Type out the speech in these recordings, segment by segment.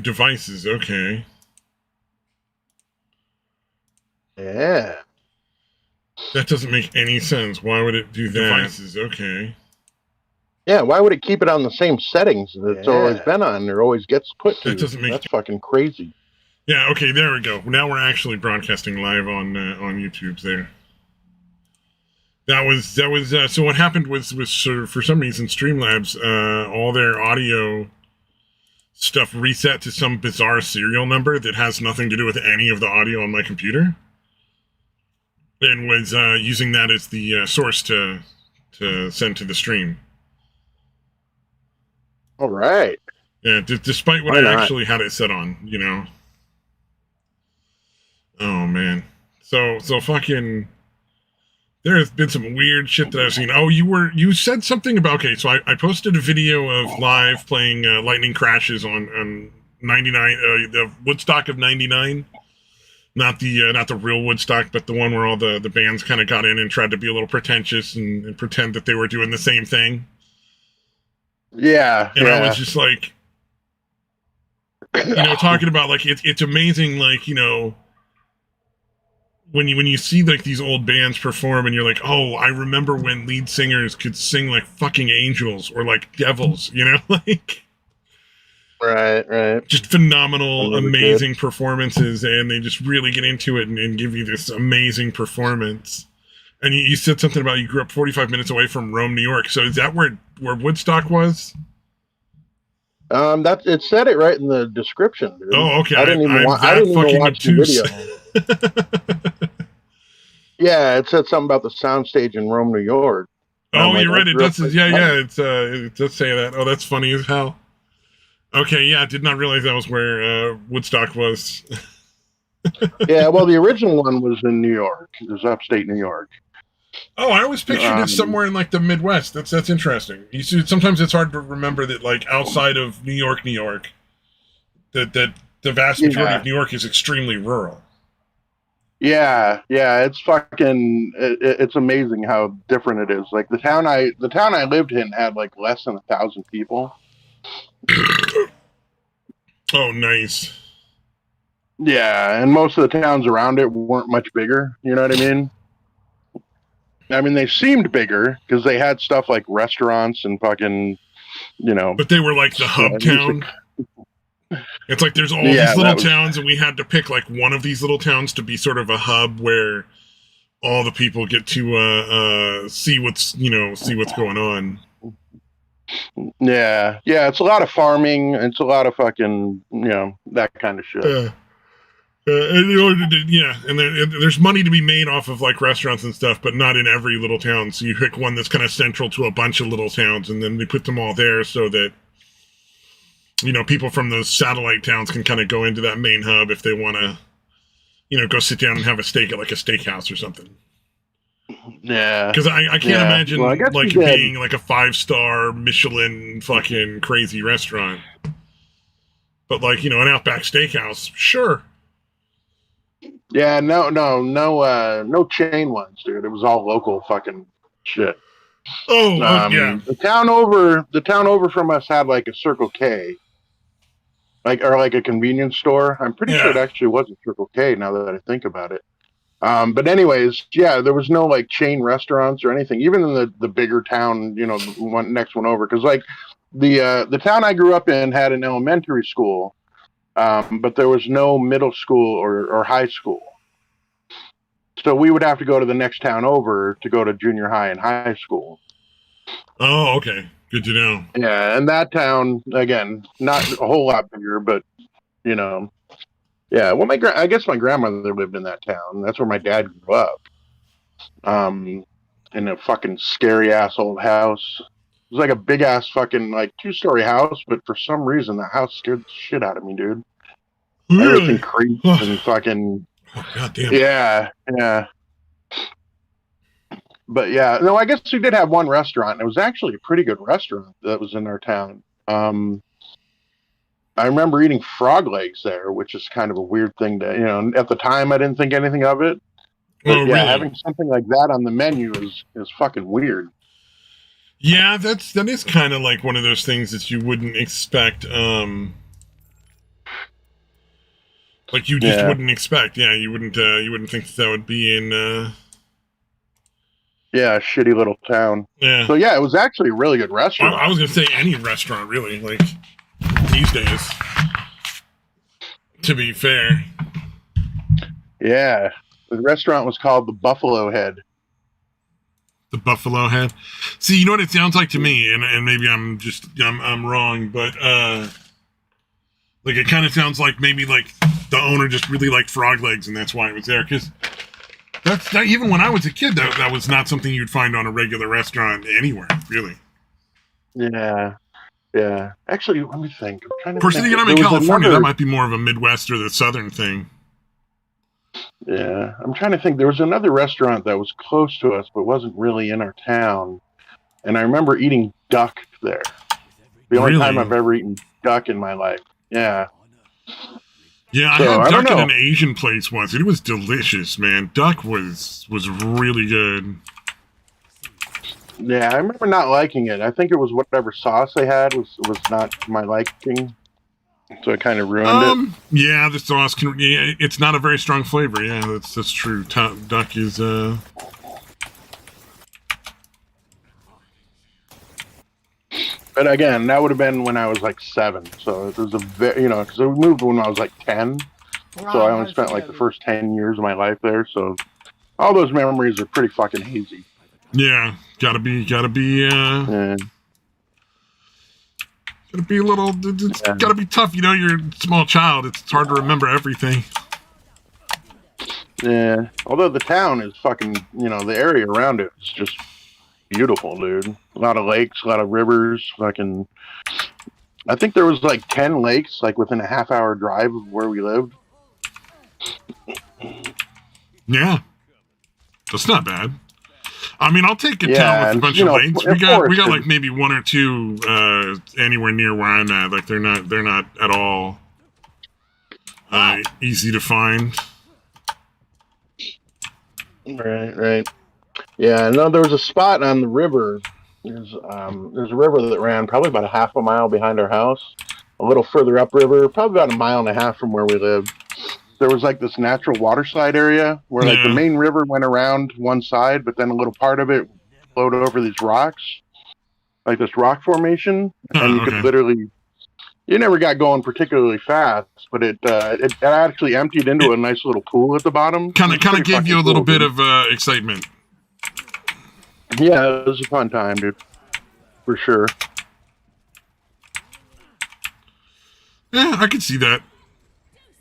devices, okay. Yeah. That doesn't make any sense. Why would it do that? Devices, okay. Yeah, why would it keep it on the same settings that it's always been on or always gets put to? That doesn't make... That's fucking crazy. Yeah, okay, there we go. Now we're actually broadcasting live on YouTube there. That was so what happened was sort of, for some reason, Streamlabs, all their audio stuff reset to some bizarre serial number that has nothing to do with any of the audio on my computer, and was using that as the source to send to the stream. All right. Yeah, despite what I actually had it set on, you know. Oh man, so fucking. There has been some weird shit that I've seen. Oh, you said something about, okay, so I posted a video of live playing Lightning Crashes on 99, the Woodstock of 99. Not the real Woodstock, but the one where all the bands kind of got in and tried to be a little pretentious and pretend that they were doing the same thing. Yeah. And I was just like, you know, talking about, like, it's amazing, like, you know, when you see like these old bands perform and you're like, oh, I remember when lead singers could sing like fucking angels or like devils, you know, like right, just phenomenal, amazing performances, and they just really get into it and give you this amazing performance. And you said something about you grew up 45 minutes away from Rome, New York. So is that where Woodstock was? It said it right in the description, dude. Oh, okay. I didn't even watch the video. Yeah, it said something about the soundstage in Rome, New York. Oh, you're right. It does. It does say that. Oh, that's funny as hell. Okay, yeah, I did not realize that was where Woodstock was. Yeah, well, the original one was in New York. It was upstate New York. Oh, I always pictured it somewhere in like the Midwest. That's interesting. You see, sometimes it's hard to remember that, like, outside of New York, that the vast majority of New York is extremely rural. Yeah, it's fucking. It's amazing how different it is. Like the town I lived in had like less than 1,000 people. Oh, nice. Yeah, and most of the towns around it weren't much bigger. You know what I mean? I mean, they seemed bigger because they had stuff like restaurants and fucking, you know. But they were like the hub town. It's like there's all these little towns, and we had to pick like one of these little towns to be sort of a hub where all the people get to see what's going on. Yeah, it's a lot of farming. It's a lot of fucking, you know, that kind of shit. And there's money to be made off of like restaurants and stuff, but not in every little town. So you pick one that's kind of central to a bunch of little towns, and then they put them all there so that, you know, people from those satellite towns can kind of go into that main hub if they want to, you know, go sit down and have a steak at like a steakhouse or something. Yeah. Because I can't imagine like being like a 5-star Michelin fucking crazy restaurant. But like, you know, an Outback Steakhouse, sure. Yeah, no chain ones, dude. It was all local fucking shit. Oh, yeah. The town over from us had like a Circle K, like a convenience store. I'm pretty sure it actually was a Circle K. Now that I think about it. But anyways, yeah, there was no like chain restaurants or anything, even in the bigger town. You know, the next one over, because like the town I grew up in had an elementary school. But there was no middle school or high school. So we would have to go to the next town over to go to junior high and high school. Oh, okay. Good to know. Yeah, and that town, again, not a whole lot bigger, but, you know. Yeah, well, I guess my grandmother lived in that town. That's where my dad grew up. In a fucking scary-ass old house. It was like a big-ass fucking, like, 2-story house, but for some reason, the house scared the shit out of me, dude. Really? Everything creeped and fucking... Oh, goddamn. Yeah. But yeah, no, I guess we did have one restaurant. It was actually a pretty good restaurant that was in our town. I remember eating frog legs there, which is kind of a weird thing to, you know, at the time I didn't think anything of it. But really? Having something like that on the menu is fucking weird. Yeah, that is kind of like one of those things that you wouldn't expect. Like you just wouldn't expect. Yeah, you wouldn't think that would be in. Yeah, a shitty little town. Yeah. So yeah, it was actually a really good restaurant. I was gonna say any restaurant, really, like these days. To be fair. Yeah, the restaurant was called the Buffalo Head. The Buffalo Head. See, you know what it sounds like to me, and maybe I'm wrong, but like it kind of sounds like maybe like the owner just really liked frog legs, and that's why it was there. Because that's not, even when I was a kid, that was not something you'd find on a regular restaurant anywhere, really. Yeah. Yeah. Actually, let me think. I'm trying to of course, think. I'm in California. That might be more of a Midwest or the Southern thing. Yeah, I'm trying to think. There was another restaurant that was close to us, but wasn't really in our town. And I remember eating duck there. The only time I've ever eaten duck in my life. Yeah. Yeah, I had duck at an Asian place once. It was delicious, man. Duck was really good. Yeah, I remember not liking it. I think it was whatever sauce they had was not my liking. So it kind of ruined it. Yeah, the sauce it's not a very strong flavor. Yeah, that's true. Duck is But again, that would have been when I was like 7. So it was because we moved when I was like 10. So I only spent like the first 10 years of my life there. So all those memories are pretty fucking hazy. Yeah, gotta be a little. It's gotta be tough. You know, you're a small child. It's hard to remember everything. Yeah. Although the town is fucking, the area around it is just beautiful, dude. A lot of lakes, a lot of rivers. Fucking. I think there was like 10 lakes, like within a half-hour drive of where we lived. Yeah, that's not bad. I mean, I'll take a town with a bunch of lakes. We got like maybe 1 or 2 anywhere near where I'm at. Like they're not at all easy to find. Right. Yeah, no, there was a spot on the river. There's a river that ran probably about a half a mile behind our house. A little further upriver, probably about a mile and a half from where we lived. There was like this natural water slide area where like the main river went around one side, but then a little part of it flowed over these rocks, like this rock formation, and you could literally. You never got going particularly fast, but it actually emptied into a nice little pool at the bottom. Kind of gave you a little bit of excitement. Yeah, it was a fun time, dude, for sure. Yeah, I could see that.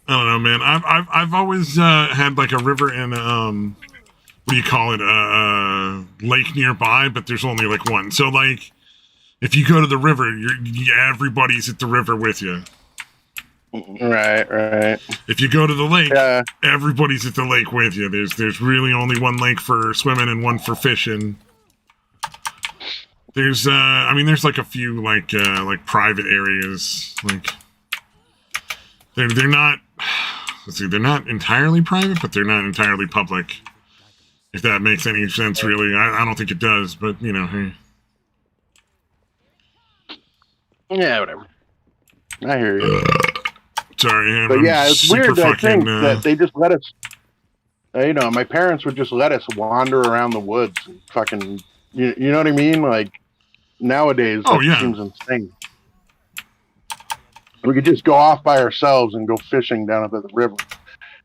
I don't know, man. I've always had like a river and what do you call it? Lake nearby, but there's only like one. So like, if you go to the river, everybody's at the river with you. Right. If you go to the lake, everybody's at the lake with you. There's really only one lake for swimming and one for fishing. There's there's like a few like private areas. Like they're not. Let's see, they're not entirely private, but they're not entirely public. If that makes any sense, really, I don't think it does. But hey. Yeah, whatever. I hear you. Sorry, but yeah, it's weird that thing that they just let us. My parents would just let us wander around the woods and fucking. You know what I mean? Like nowadays, that seems insane. We could just go off by ourselves and go fishing down at the river.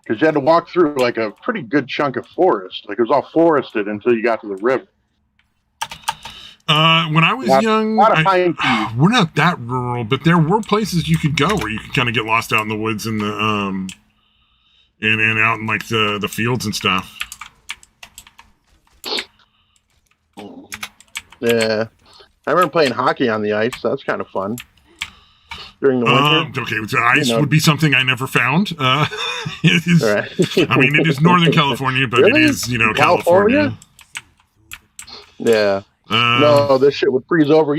Because you had to walk through like a pretty good chunk of forest. Like it was all forested until you got to the river. When I was young, we're not that rural, but there were places you could go where you could kind of get lost out in the woods and the and out in like the fields and stuff. Yeah, I remember playing hockey on the ice. That's kind of fun. During the winter. Okay, so ice would be something I never found. It is, I mean, it is Northern California, but it is, California. Yeah. No, this shit would freeze over.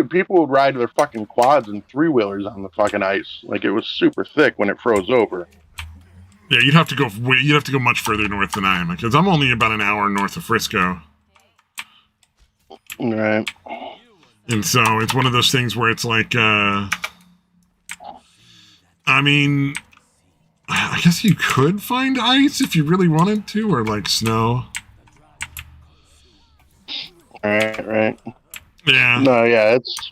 People would ride their fucking quads and 3-wheelers on the fucking ice. Like it was super thick when it froze over. Yeah, you'd have to go much further north than I am, because I'm only about an hour north of Frisco. Right. And so it's one of those things where it's like, I mean, I guess you could find ice if you really wanted to, or like snow. Right. Yeah. No, yeah, it's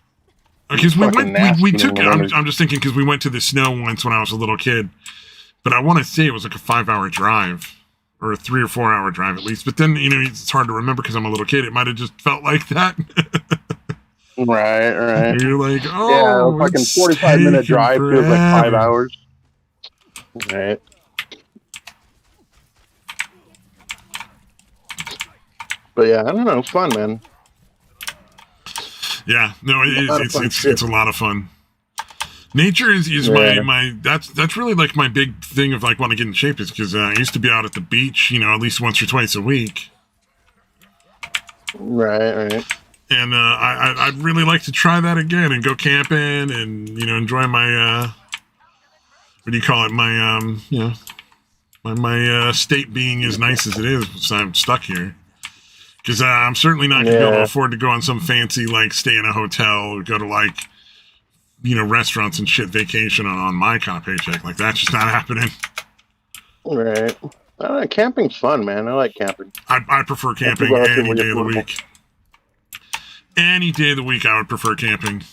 Because fucking we nasty in took. the winter. I'm just thinking because we went to the snow once when I was a little kid, but I want to say it was like a 5-hour drive or a 3 or 4 hour drive at least. But then it's hard to remember because I'm a little kid. It might have just felt like that. Right. You're like, Yeah, a oh, fucking it's 45-minute taking drive feels like 5 forever. hours. Right. But yeah, I don't know. Fun, man. Yeah, no, it's a lot of fun. Nature is Yeah. my that's really like my big thing of like want to get in shape is because I used to be out at the beach, at least once or twice a week. Right. And I'd really like to try that again and go camping and enjoy my what do you call it, my my state being as nice as it is. So I'm stuck here because I'm certainly not gonna be able to afford to go on some fancy like stay in a hotel or go to like restaurants and shit vacation on my kind of paycheck. Like that's just not happening. Right. Camping's fun, man. I like camping. I prefer camping any day of the week. Any day of the week, I would prefer camping.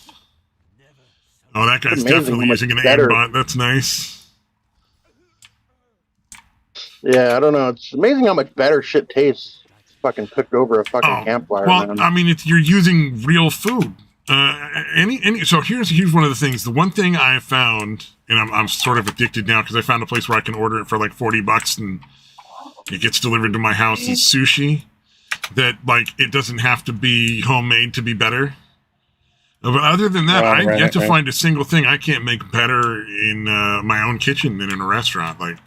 Oh, that guy's definitely using an aimbot. That's nice. Yeah, I don't know. It's amazing how much better shit tastes fucking cooked over a fucking campfire. Well, man. I mean, you're using real food. So here's one of the things. The one thing I found, and I'm sort of addicted now because I found a place where I can order it for like $40 and it gets delivered to my house. Is sushi. That like it doesn't have to be homemade to be better. But other than that, I've yet to find a single thing I can't make better in my own kitchen than in a restaurant. Like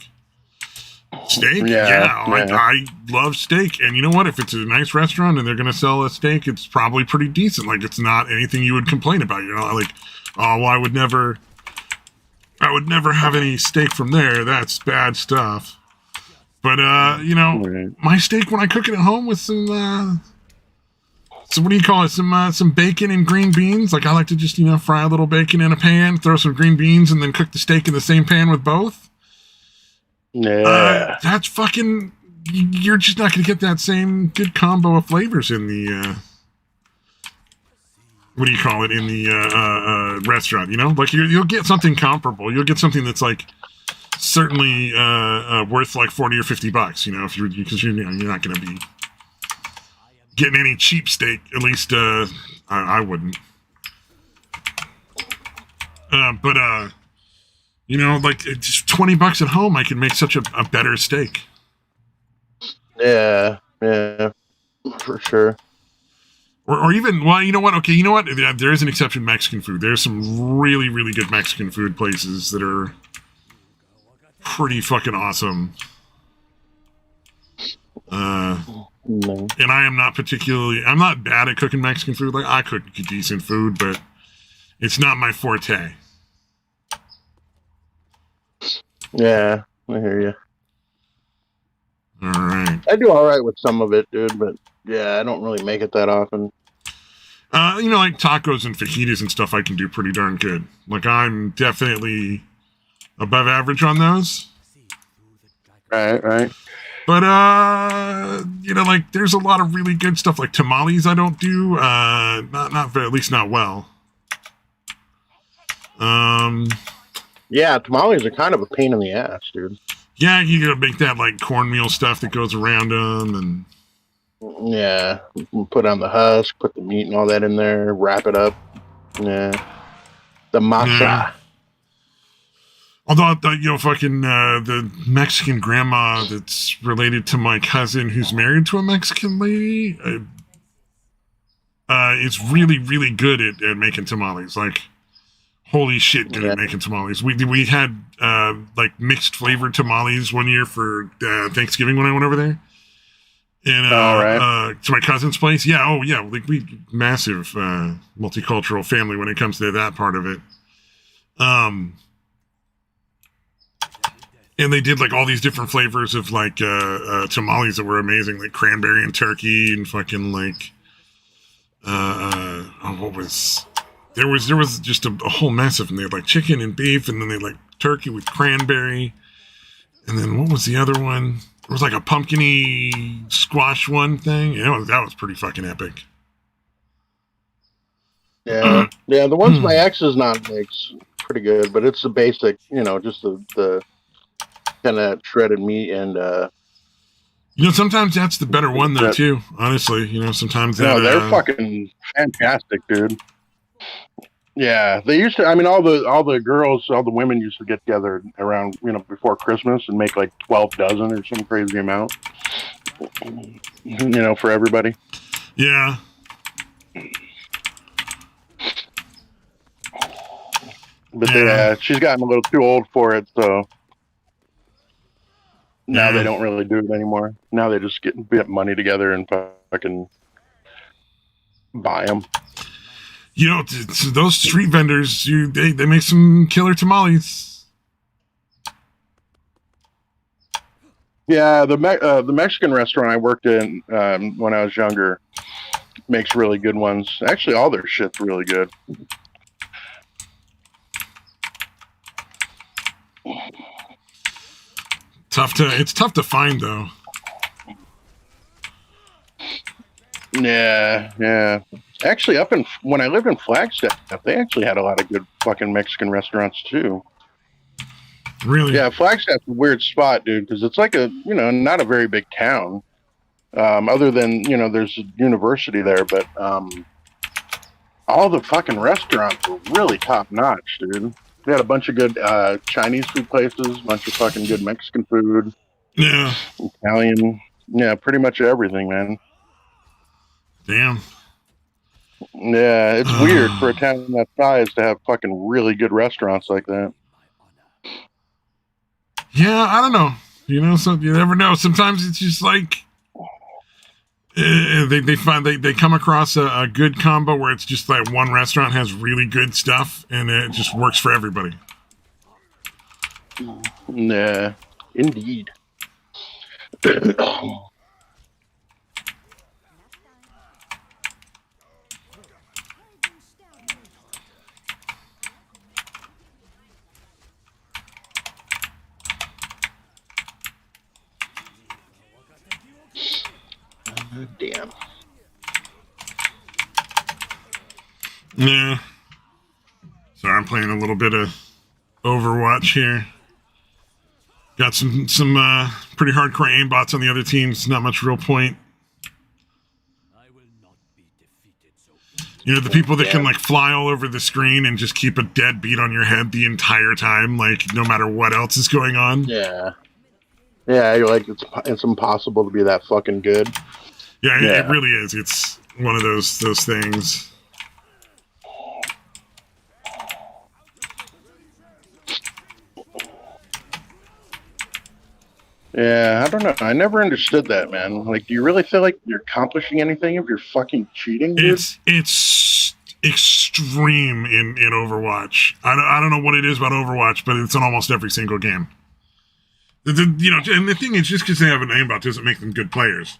steak, I love steak, and you know what? If it's a nice restaurant and they're gonna sell a steak, it's probably pretty decent. Like it's not anything you would complain about. Like, oh, well, I would never have any steak from there. That's bad stuff. But my steak when I cook it at home with some what do you call it? Some bacon and green beans. Like I like to just fry a little bacon in a pan, throw some green beans, and then cook the steak in the same pan with both. Yeah, that's fucking. You're just not going to get that same good combo of flavors in the. What do you call it in the restaurant? Like you'll get something comparable. You'll get something that's like certainly worth like $40 or $50. If because you're not going to be getting any cheap steak. At least I wouldn't. But like just $20 at home, I can make such a better steak. Yeah, for sure. Or even, well, you know what? Okay, you know what? There is an exception: Mexican food. There's some really, really good Mexican food places that are pretty fucking awesome. And I'm not bad at cooking Mexican food. Like I cook decent food, but it's not my forte. Yeah, I hear you. All right. I do all right with some of it, dude, but yeah, I don't really make it that often. Like tacos and fajitas and stuff I can do pretty darn good. Like I'm definitely above average on those. Right. But like there's a lot of really good stuff like tamales I don't do. Not at least not well. Yeah, tamales are kind of a pain in the ass, dude. Yeah, you gotta make that like cornmeal stuff that goes around them, and yeah, put on the husk, put the meat and all that in there, wrap it up. Yeah, the masa. Yeah. Although fucking the Mexican grandma that's related to my cousin who's married to a Mexican lady, is really really good at making tamales. Like, holy shit, good at making tamales. We had like mixed flavored tamales one year for Thanksgiving when I went over there. And to my cousin's place. Yeah, like we massive multicultural family when it comes to that part of it. And they did like all these different flavors of like tamales that were amazing, like cranberry and turkey and fucking like there was just a whole mess of them. They had like chicken and beef, and then they had like turkey with cranberry, And then what was the other one? It was like a pumpkin-y squash one thing. That was pretty fucking epic. Yeah, yeah. The ones my ex is not makes pretty good, but it's the basic, just the kind of shredded meat and. Sometimes that's the better one though too. Honestly, sometimes that. No, they're fucking fantastic, dude. Yeah, they used to. I mean, all the girls, all the women used to get together around, before Christmas and make like 12 dozen or some crazy amount. For everybody. Yeah. But she's gotten a little too old for it, so now they don't really do it anymore. Now they just get money together and fucking buy them. Those street vendors, they make some killer tamales. Yeah, the Mexican restaurant I worked in when I was younger makes really good ones. Actually, all their shit's really good. It's tough to find though. Yeah. Actually, when I lived in Flagstaff, they actually had a lot of good fucking Mexican restaurants too. Really? Yeah, Flagstaff's a weird spot, dude, because it's like not a very big town. Other than there's a university there, but all the fucking restaurants were really top notch, dude. We had a bunch of good Chinese food places, a bunch of fucking good Mexican food. Yeah. Italian. Yeah, pretty much everything, man. Damn. Yeah, it's weird for a town that size to have fucking really good restaurants like that. Yeah, I don't know. So you never know. Sometimes it's just like they come across a good combo where it's just like one restaurant has really good stuff and it just works for everybody. Yeah, indeed. Damn. Yeah. Sorry, I'm playing a little bit of Overwatch here. Got some pretty hardcore aimbots on the other teams. Not much real point. The people that can like fly all over the screen and just keep a dead beat on your head the entire time, like no matter what else is going on. Yeah. Yeah, you're like it's impossible to be that fucking good. Yeah, it really is. It's one of those things. Yeah, I don't know. I never understood that, man. Like, do you really feel like you're accomplishing anything if you're fucking cheating, dude? It's extreme in Overwatch. I don't know what it is about Overwatch, but it's in almost every single game. And the thing is, just because they have an aimbot doesn't make them good players.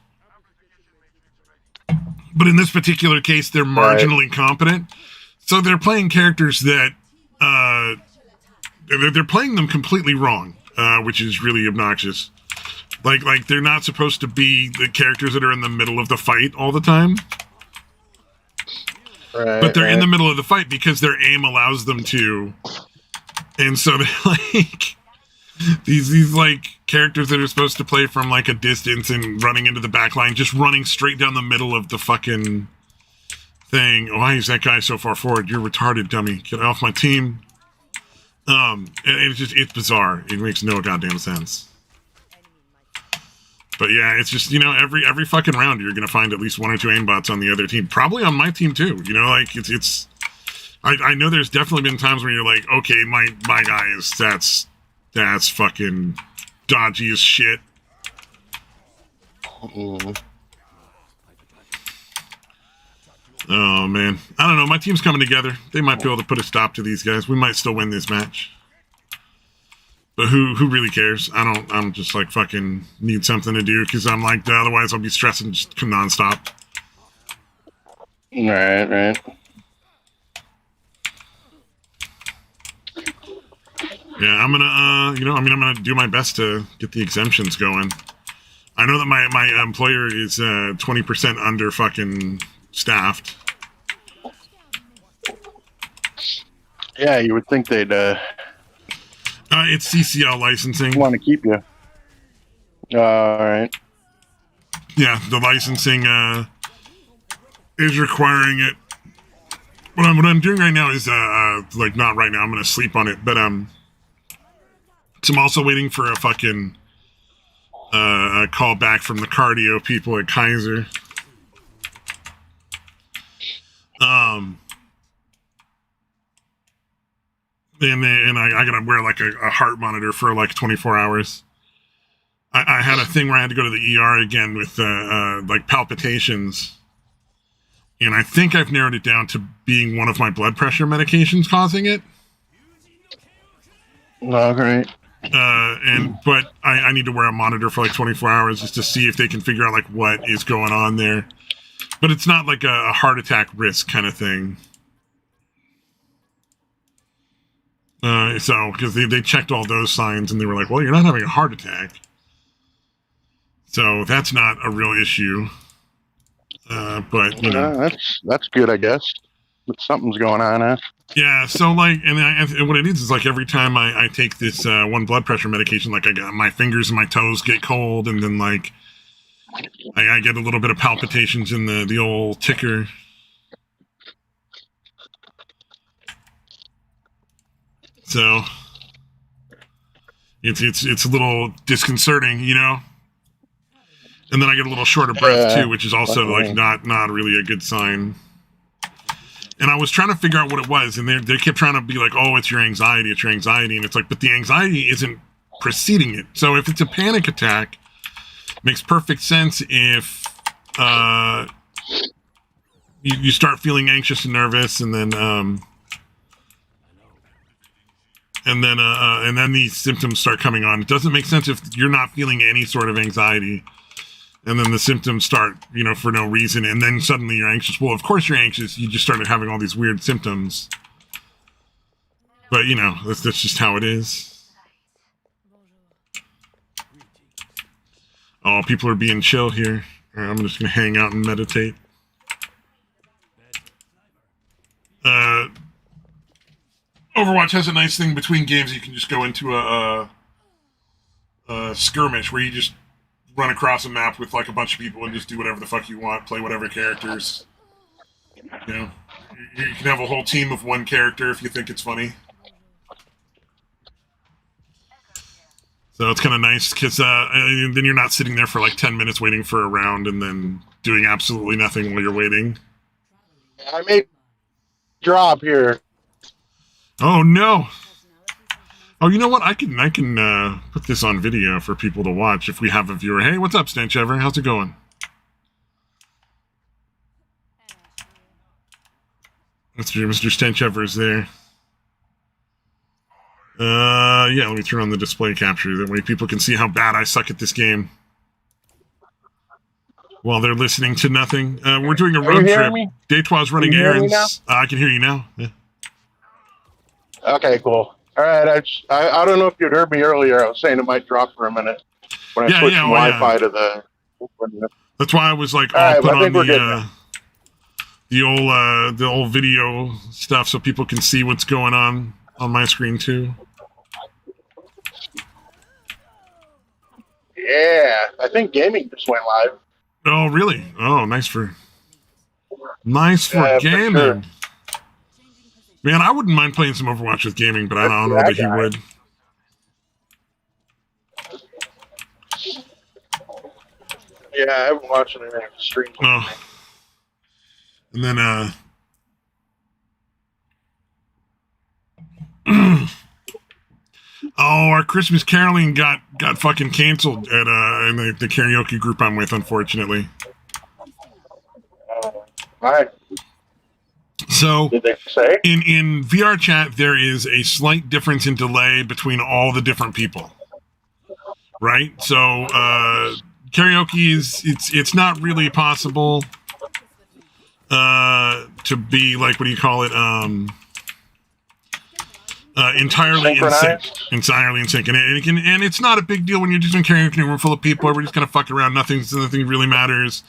But in this particular case, they're marginally competent. So they're playing characters that they're playing them completely wrong, which is really obnoxious. Like they're not supposed to be the characters that are in the middle of the fight all the time. Right, but they're in the middle of the fight because their aim allows them to. And so they're like these like characters that are supposed to play from like a distance and running into the back line, just running straight down the middle of the fucking thing. Why is that guy so far forward? You're retarded, dummy. Get off my team. It's bizarre. It makes no goddamn sense. But yeah, it's just, every fucking round you're gonna find at least one or two aimbots on the other team. Probably on my team too. I know there's definitely been times where you're like, okay, my guy is that's fucking dodgy as shit. Oh man, I don't know. My team's coming together. They might be able to put a stop to these guys. We might still win this match. But who really cares? I'm just like fucking need something to do because I'm like, otherwise I'll be stressing just nonstop. Right. Yeah, I'm gonna, I'm gonna do my best to get the exemptions going. I know that my employer is 20% under fucking staffed. Yeah, you would think they'd It's CCL licensing. want to keep you. All right. Yeah, the licensing is requiring it. What I'm doing right now is like not right now. I'm gonna sleep on it, but so I'm also waiting for a fucking a call back from the cardio people at Kaiser. And I gotta wear like a heart monitor for like 24 hours. I had a thing where I had to go to the ER again with like palpitations. And I think I've narrowed it down to being one of my blood pressure medications causing it. Oh, great. But I need to wear a monitor for like 24 hours just to see if they can figure out like what is going on there. But it's not like a heart attack risk kind of thing. So because they checked all those signs and they were like, well, you're not having a heart attack. So that's not a real issue. But you know, that's good, I guess. But something's going on, huh? Yeah. So like, and what it is like every time I take this one blood pressure medication, like I got my fingers and my toes get cold, and then like I get a little bit of palpitations in the old ticker. So it's a little disconcerting, you know. And then I get a little short of breath too, which is also like not really a good sign. And I was trying to figure out what it was, and they kept trying to be like, "Oh, it's your anxiety, and it's like, but the anxiety isn't preceding it. So if it's a panic attack, it makes perfect sense if you start feeling anxious and nervous, and then these symptoms start coming on. It doesn't make sense if you're not feeling any sort of anxiety. And then the symptoms start, for no reason, and then suddenly you're anxious. Well, of course you're anxious. You just started having all these weird symptoms. But, that's just how it is. Oh, people are being chill here. All right, I'm just going to hang out and meditate. Overwatch has a nice thing between games. You can just go into a skirmish where you just run across a map with like a bunch of people and just do whatever the fuck you want, play whatever characters. You can have a whole team of one character if you think it's funny. So it's kind of nice because then you're not sitting there for like 10 minutes waiting for a round and then doing absolutely nothing while you're waiting. I made drop here. Oh no. Oh, you know what? I can put this on video for people to watch if we have a viewer. Hey, what's up, Stench Ever? How's it going? Mr. Stench Ever is there. Yeah, let me turn on the display capture. That way people can see how bad I suck at this game. While they're listening to nothing. We're doing a road trip. Daytois running errands. I can hear you now. Yeah. Okay, cool. All right, I don't know if you'd heard me earlier. I was saying it might drop for a minute when I switched from Wi-Fi to the. That's why I was like, I'll put on the old video stuff so people can see what's going on my screen too. Yeah, I think gaming just went live. Oh, really? Oh, nice for gaming. For sure. Man, I wouldn't mind playing some Overwatch with gaming, but I don't know that he would. Yeah, I haven't watched anything on the stream. Oh. And then, our Christmas caroling got fucking canceled at in the karaoke group I'm with, unfortunately. All right. So, did they say? in VR chat, there is a slight difference in delay between all the different people, right? So, karaoke it's not really possible to be like, what do you call it? entirely in sync. Entirely in sync. And it's not a big deal when you're just in a room full of people. Everybody's kind of fucking around. Nothing really matters.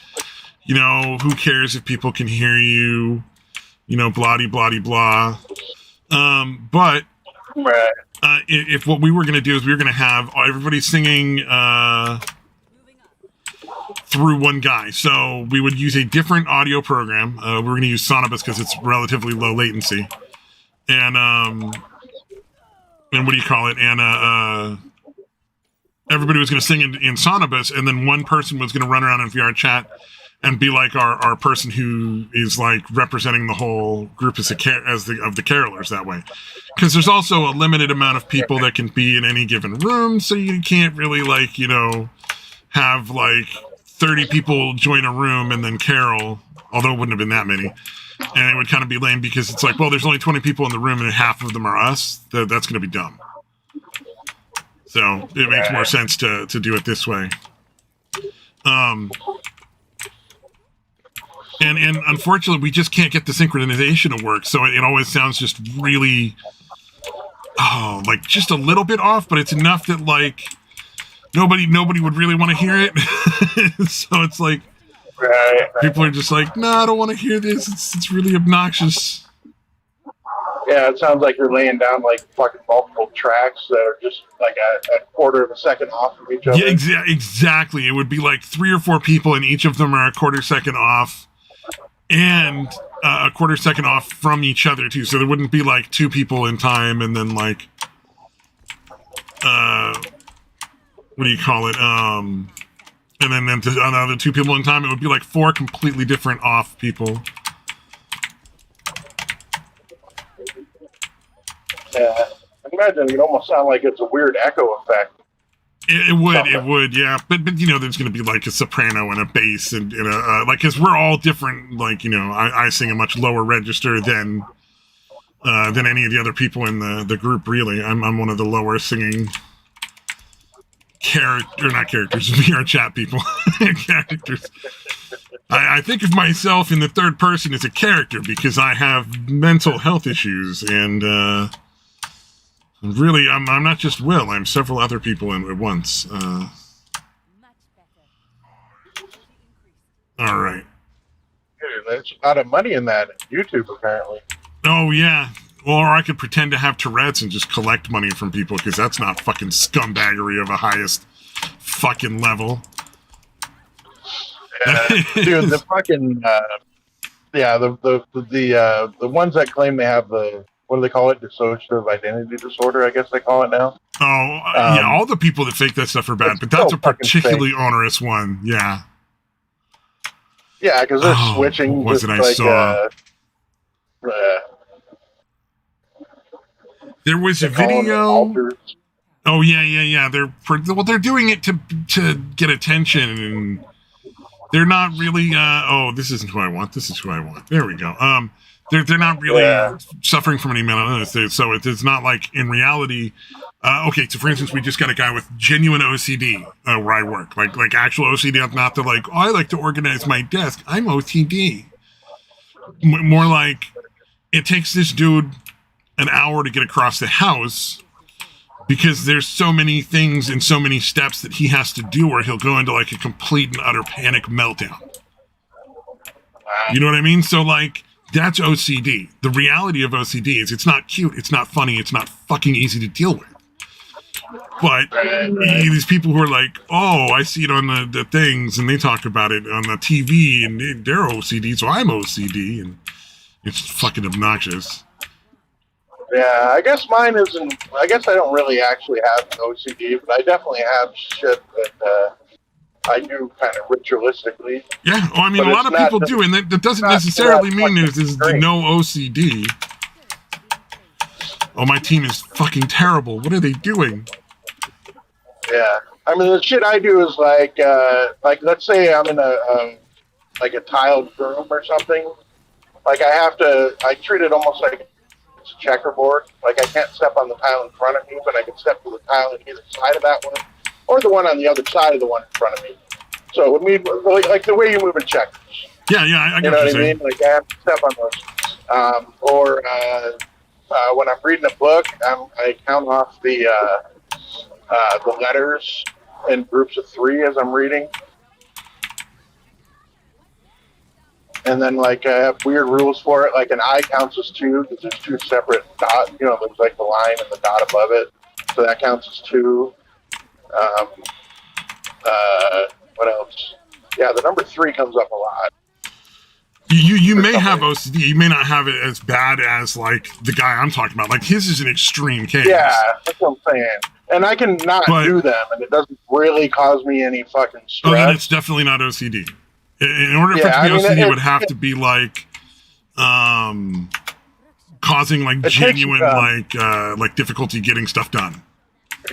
You know, who cares if people can hear you? You know, blah. But right. If what we were going to do is we were going to have everybody singing through one guy. So we would use a different audio program. We were going to use Sonobus because it's relatively low latency. And what do you call it? And everybody was going to sing in Sonobus, and then one person was going to run around in VR chat and be like our person who is like representing the whole group of the carolers that way. Because there's also a limited amount of people that can be in any given room, so you can't really like, you know, have like 30 people join a room and then carol, although it wouldn't have been that many. And it would kind of be lame because it's like, well, there's only 20 people in the room and half of them are us. That's going to be dumb. So it makes more sense to do it this way. And unfortunately, we just can't get the synchronization to work. So it always sounds just really, like just a little bit off, but it's enough that like nobody would really want to hear it. So it's like, people are just like, no, I don't want to hear this. It's really obnoxious. Yeah, it sounds like you're laying down like fucking multiple tracks that are just like a quarter of a second off from each other. Yeah, exactly. It would be like 3 or 4 people, and each of them are a quarter second off, and a quarter second off from each other too. So there wouldn't be like 2 people in time, and then like, what do you call it? And then another 2 people in time. It would be like 4 completely different off people. Yeah, I can imagine it almost sound like it's a weird echo effect. It would, yeah. But you know, there's going to be like a soprano and a bass and a like, because we're all different. Like, you know, I sing a much lower register than any of the other people in the group. Really, I'm one of the lower singing VR chat people. Characters. I think of myself in the third person as a character because I have mental health issues, and really, I'm not just Will. I'm several other people at once. All right. There's a lot of money in that YouTube, apparently. Oh, yeah. Or I could pretend to have Tourette's and just collect money from people, because that's not fucking scumbaggery of the highest fucking level. Dude, the fucking the ones that claim they have the, what do they call it? Dissociative identity disorder, I guess they call it now. Oh, yeah, all the people that fake that stuff are bad, but that's a particularly onerous one. Yeah. Yeah, because they're switching. What was it I saw? There was a video. Oh, yeah. They're doing it to get attention, and they're not really. This isn't who I want. This is who I want. There we go. They're not really suffering from any mental illness, so it's not like in reality. Okay, so for instance, we just got a guy with genuine OCD where I work, like actual OCD, not the like, I like to organize my desk. I'm OCD. More like it takes this dude an hour to get across the house because there's so many things and so many steps that he has to do, or he'll go into like a complete and utter panic meltdown. You know what I mean? So like, that's OCD. The reality of OCD is it's not cute, it's not funny, it's not fucking easy to deal with. But these people who are like, oh, I see it on the things, and they talk about it on the TV, and they're OCD, so I'm OCD, and it's fucking obnoxious. Yeah, I guess mine isn't. I guess I don't really actually have OCD, but I definitely have shit that I do kind of ritualistically. Yeah, well, I mean, a lot of people do, and that doesn't necessarily mean there's no OCD. Oh, my team is fucking terrible. What are they doing? Yeah, I mean, the shit I do is like let's say I'm in a tiled room or something. Like I treat it almost like it's a checkerboard. Like I can't step on the tile in front of me, but I can step to the tile on either side of that one, or the one on the other side of the one in front of me. So when we like the way you move in checkers. Yeah, I get what I mean. Like I have to step on those, when I'm reading a book, I count off the letters in groups of 3 as I'm reading. And then, like, I have weird rules for it. Like, an I counts as 2 because there's 2 separate dots. You know, there's like the line and the dot above it. So that counts as 2. What else? Yeah, the number 3 comes up a lot. You may have OCD. You may not have it as bad as, like, the guy I'm talking about. Like, his is an extreme case. Yeah, that's what I'm saying. And I can not do them, and it doesn't really cause me any fucking stress. Oh, then it's definitely not OCD. In order for it to be OCD, it would have to be, like, causing, like, genuine, like difficulty getting stuff done.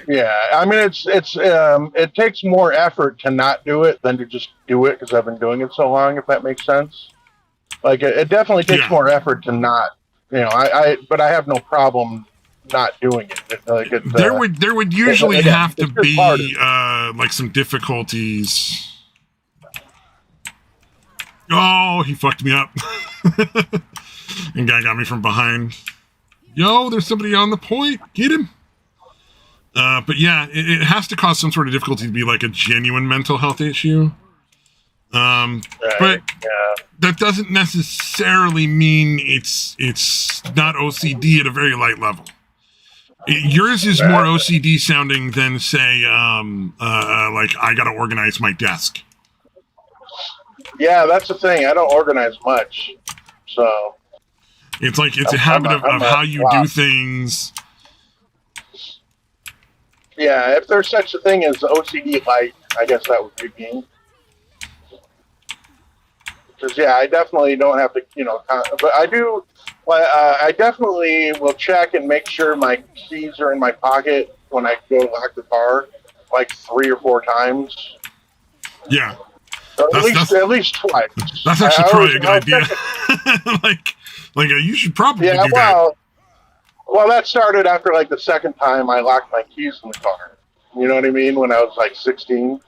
Yeah, I mean, it takes more effort to not do it than to just do it because I've been doing it so long, if that makes sense. Like, it definitely takes more effort to not, you know, but I have no problem not doing it. There would usually have to be, like, some difficulties. Oh, he fucked me up. And guy got me from behind. Yo, there's somebody on the point. Get him. But yeah, it has to cause some sort of difficulty to be like a genuine mental health issue. But that doesn't necessarily mean it's not OCD at a very light level. Yours is more OCD sounding than, say, like, I gotta organize my desk. Yeah, that's the thing. I don't organize much, so it's like it's a habit of how you do things. Yeah, if there's such a thing as OCD light, I guess that would be me. Because I definitely don't have to, you know, but I do. I definitely will check and make sure my keys are in my pocket when I go lock the car, like 3 or 4 times. Yeah. At least twice. That's actually probably a good idea. like you should probably do that. Well, that started after like the second time I locked my keys in the car. You know what I mean? When I was like 16.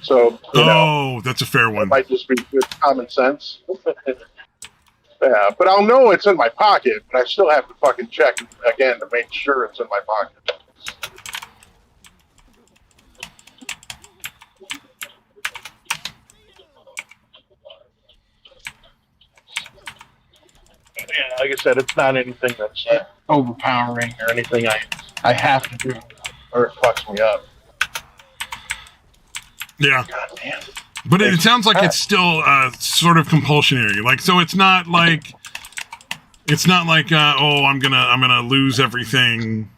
So you know, that's a fair one. It might just be good common sense. Yeah, but I'll know it's in my pocket, but I still have to fucking check again to make sure it's in my pocket. Yeah, like I said, it's not anything that's overpowering or anything I have to do or it fucks me up. Yeah. God damn. But it sounds like it's still sort of compulsionary. Like, so it's not like oh, I'm gonna lose everything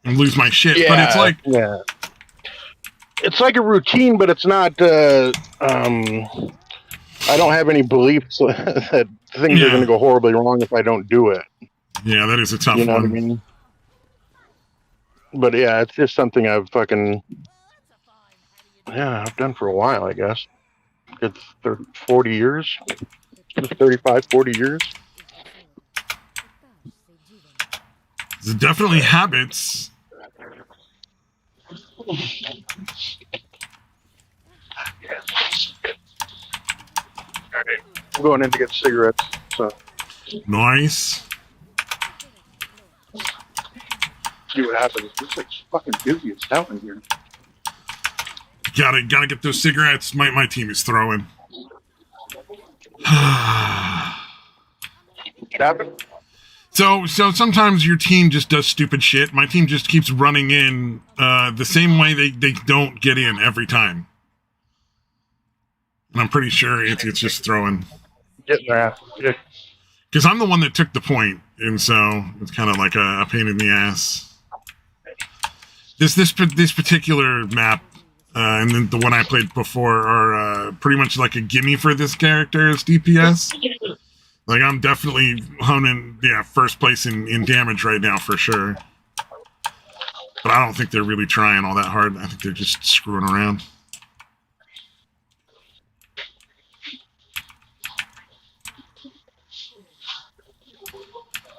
and lose my shit. Yeah, but it's like it's like a routine, but it's not. I don't have any beliefs that things are going to go horribly wrong if I don't do it. Yeah, that is a tough one. You know what I mean? But yeah, it's just something I've done for a while, I guess. It's 40 years, 35, 40 years. There's definitely habits. Alright, I'm going in to get cigarettes. So nice. See what happens. It's like fucking busy as hell in here. Gotta get those cigarettes. My team is throwing. So sometimes your team just does stupid shit. My team just keeps running in the same way they don't get in every time. And I'm pretty sure it's just throwing. Getting their ass. Because I'm the one that took the point, and so it's kind of like a pain in the ass. This particular map, and then the one I played before, are pretty much like a gimme for this character as DPS. Like, I'm definitely honing, first place in damage right now for sure. But I don't think they're really trying all that hard. I think they're just screwing around.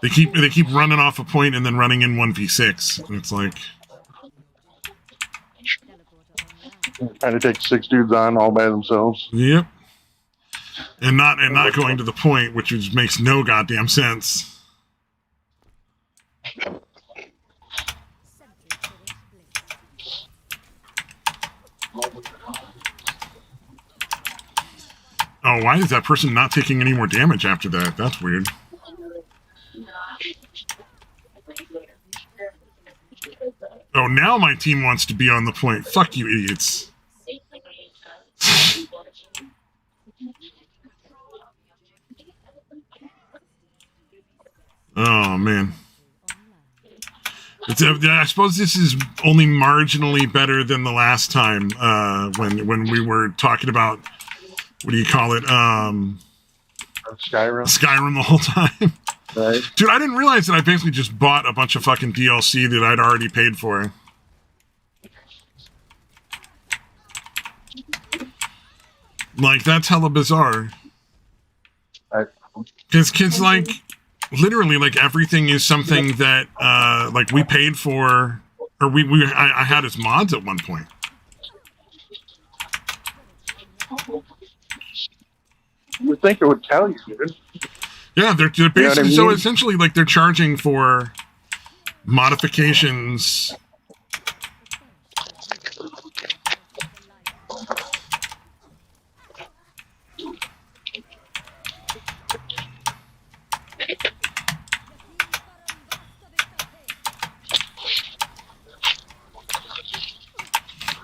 They keep running off a point and then running in 1v6, and it's like trying to take 6 dudes on all by themselves. Yep. And not going to the point, which makes no goddamn sense. Oh, why is that person not taking any more damage after that? That's weird. Oh, now my team wants to be on the point. Fuck you, idiots. Oh, man. I suppose this is only marginally better than the last time when we were talking about, what do you call it? Skyrim the whole time. Right. Dude, I didn't realize that I basically just bought a bunch of fucking DLC that I'd already paid for. Like, that's hella bizarre. Because, like, literally, like, everything is something that, like, we paid for, or I had as mods at one point. You would think it would tell you, dude. Yeah, they're basically, you know what I mean? So essentially, like, they're charging for modifications.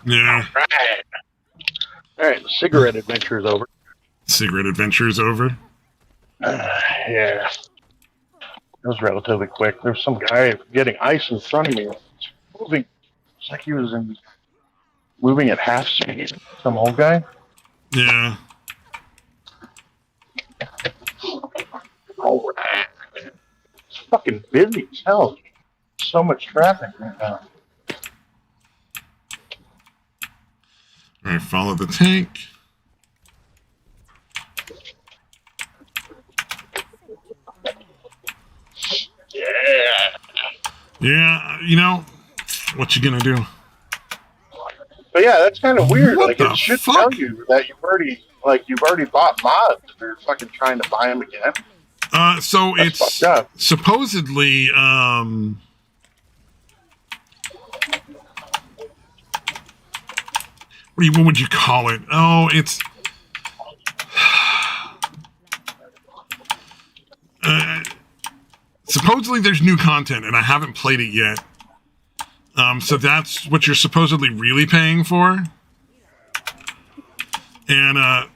Yeah. All right, the cigarette adventure is over. Cigarette adventure is over? Yeah. It was relatively quick. There's some guy getting ice in front of me. It's moving. It's like he was moving at half speed. Some old guy. Yeah. Oh, it's fucking busy as hell. So much traffic right now. All right, follow the tank. Yeah, you know, what you gonna do? But yeah, that's kind of weird. What like, the it should fuck? tell you that you've already bought mods. If you're fucking trying to buy them again. So That's it's fucked up. supposedly, what would you call it? Oh, it's, supposedly there's new content, and I haven't played it yet. So that's what you're supposedly really paying for. And, I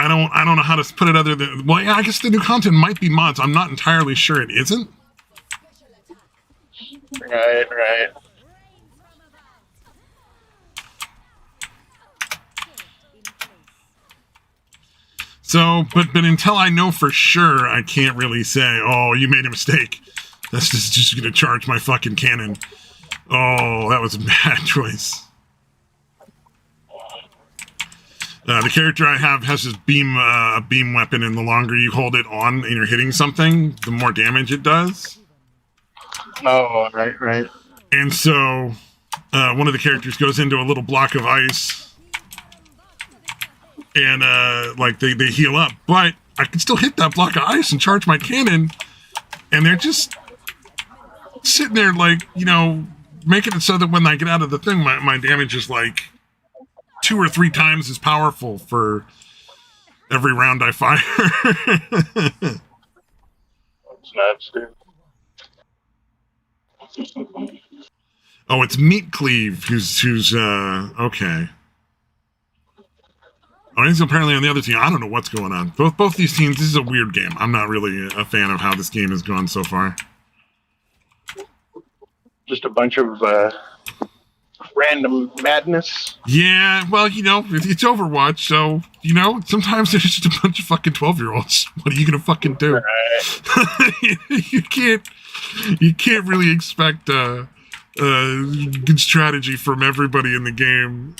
don't know how to put it other than, well, yeah, I guess the new content might be mods. I'm not entirely sure it isn't. Right. So, but until I know for sure, I can't really say, oh, you made a mistake. That's just going to charge my fucking cannon. Oh, that was a bad choice. The character I have has this beam weapon, and the longer you hold it on and you're hitting something, the more damage it does. Oh, right. And so, one of the characters goes into a little block of ice, and like they heal up, but I can still hit that block of ice and charge my cannon, and they're just sitting there, like, you know, making it so that when I get out of the thing, my damage is like 2 or 3 times as powerful for every round I fire. That's nuts, dude. Oh, it's Meat Cleave who's okay. Oh, he's apparently on the other team. I don't know what's going on. Both these teams, this is a weird game. I'm not really a fan of how this game has gone so far. Just a bunch of random madness. Yeah, well, you know, it's Overwatch, so, you know, sometimes there's just a bunch of fucking 12-year-olds. What are you gonna fucking do? Right. You can't really expect good strategy from everybody in the game.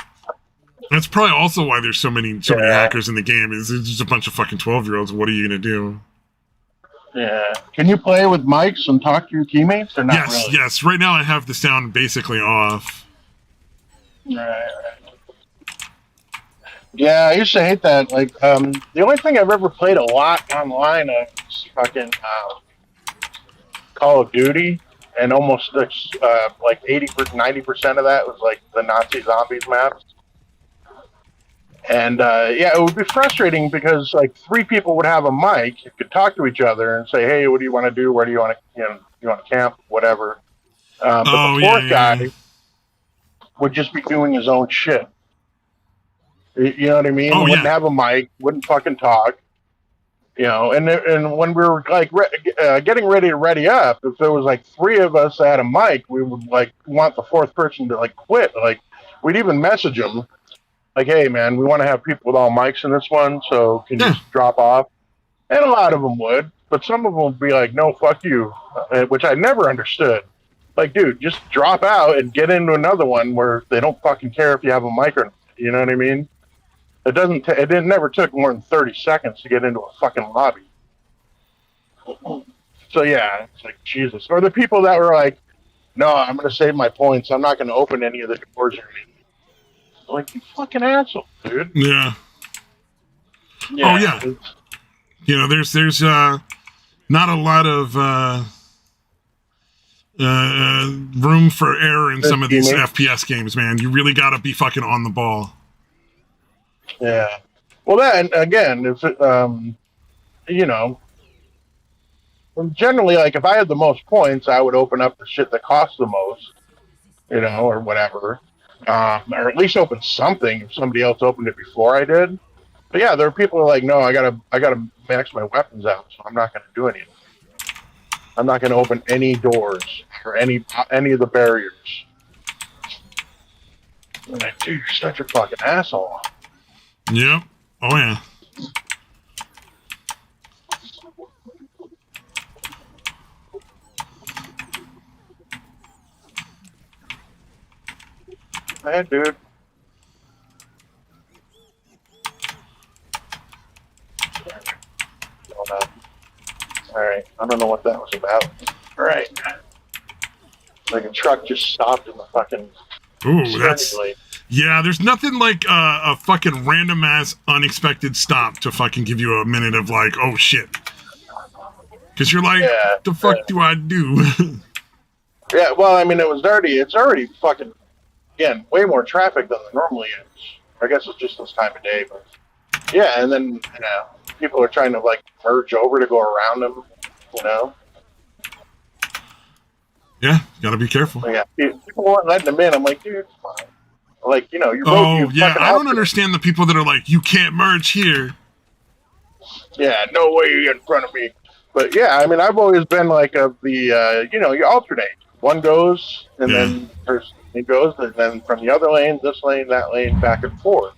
That's probably also why there's so many hackers in the game. Is it's just a bunch of fucking 12-year-olds. What are you gonna do? Yeah. Can you play with mics and talk to your teammates or not? Really? Yes. Right now I have the sound basically off. Right. Yeah, I used to hate that. Like, the only thing I've ever played a lot online is fucking Call of Duty, and almost like 90% of that was like the Nazi zombies maps. And yeah, it would be frustrating because like 3 people would have a mic, you could talk to each other and say, "Hey, what do you want to do? Where do you want to, you want to camp? Whatever." But the 4th guy would just be doing his own shit. You know what I mean? Wouldn't have a mic, wouldn't fucking talk. And when we were like getting ready to ready up, if there was like 3 of us that had a mic, we would like want the 4th person to like quit. Like we'd even message them, like, "Hey man, we want to have people with all mics in this one, so can you just drop off?" And a lot of them would, but some of them would be like, "No, fuck you," which I never understood. Like, dude, just drop out and get into another one where they don't fucking care if you have a mic or not. You know what I mean? It never took more than 30 seconds to get into a fucking lobby. So yeah, it's like, Jesus. Or the people that were like, "No, I'm going to save my points. I'm not going to open any of the doors or anything." Like, you fucking asshole, dude. Yeah. Oh yeah. There's not a lot of room for error in some of these FPS games, man. You really got to be fucking on the ball. Yeah. Well, then again, if it, generally, like if I had the most points, I would open up the shit that costs the most, or whatever, or at least open something if somebody else opened it before I did. But yeah, there are people who are like, "No, I gotta max my weapons out, so I'm not gonna do anything. I'm not gonna open any doors or any of the barriers." I'm like, dude, you're such a fucking asshole. Yep. Oh yeah. Hey, dude. Alright, I don't know what that was about. Alright. Like a truck just stopped in the fucking... Ooh, that's... Yeah, there's nothing like a fucking random ass unexpected stop to fucking give you a minute of like, oh shit. Because you're like, what the fuck do I do? Yeah, well, I mean, it's already fucking, again, way more traffic than there normally is. I guess it's just this time of day, but yeah, and then, people are trying to like merge over to go around them, Yeah, gotta be careful. Yeah, people weren't letting them in. I'm like, dude, it's fine. Like, you I don't understand the people that are like, you can't merge here. Yeah, no way you're in front of me. But yeah, I mean, I've always been like of the, you alternate. One goes, and then it goes, and then from the other lane, this lane, that lane, back and forth.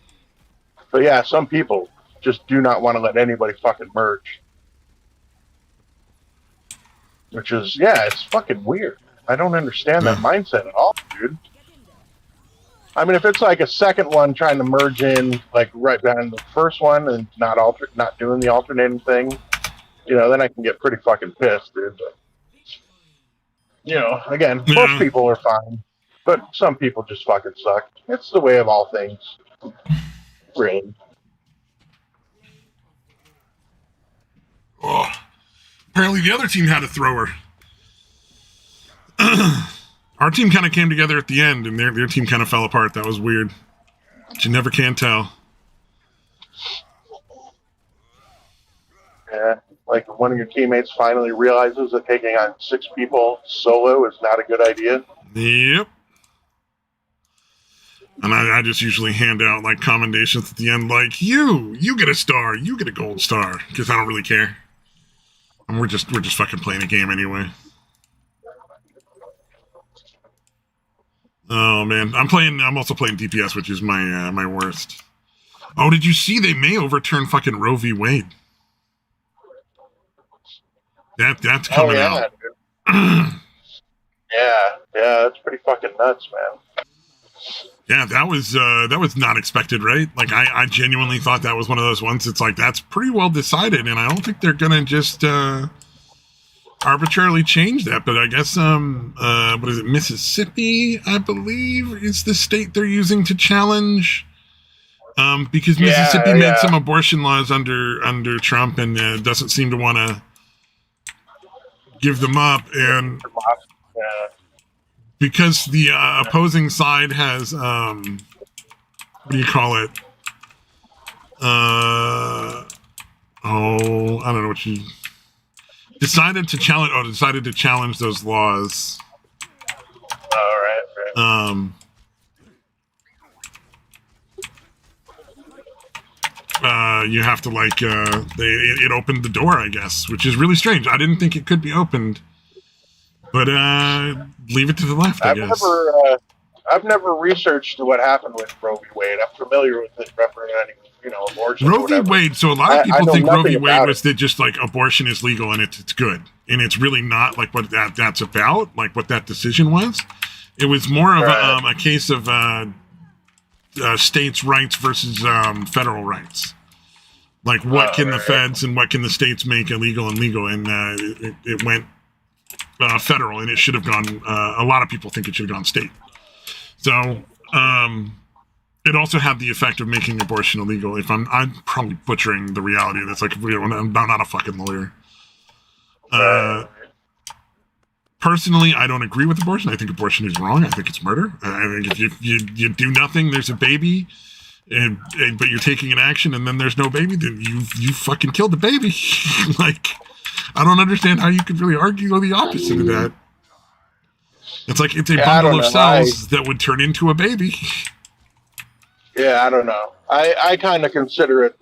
But yeah, some people just do not want to let anybody fucking merge. Which is, it's fucking weird. I don't understand that mindset at all, dude. I mean, if it's like a second one trying to merge in, like right behind the first one and not doing the alternating thing, then I can get pretty fucking pissed, dude. But, again, most people are fine, but some people just fucking suck. It's the way of all things. Really. Oh, apparently the other team had a thrower. Our team kind of came together at the end, and their team kind of fell apart. That was weird. But you never can tell. Yeah, like one of your teammates finally realizes that taking on 6 people solo is not a good idea. Yep. And I just usually hand out like commendations at the end, like, you get a star, you get a gold star, because I don't really care. And we're just fucking playing a game anyway. Oh man, I'm also playing DPS, which is my worst. Oh, did you see they may overturn fucking Roe v. Wade? That's coming out. yeah, that's pretty fucking nuts, man. Yeah, that was not expected, right? Like I genuinely thought that was one of those ones. It's like, that's pretty well decided, and I don't think they're gonna just arbitrarily change that. But I guess what is it, Mississippi, I believe, is the state they're using to challenge. Because Mississippi made some abortion laws under Trump, and doesn't seem to want to give them up, and because the opposing side has what do you call it? I don't know what you decided to challenge those laws. All right. You have to it opened the door, I guess, which is really strange. I didn't think it could be opened, but leave it to the left, I guess. I've never researched what happened with Roe v. Wade. I'm familiar with it representing, abortion. Roe v. Wade. So a lot of people think Roe v. Wade was that just like abortion is legal and it's good, and it's really not like what that's about. Like what that decision was. It was more of a case of states' rights versus federal rights. Like what can the feds and what can the states make illegal and legal, and it went federal, and it should have gone. A lot of people think it should have gone state. So it also had the effect of making abortion illegal. If I'm probably butchering the reality of this. Like I'm not a fucking lawyer. Personally, I don't agree with abortion. I think abortion is wrong. I think it's murder. I think if you do nothing, there's a baby, but you're taking an action, and then there's no baby, then you fucking killed the baby. Like, I don't understand how you could really argue the opposite of that. It's like it's a bundle of cells that would turn into a baby. Yeah, I don't know. I kind of consider it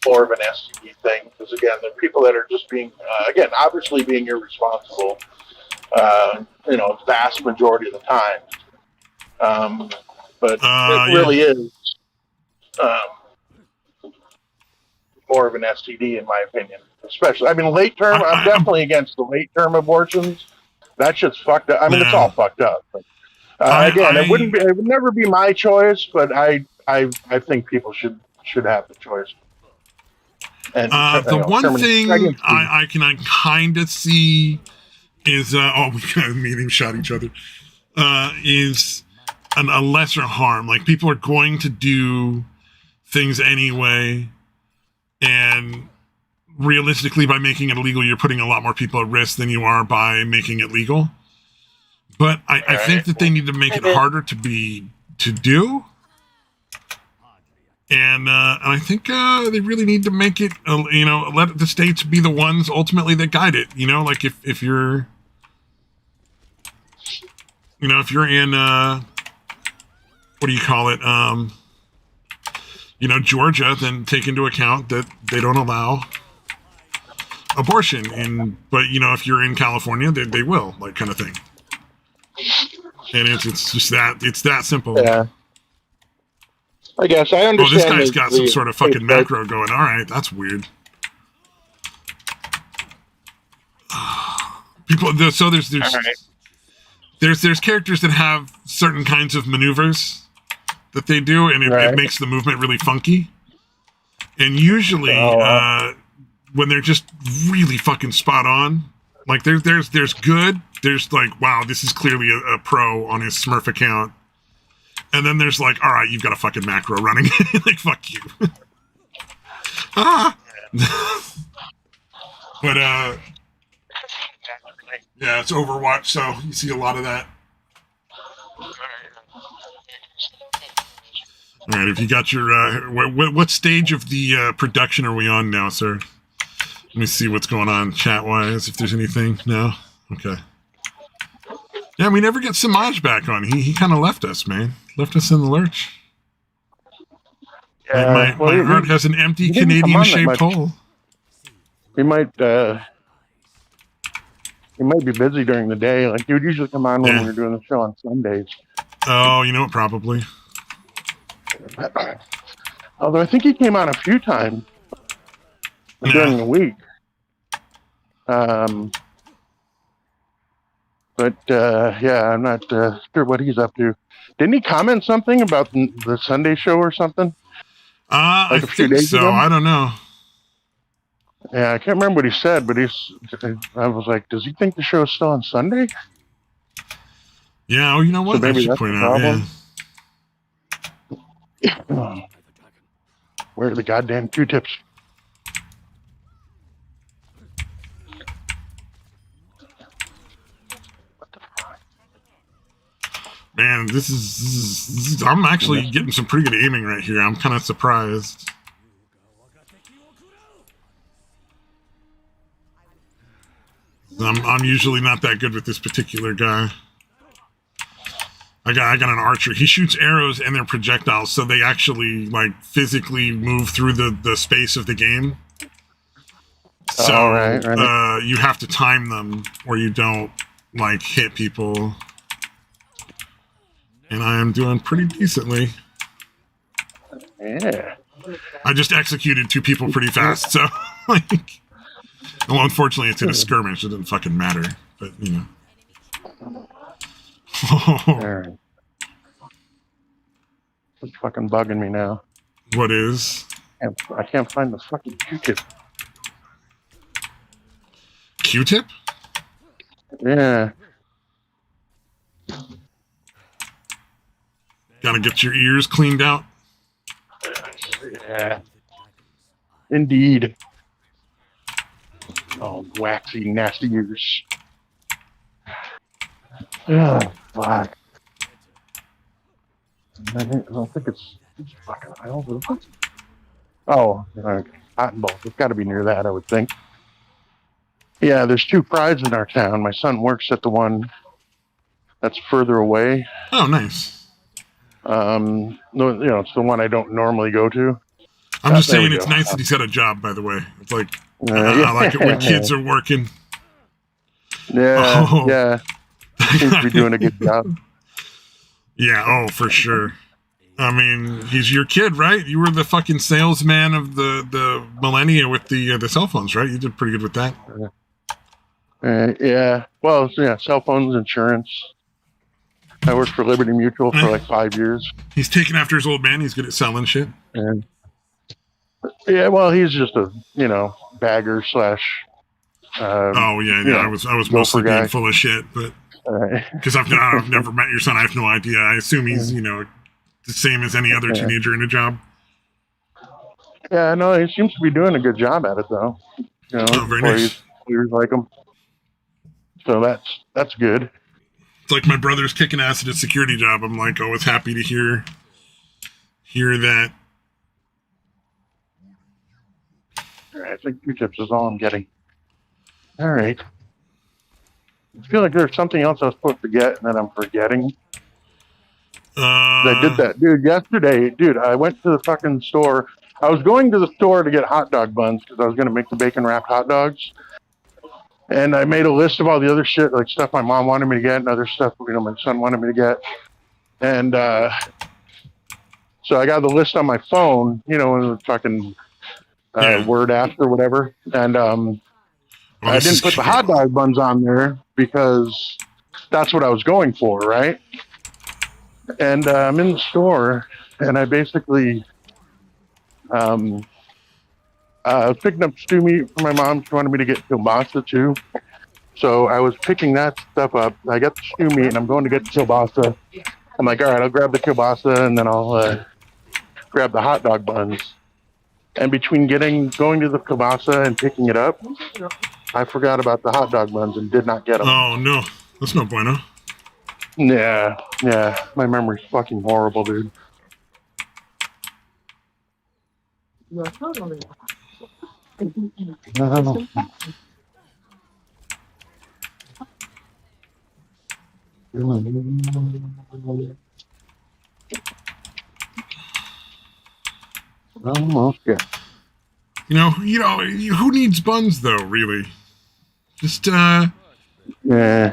more of an STD thing, because again, there are people that are just being, obviously being irresponsible, vast majority of the time. But it really is more of an STD, in my opinion. Especially, late term. I'm definitely against the late term abortions. That shit's fucked up. It's all fucked up. But, it would never be my choice, but I think people should have the choice. And, the one thing I can kind of see is we kind of meeting shot each other is a lesser harm. Like people are going to do things anyway, and realistically, by making it illegal, you're putting a lot more people at risk than you are by making it legal. But I think that they need to make it harder to do. And I think they really need to make it, let the states be the ones ultimately that guide it. Like if you're, if you're in, what do you call it? Georgia, then take into account that they don't allow abortion. But if you're in California, they will, like kind of thing. And it's just it's that simple. Yeah. I guess I understand. Oh, this guy's got some sort of fucking macro going. All right, that's weird. So there's characters that have certain kinds of maneuvers that they do, and it makes the movement really funky. And usually, when they're just really fucking spot on, like there's good. There's like, wow, this is clearly a pro on his Smurf account. And then there's like, all right, you've got a fucking macro running. Like, fuck you. But, yeah, it's Overwatch, so you see a lot of that. All right, if you got your, what stage of the production are we on now, sir? Let me see what's going on chat-wise, if there's anything. No? Okay. Yeah, we never get Samaj back on. He kind of left us, man. Left us in the lurch. Yeah, my heart has an empty Canadian-shaped hole. He might be busy during the day. Like, he would usually come on when we were doing the show on Sundays. Oh, probably. Although I think he came on a few times during the week. But I'm not sure what he's up to. Didn't he comment something about the Sunday show or something? I think so. Ago? I don't know. Yeah, I can't remember what he said, but I was like, does he think the show's still on Sunday? Yeah, well, you know what? So maybe that's point the problem. Where are the goddamn Q-tips? Man, this is I'm actually getting some pretty good aiming right here. I'm kind of surprised. I'm usually not that good with this particular guy. I got an archer. He shoots arrows and they're projectiles, so they actually like physically move through the space of the game. So right. You have to time them or you don't like hit people. And I am doing pretty decently. Yeah. I just executed 2 people pretty fast, so like. Well, unfortunately, it's in a skirmish. It doesn't fucking matter, but you know. Right. It's fucking bugging me now. What is? I can't find the fucking Q-tip. Q-tip? Yeah. Gotta get your ears cleaned out. Yeah. Indeed. Oh, waxy, nasty ears. Oh, fuck. I don't think it's fucking. I don't know. Oh, cotton balls. It's got to be near that, I would think. Yeah, there's 2 prides in our town. My son works at the one that's further away. Oh, nice. No, it's the one I don't normally go to. I'm just saying it's nice that he's got a job, by the way. It's like, I like it when kids are working. Yeah, yeah. Seems to be doing a good job. Yeah, oh, for sure. I mean, he's your kid, right? You were the fucking salesman of the millennia with the cell phones, right? You did pretty good with that. Yeah. Well, yeah, cell phones, insurance. I worked for Liberty Mutual for like 5 years. He's taking after his old man. He's good at selling shit. Yeah, well, he's just a bagger slash. Oh yeah. I was mostly being full of shit, but because I've never met your son, I have no idea. I assume he's the same as any other teenager in a job. Yeah, no, he seems to be doing a good job at it though. Very nice. Players like him, so that's good. It's like my brother's kicking ass at a security job. I'm like always happy to hear that. All right, I think Q-tips is all I'm getting. All right. I feel like there's something else I was supposed to get and that I'm forgetting. I did that, dude. Yesterday, dude, I went to the fucking store. I was going to the store to get hot dog buns because I was going to make the bacon wrapped hot dogs. And I made a list of all the other shit, like stuff my mom wanted me to get and other stuff, my son wanted me to get. And so I got the list on my phone, in the fucking Word app or whatever. And I didn't put the hot dog buns on there because that's what I was going for, right? And I'm in the store, and I basically picking up stew meat for my mom. She wanted me to get kielbasa too. So I was picking that stuff up. I got the stew meat, and I'm going to get the kielbasa. I'm like, all right, I'll grab the kielbasa, and then I'll grab the hot dog buns. And between going to the kielbasa and picking it up, I forgot about the hot dog buns and did not get them. Oh, no. That's no bueno. Yeah. My memory's fucking horrible, dude. I don't know. Almost, yeah. Who needs buns though, really? Just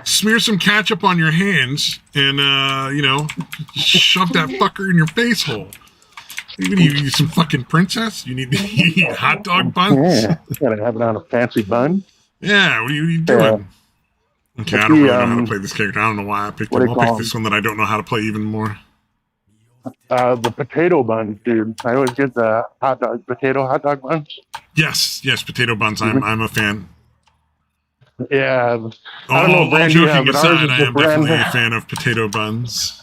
smear some ketchup on your hands and shove that fucker in your face hole. You some fucking princess? You need hot dog buns? Yeah, gotta have it on a fancy bun. Yeah, what are you doing? Okay, I don't really know how to play this character. I don't know why I picked him. I'll pick this one that I don't know how to play even more. The potato buns, dude. I always get the potato hot dog buns. Yes, potato buns. I'm a fan. Yeah. I don't know what brand you have, but ours is I am definitely a fan of potato buns.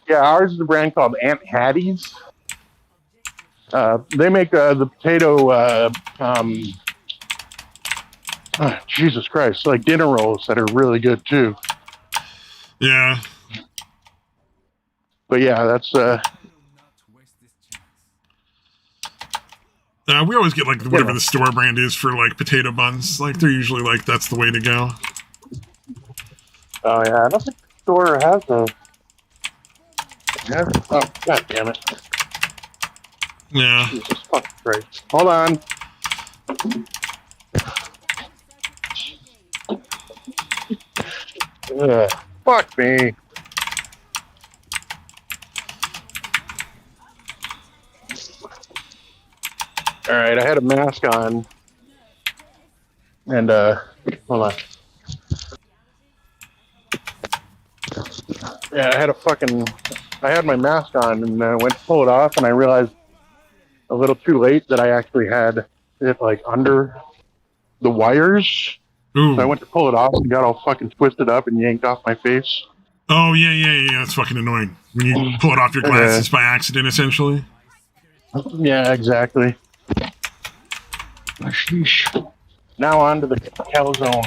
Yeah, ours is a brand called Aunt Hattie's. They make the potato, Jesus Christ, like dinner rolls that are really good too. Yeah. But yeah, that's we always get like whatever the store brand is for like potato buns. Like they're usually like that's the way to go. Oh yeah, I don't think the store has a. Oh god damn it! Yeah. Jesus fucking Christ! Hold on. Ugh, fuck me. All right, I had a mask on, and hold on. Yeah, I had my mask on, and I went to pull it off, and I realized a little too late that I actually had it like under the wires. Ooh. So I went to pull it off and got all fucking twisted up and yanked off my face. Oh yeah. That's fucking annoying when you pull it off your glasses by accident, essentially. Yeah, exactly. Sheesh. Now on to the calzone.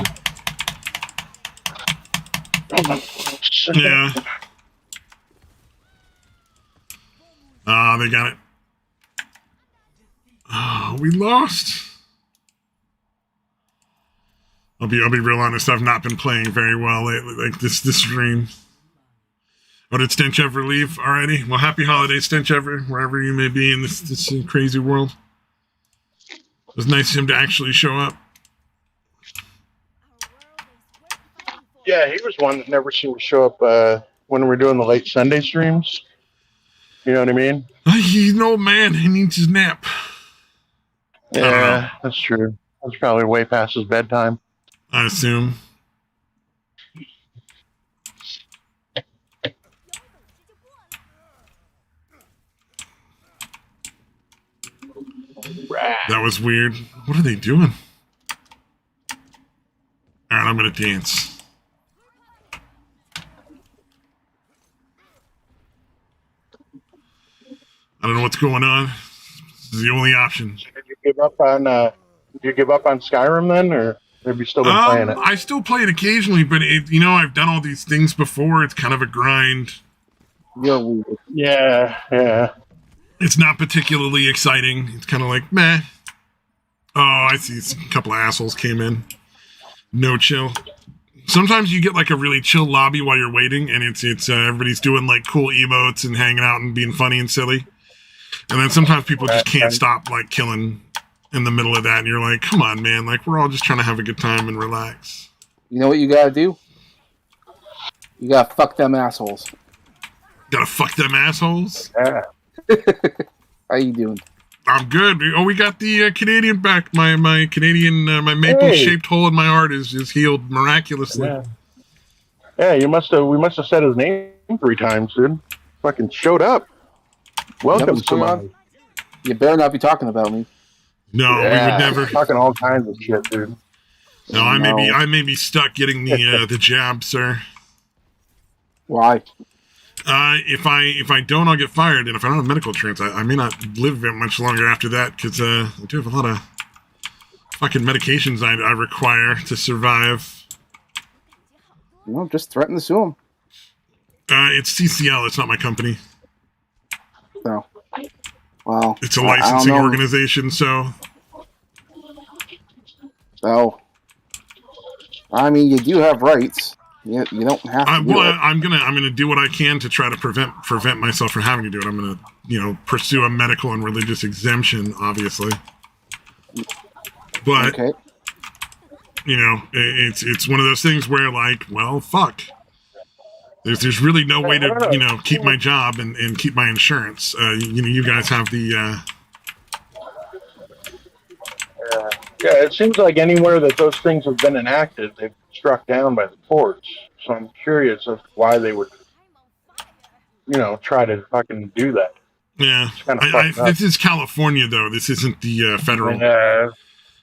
Yeah. Ah, they got it. Oh, we lost. I'll be real honest. I've not been playing very well lately. Like this stream. Oh, did Stench ever leave already? Well, happy holidays, Stench ever, wherever you may be in this crazy world. It was nice of him to actually show up. Yeah, he was one that never seemed to show up when we were doing the late Sunday streams. You know what I mean? He's an old man. He needs his nap. Yeah, that's true. That's probably way past his bedtime. I assume. That was weird. What are they doing? Alright, I'm gonna dance. I don't know what's going on. This is the only option. Did you give up on Skyrim then, or have you still been playing it? I still play it occasionally, but I've done all these things before. It's kind of a grind. Yeah. It's not particularly exciting. It's kind of like meh. Oh, I see. A couple of assholes came in. No chill. Sometimes you get like a really chill lobby while you're waiting, and it's everybody's doing like cool emotes and hanging out and being funny and silly. And then sometimes people just can't stop like killing in the middle of that, and you're like, come on, man, like we're all just trying to have a good time and relax. You know what you gotta do? You gotta fuck them assholes. Gotta fuck them assholes? Yeah. How you doing? I'm good. Oh, we got the Canadian back. My Canadian, my maple-shaped hole in my heart is healed miraculously. Yeah, we must have said his name 3 times, dude. Fucking showed up. Welcome, somebody. You better not be talking about me. No, we would never. Talking all kinds of shit, dude. No, I may be stuck getting the jab, sir. Why? If I don't, I'll get fired, and if I don't have medical insurance, I may not live very much longer after that, because I do have a lot of fucking medications I require to survive. Well, just threaten to sue him. It's CCL. It's not my company. No. Well, it's a licensing organization, so. So, I mean, you do have rights. You don't have to. I'm gonna do what I can to try to prevent myself from having to do it. I'm gonna, pursue a medical and religious exemption, obviously. But okay. It's one of those things where, like, well, fuck. There's really no way to keep my job and keep my insurance. You guys have the. Yeah, it seems like anywhere that those things have been enacted, they've been struck down by the courts. So I'm curious of why they would, try to fucking do that. Yeah, this is California, though. This isn't the federal.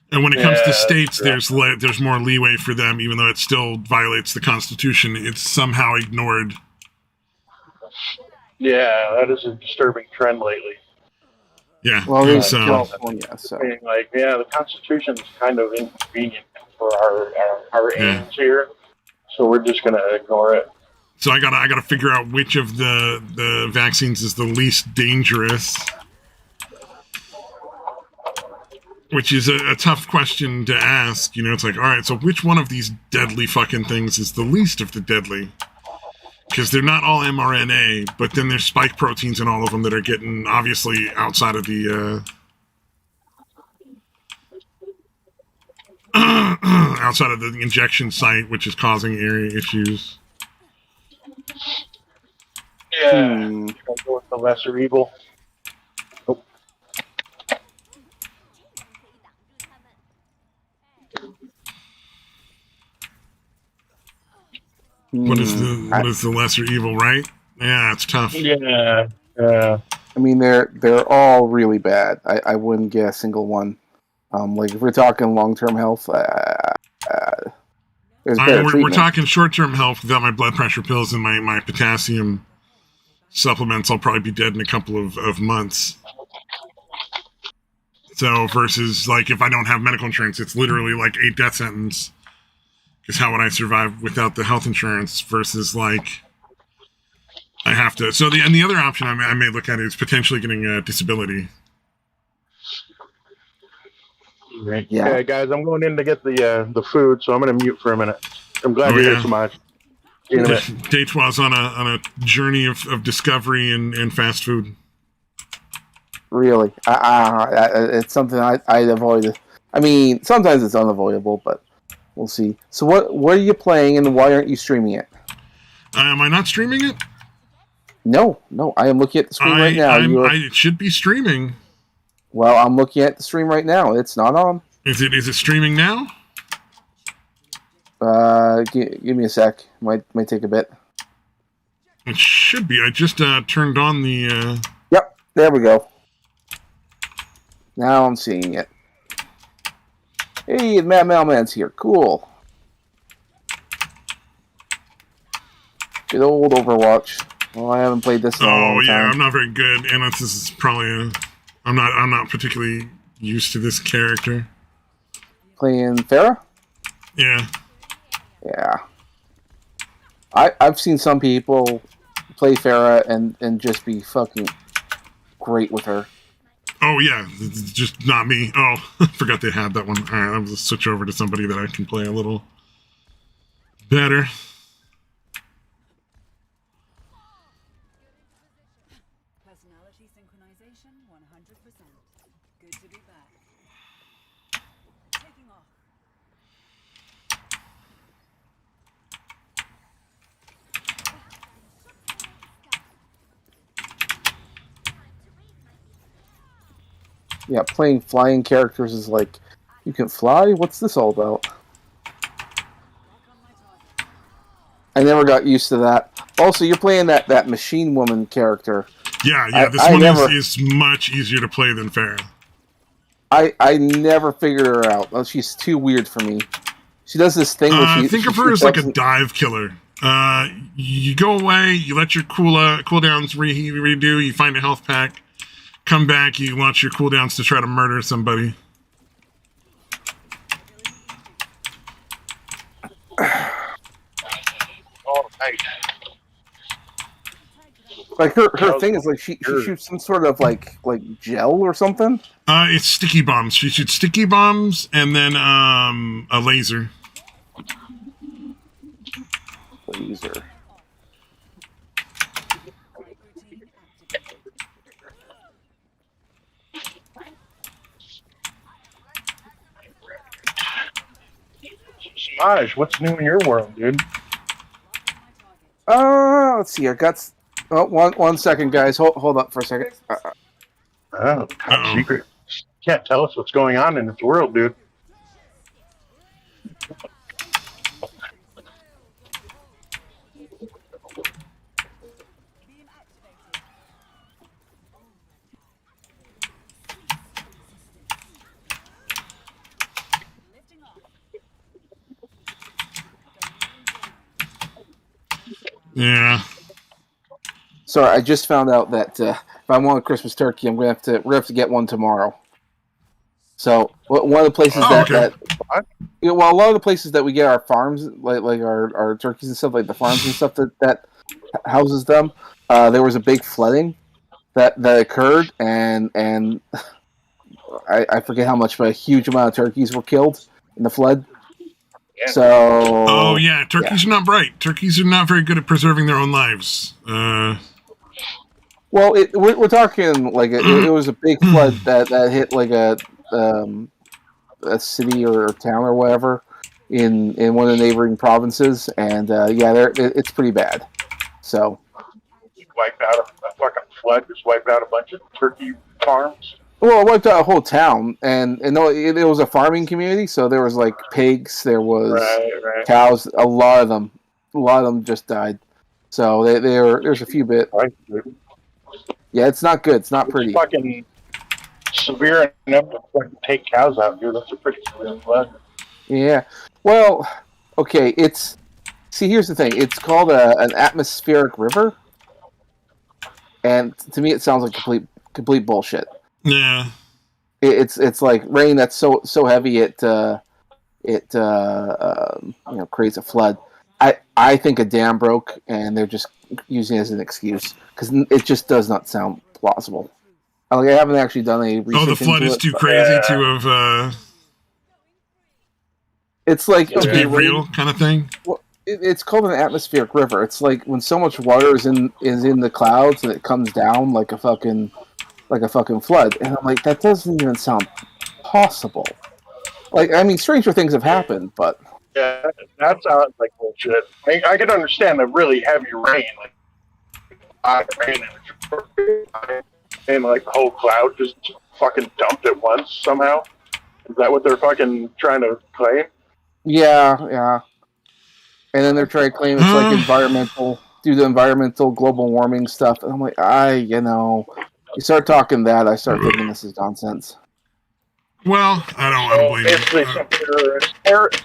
And when it comes to states, there's more leeway for them, even though it still violates the Constitution. It's somehow ignored. Yeah, that is a disturbing trend lately. Yeah, well, it's California, so. The Constitution is kind of inconvenient for our aims here, so we're just going to ignore it. So I gotta figure out which of the vaccines is the least dangerous. Which is a tough question to ask. You know, it's like, all right, so which one of these deadly fucking things is the least of the deadly? Because they're not all mRNA, but then there's spike proteins in all of them that are getting, obviously, outside of the outside of the injection site, which is causing area issues. Yeah. I'll go with the lesser evil. Oh. What is the lesser evil, right? Yeah, it's tough. Yeah. I mean, they're all really bad. I wouldn't get a single one. Like if we're talking long-term health, there's better treatment. We're talking short-term health without my blood pressure pills and my potassium supplements. I'll probably be dead in a couple of months. So versus like if I don't have medical insurance, it's literally like a death sentence. Because how would I survive without the health insurance? Versus like I have to. So the other option I may look at is potentially getting a disability. Yeah. Okay, guys, I'm going in to get the food, so I'm going to mute for a minute. I'm glad you're here so much. Day 12 is on a journey of discovery and fast food. Really, it's something I avoid. I mean, sometimes it's unavoidable, but we'll see. So what are you playing, and why aren't you streaming it? Am I not streaming it? No, I am looking at the stream right now. It should be streaming. Well, I'm looking at the stream right now. It's not on. Is it streaming now? Give me a sec. Might take a bit. It should be. I just turned on the. Yep, there we go. Now I'm seeing it. Hey, Matt Mailman's here. Cool. Good old Overwatch. Well, I haven't played this in a long time. I'm not very good, and this is probably I'm not particularly used to this character. Playing Pharah? Yeah. Yeah. I've seen some people play Pharah and just be fucking great with her. Oh yeah, it's just not me. Oh, I forgot they had that one. All right, I'll just switch over to somebody that I can play a little better. Personality synchronization 100%. Good to be back. Taking off. Yeah, playing flying characters is like, you can fly? What's this all about? I never got used to that. Also, you're playing that machine woman character. Yeah, this one is much easier to play than Pharah. I never figured her out. Well, she's too weird for me. She does this thing where she... Think of her as like a dive killer. You go away, you let your cooldowns redo, you find a health pack, come back, you launch your cooldowns to try to murder somebody. Oh, nice. Like her thing is like she shoots some sort of like gel or something. It's sticky bombs. She shoots sticky bombs and then a laser. Laser. Samaj, what's new in your world, dude? Let's see. I got. Oh, one second, guys. Hold up for a second. Top secret. Can't tell us what's going on in this world, dude. Yeah. Sorry, I just found out that if I want a Christmas turkey, we're gonna have to get one tomorrow. So one of the places Oh, okay. a lot of the places that we get our farms, like our turkeys and stuff, like the farms and stuff that houses them, there was a big flooding that occurred, and I forget how much, but a huge amount of turkeys were killed in the flood. Yeah. So Oh yeah, turkeys are not bright. Turkeys are not very good at preserving their own lives. well, we're talking like it was a big flood that hit like a city or town or whatever in one of the neighboring provinces, and it's pretty bad. So Wiped out a fucking flood, just wiped out a bunch of turkey farms. well, it wiped out a whole town, and no, it was a farming community, so there was like pigs, there was Right. cows, a lot of them just died. So there's a few bit. Right, dude. Yeah, it's not good. It's not pretty. It's fucking severe enough to fucking take cows out, dude. That's a pretty severe flood. Yeah. Well, okay. Here's the thing. It's called an atmospheric river, and to me, it sounds like complete bullshit. Yeah. It's like rain that's so heavy it creates a flood. I think a dam broke and they're just using it as an excuse because it just does not sound plausible. I haven't actually done any research. Oh, the flood is too crazy to have. It's like to be real kind of thing. Well, it's called an atmospheric river. It's like when so much water is in the clouds and it comes down like a fucking flood, and I'm like, that doesn't even sound possible. Like, I mean, stranger things have happened, but yeah, that sounds like bullshit. I can understand a really heavy rain, like rain and like the whole cloud just fucking dumped at once somehow. Is that what they're fucking trying to claim? Yeah. And then they're trying to claim it's like environmental, due to environmental global warming stuff. And I'm like, you start talking that, I start thinking this is nonsense. Well, I don't believe basically it.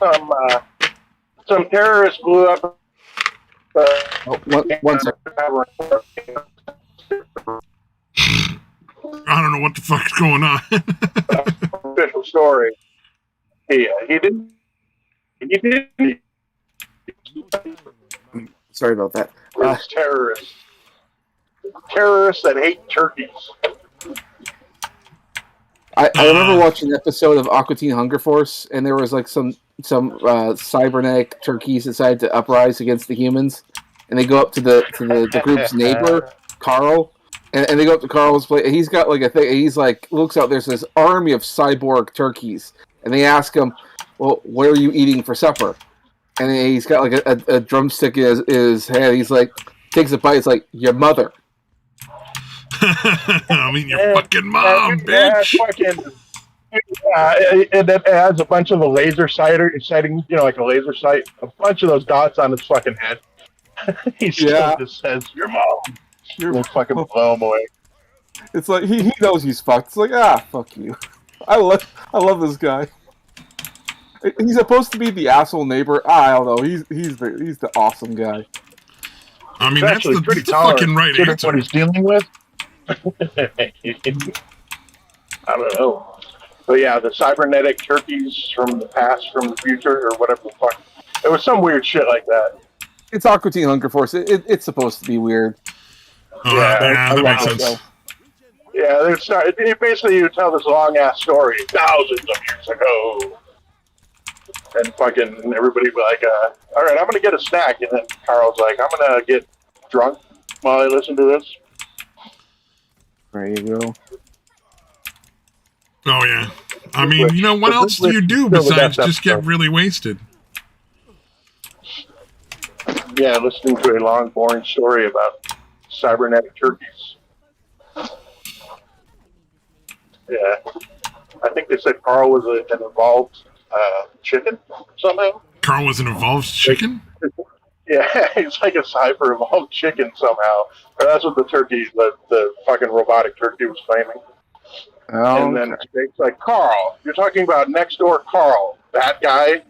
Some terrorists blew up. One second. I don't know what the fuck's going on. Official story. He didn't. Sorry about that. Terrorists that hate turkeys. I remember watching an episode of Aqua Teen Hunger Force, and there was like some cybernetic turkeys decided to uprise against the humans, and they go up to the group's neighbor, Carl, and they go up to Carl's place, and he's got like a thing. He's like looks out. There's this army of cyborg turkeys, and they ask him, "Well, what are you eating for supper?" And he's got like a drumstick in his hand. He's like, takes a bite. It's like, your mother. I mean, your fucking mom, bitch. And it has a bunch of the laser sighting, like a laser sight, a bunch of those dots on his fucking head. He still just says, your mom. You'll fucking blow him away. It's like, he knows he's fucked. It's like, fuck you. I love this guy. He's supposed to be the asshole neighbor. I don't know. He's the awesome guy. I mean, that's the fucking right answer. What he's dealing with. I don't know. But yeah, the cybernetic turkeys from the past, from the future, or whatever the fuck. It was some weird shit like that. It's Aqua Teen Hunger Force. It's supposed to be weird. Oh, yeah, that makes sense. Yeah, basically you tell this long ass story thousands of years ago. And fucking everybody be like, all right, I'm going to get a snack. And then Carl's like, I'm going to get drunk while I listen to this. There you go. Oh, yeah. I mean, what else do you do besides just get really wasted? Yeah, listening to a long, boring story about cybernetic turkeys. Yeah. I think they said Carl was an evolved chicken somehow. Carl was an evolved chicken? Yeah, he's like a cyber-evolved chicken somehow. Or that's what the fucking robotic turkey was claiming. Oh, and then it's like, Carl, you're talking about next door Carl, that guy?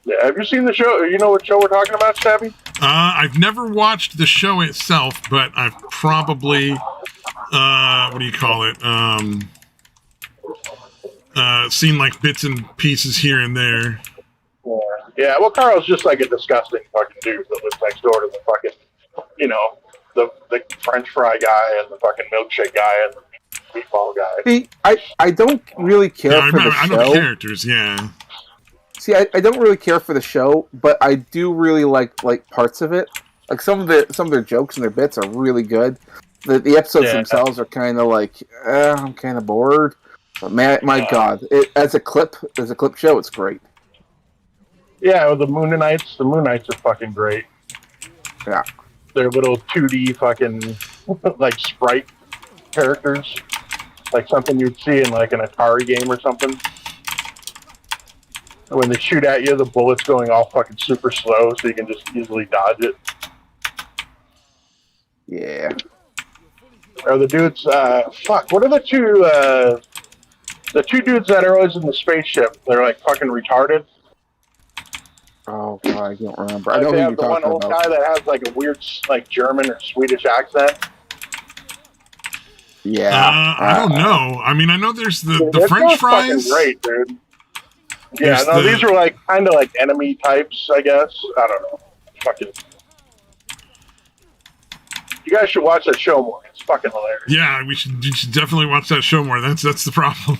Yeah, have you seen the show? You know what show we're talking about, Stabby? I've never watched the show itself, but I've probably, what do you call it? Seen like bits and pieces here and there. Yeah, well, Carl's just like a disgusting fucking dude that lives next door to the fucking, the French fry guy and the fucking milkshake guy and the meatball guy. See, I don't really care for the show. I know the characters, yeah. See, I don't really care for the show, but I do really like parts of it. Like some of their jokes and their bits are really good. The episodes themselves are kind of like, I'm kind of bored. But my God, as a clip show, it's great. Yeah, well, the Moon Knights are fucking great. Yeah, they're little 2D fucking like sprite characters, like something you'd see in like an Atari game or something. When they shoot at you, the bullet's going all fucking super slow, so you can just easily dodge it. Yeah. Or the dudes, what are the two dudes that are always in the spaceship? They're like fucking retarded. Oh God, I don't remember. Like I know they who have you're the one talking old about. guy that has like a weird like German or Swedish accent. Yeah. I don't know. I mean, I know there's the French fries. Fucking great, dude. Yeah, these are like kind of like enemy types, I guess. I don't know. Fucking. You guys should watch that show more. It's fucking hilarious. Yeah, you should definitely watch that show more. That's the problem.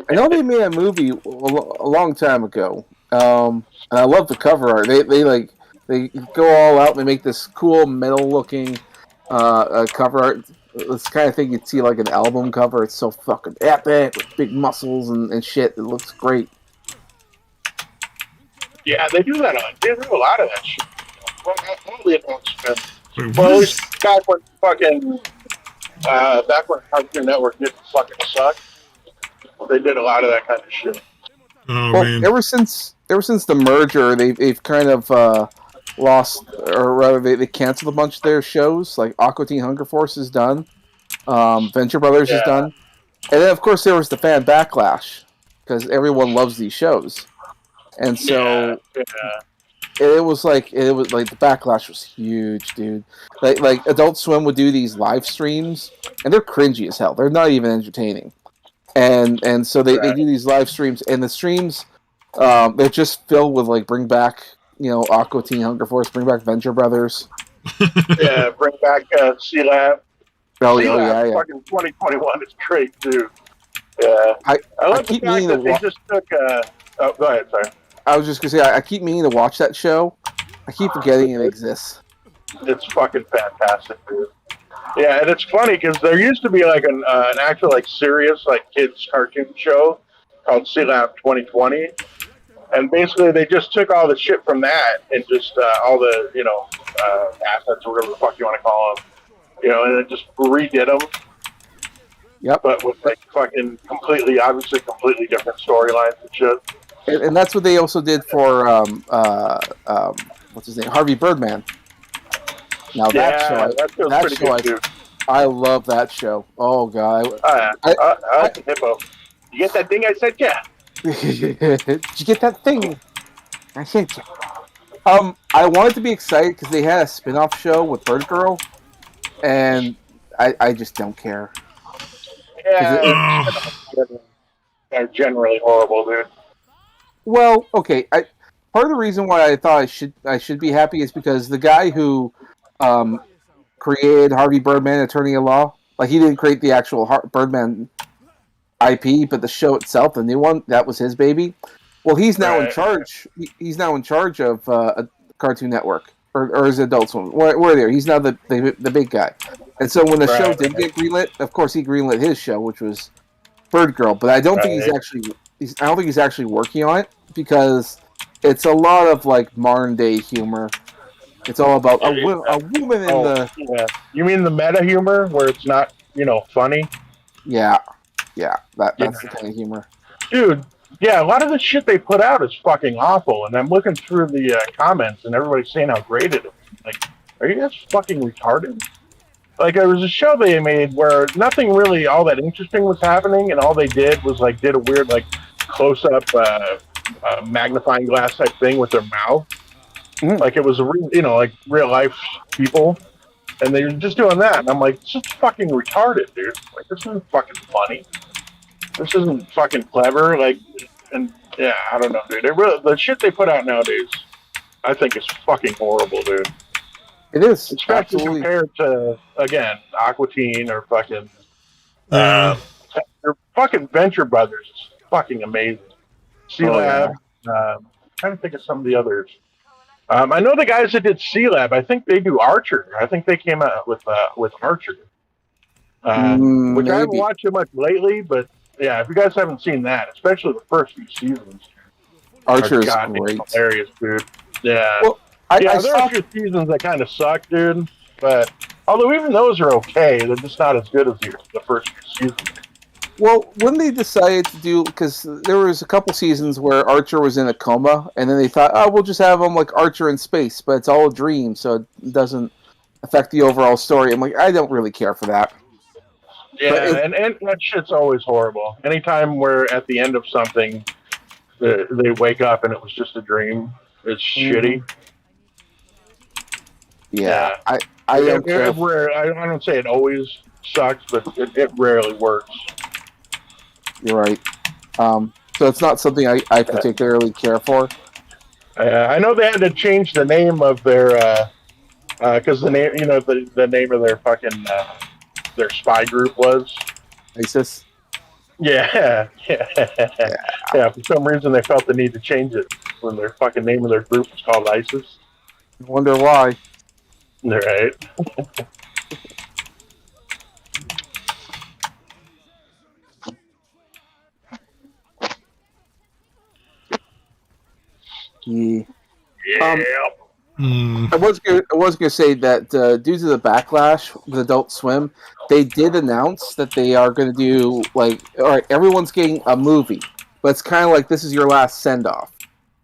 I know they made a movie a long time ago, and I love the cover art. They go all out and they make this cool metal looking cover art. It's the kind of thing you'd see like an album cover. It's so fucking epic with big muscles and shit. It looks great. Yeah, they do that. They do a lot of that shit. Well, only adults. Wait, Well, at least back when Cartoon Network didn't fucking suck, they did a lot of that kind of shit. Oh Well, man! ever since the merger, they've kind of lost, or rather, they canceled a bunch of their shows. Like Aqua Teen Hunger Force is done, Venture Brothers is done, and then of course there was the fan backlash because everyone loves these shows, and so it was like the backlash was huge, dude. Like Adult Swim would do these live streams, and they're cringy as hell. They're not even entertaining, and so they do these live streams, and the streams they're just filled with like bring back. Aqua Teen Hunger Force, bring back Venture Brothers. Yeah, bring back C-Lab. Oh, C-Lab, yeah. fucking 2021 is great, too. Yeah. I love the fact that they just took... oh, go ahead, sorry. I was just going to say, I keep meaning to watch that show. I keep forgetting it exists. It's fucking fantastic, dude. Yeah, and it's funny, because there used to be like an actual like serious like kids cartoon show called C-Lab 2020. And basically, they just took all the shit from that and just all the, assets or whatever the fuck you want to call them, and then just redid them. Yep. But with like fucking obviously completely different storylines and shit. And that's what they also did for what's his name, Harvey Birdman. Now that show, I love that show. Oh god. I like the hippo. You get that thing I said, yeah. Did you get that thing? I sent you. I wanted to be excited because they had a spin-off show with Bird Girl, and I just don't care. Yeah, they're generally horrible, dude. Well, okay. Part of the reason why I thought I should be happy is because the guy who created Harvey Birdman, Attorney at Law, like he didn't create the actual Birdman IP, but the show itself, the new one, that was his baby. Well, he's now in charge. He's now in charge of Cartoon Network, or is it Adult Swim? Where there? He's now the big guy. And so when the show did get greenlit, of course he greenlit his show, which was Bird Girl. But I don't think I don't think he's actually working on it because it's a lot of like modern day humor. It's all about a woman in the. Yeah. You mean the meta humor where it's not funny? Yeah. Yeah, that's the kind of humor. Dude, yeah, a lot of the shit they put out is fucking awful, and I'm looking through the comments, and everybody's saying how great it is. Like, are you guys fucking retarded? Like, there was a show they made where nothing really all that interesting was happening, and all they did was, like, did a weird, like, close-up magnifying glass type thing with their mouth. Mm-hmm. Like, it was, real-life people. And they were just doing that, and I'm like, this is fucking retarded, dude. Like, this isn't fucking funny. this isn't fucking clever. Like, and yeah, I don't know, dude. The shit they put out nowadays, I think is fucking horrible, dude. It is Especially absolutely. compared to again Aqua Teen or fucking Yeah. your fucking Venture Brothers is fucking amazing. C Oh, yeah. Lab. Trying to think of some of the others. I know the guys that did C Lab. I think they do Archer. I think they came out with Archer, which I haven't Maybe. watched too much lately. But yeah, if you guys haven't seen that, especially the first few seasons, Archer are is goddamn great. hilarious, dude. Yeah, Well, I there saw are a few seasons that kind of suck, dude. But although even those are okay, they're just not as good as the first few seasons. Well, when they decided to do, because there was a couple seasons where Archer was in a coma, and then they thought, oh, we'll just have him like Archer in space, but it's all a dream, so it doesn't affect the overall story. I'm like, I don't really care for that. Yeah, and that shit's always horrible. Anytime we're at the end of something, they wake up and it was just a dream. It's shitty. Yeah, I don't care. I don't say it always sucks, but it rarely works. You're right. So it's not something I particularly care for. I know they had to change the name of their because the name, the name of their fucking their spy group was ISIS. yeah. For some reason, they felt the need to change it when their fucking name of their group was called ISIS. I wonder why. Right. Yeah. Yeah. I was gonna say that due to the backlash with Adult Swim, they did announce that they are gonna do like, all right, everyone's getting a movie, but it's kind of like this is your last send off.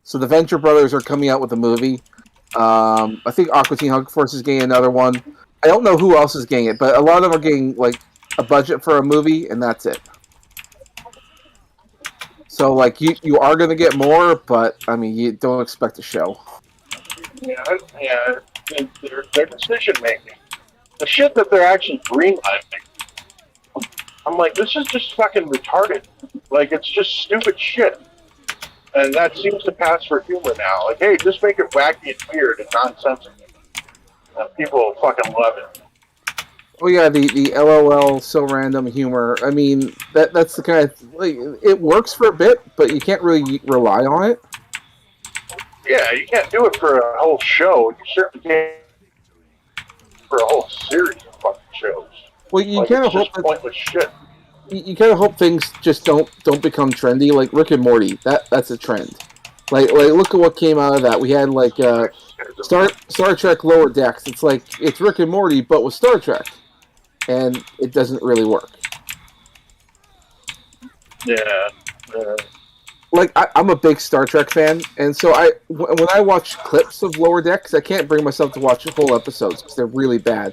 So the Venture Brothers are coming out with a movie. I think Aqua Teen Hunger Force is getting another one. I don't know who else is getting it, but a lot of them are getting like a budget for a movie, and that's it. So like you are gonna get more, but I mean you don't expect a show. Yeah. Their decision making, the shit that they're actually greenlighting. I'm like, this is just fucking retarded. Like, it's just stupid shit. And that seems to pass for humor now. Like, hey, just make it wacky and weird and nonsensical. And people fucking love it. Oh yeah, the LOL so random humor. I mean that's the kind of like it works for a bit, but you can't really rely on it. Yeah, you can't do it for a whole show. You certainly can't for a whole series of fucking shows. Well, you kind of hope pointless shit. You kind of hope things just don't become trendy. Like Rick and Morty, that's a trend. Like look at what came out of that. We had like Star Trek Lower Decks. It's like it's Rick and Morty, but with Star Trek, and it doesn't really work. Yeah. Like I'm a big Star Trek fan, and so when I watch clips of Lower Decks, I can't bring myself to watch whole episodes because they're really bad.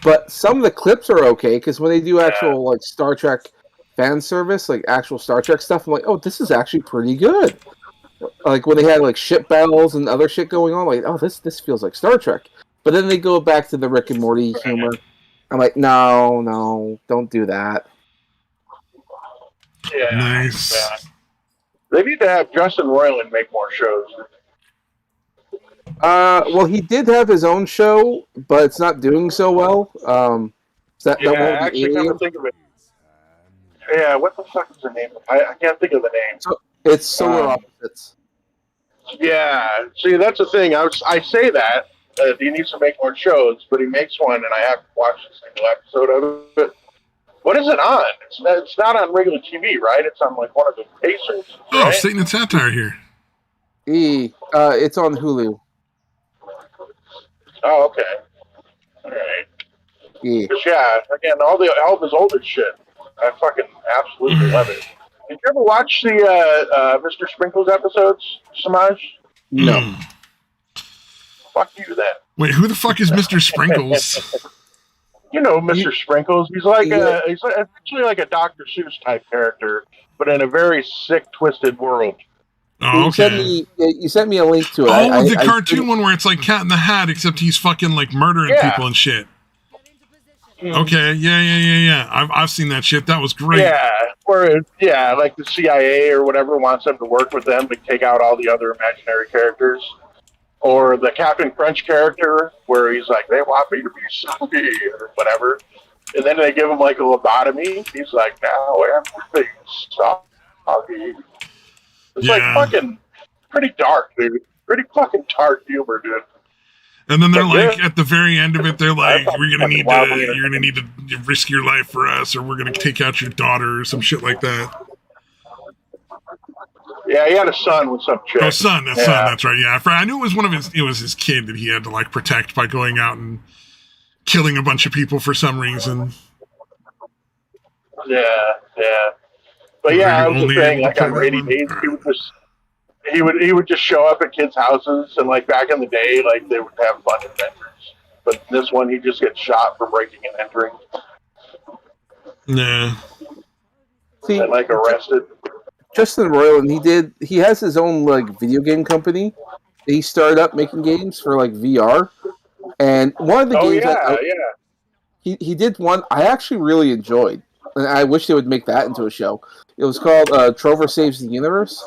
But some of the clips are okay because when they do actual like Star Trek fan service, like actual Star Trek stuff, I'm like, oh, this is actually pretty good. Like when they had like ship battles and other shit going on, like, oh, this feels like Star Trek. But then they go back to the Rick and Morty humor. I'm like, no, don't do that. Yeah. Nice. Yeah. They need to have Justin Roiland make more shows. Well, he did have his own show, but it's not doing so well. That won't be actually, come to think of it. Yeah, what the fuck is the name? I can't think of the name. So, it's Solar Opposites. Yeah, see, that's the thing. I say that he needs to make more shows, but he makes one, and I haven't watched a single episode of it. What is it on? It's not on regular TV, right? It's on like one of the pacers. Oh, right? Satan and Satire here. It's on Hulu. Oh, okay. All right. Yeah. Again, all of his older shit, I fucking absolutely love it. Did you ever watch the Mr. Sprinkles episodes, Samaj? No. Fuck you, then. Wait, who the fuck is Mr. Sprinkles? You know Mr. Sprinkles. He's like he's actually like a Dr. Seuss type character, but in a very sick, twisted world. Oh, okay. You sent me a link to it. Oh, the cartoon one where it's like Cat in the Hat, except he's fucking like murdering people and shit. Okay, yeah. I've seen that shit. That was great. Yeah, like the CIA or whatever wants them to work with them to take out all the other imaginary characters. Or the Captain Crunch character, where he's like, they want me to be soggy or whatever. And then they give him like a lobotomy. He's like, now everything's soggy. It's like fucking pretty dark, dude. Pretty fucking dark humor, dude. And then they're like, at the very end of it, they're like, you're gonna need to risk your life for us, or we're gonna take out your daughter, or some shit like that. Yeah, he had a son with some chick. Oh, son, that's right. Yeah, I knew it was his kid that he had to like protect by going out and killing a bunch of people for some reason. Yeah. But yeah, I was just saying, like on rainy days, he would just show up at kids' houses, and like back in the day, like they would have fun adventures. But this one, he just gets shot for breaking and entering. Nah. See, and like arrested. Justin Roiland, he has his own like video game company. He started up making games for like VR, and one of the games he did one I actually really enjoyed, and I wish they would make that into a show. It was called Trover Saves the Universe.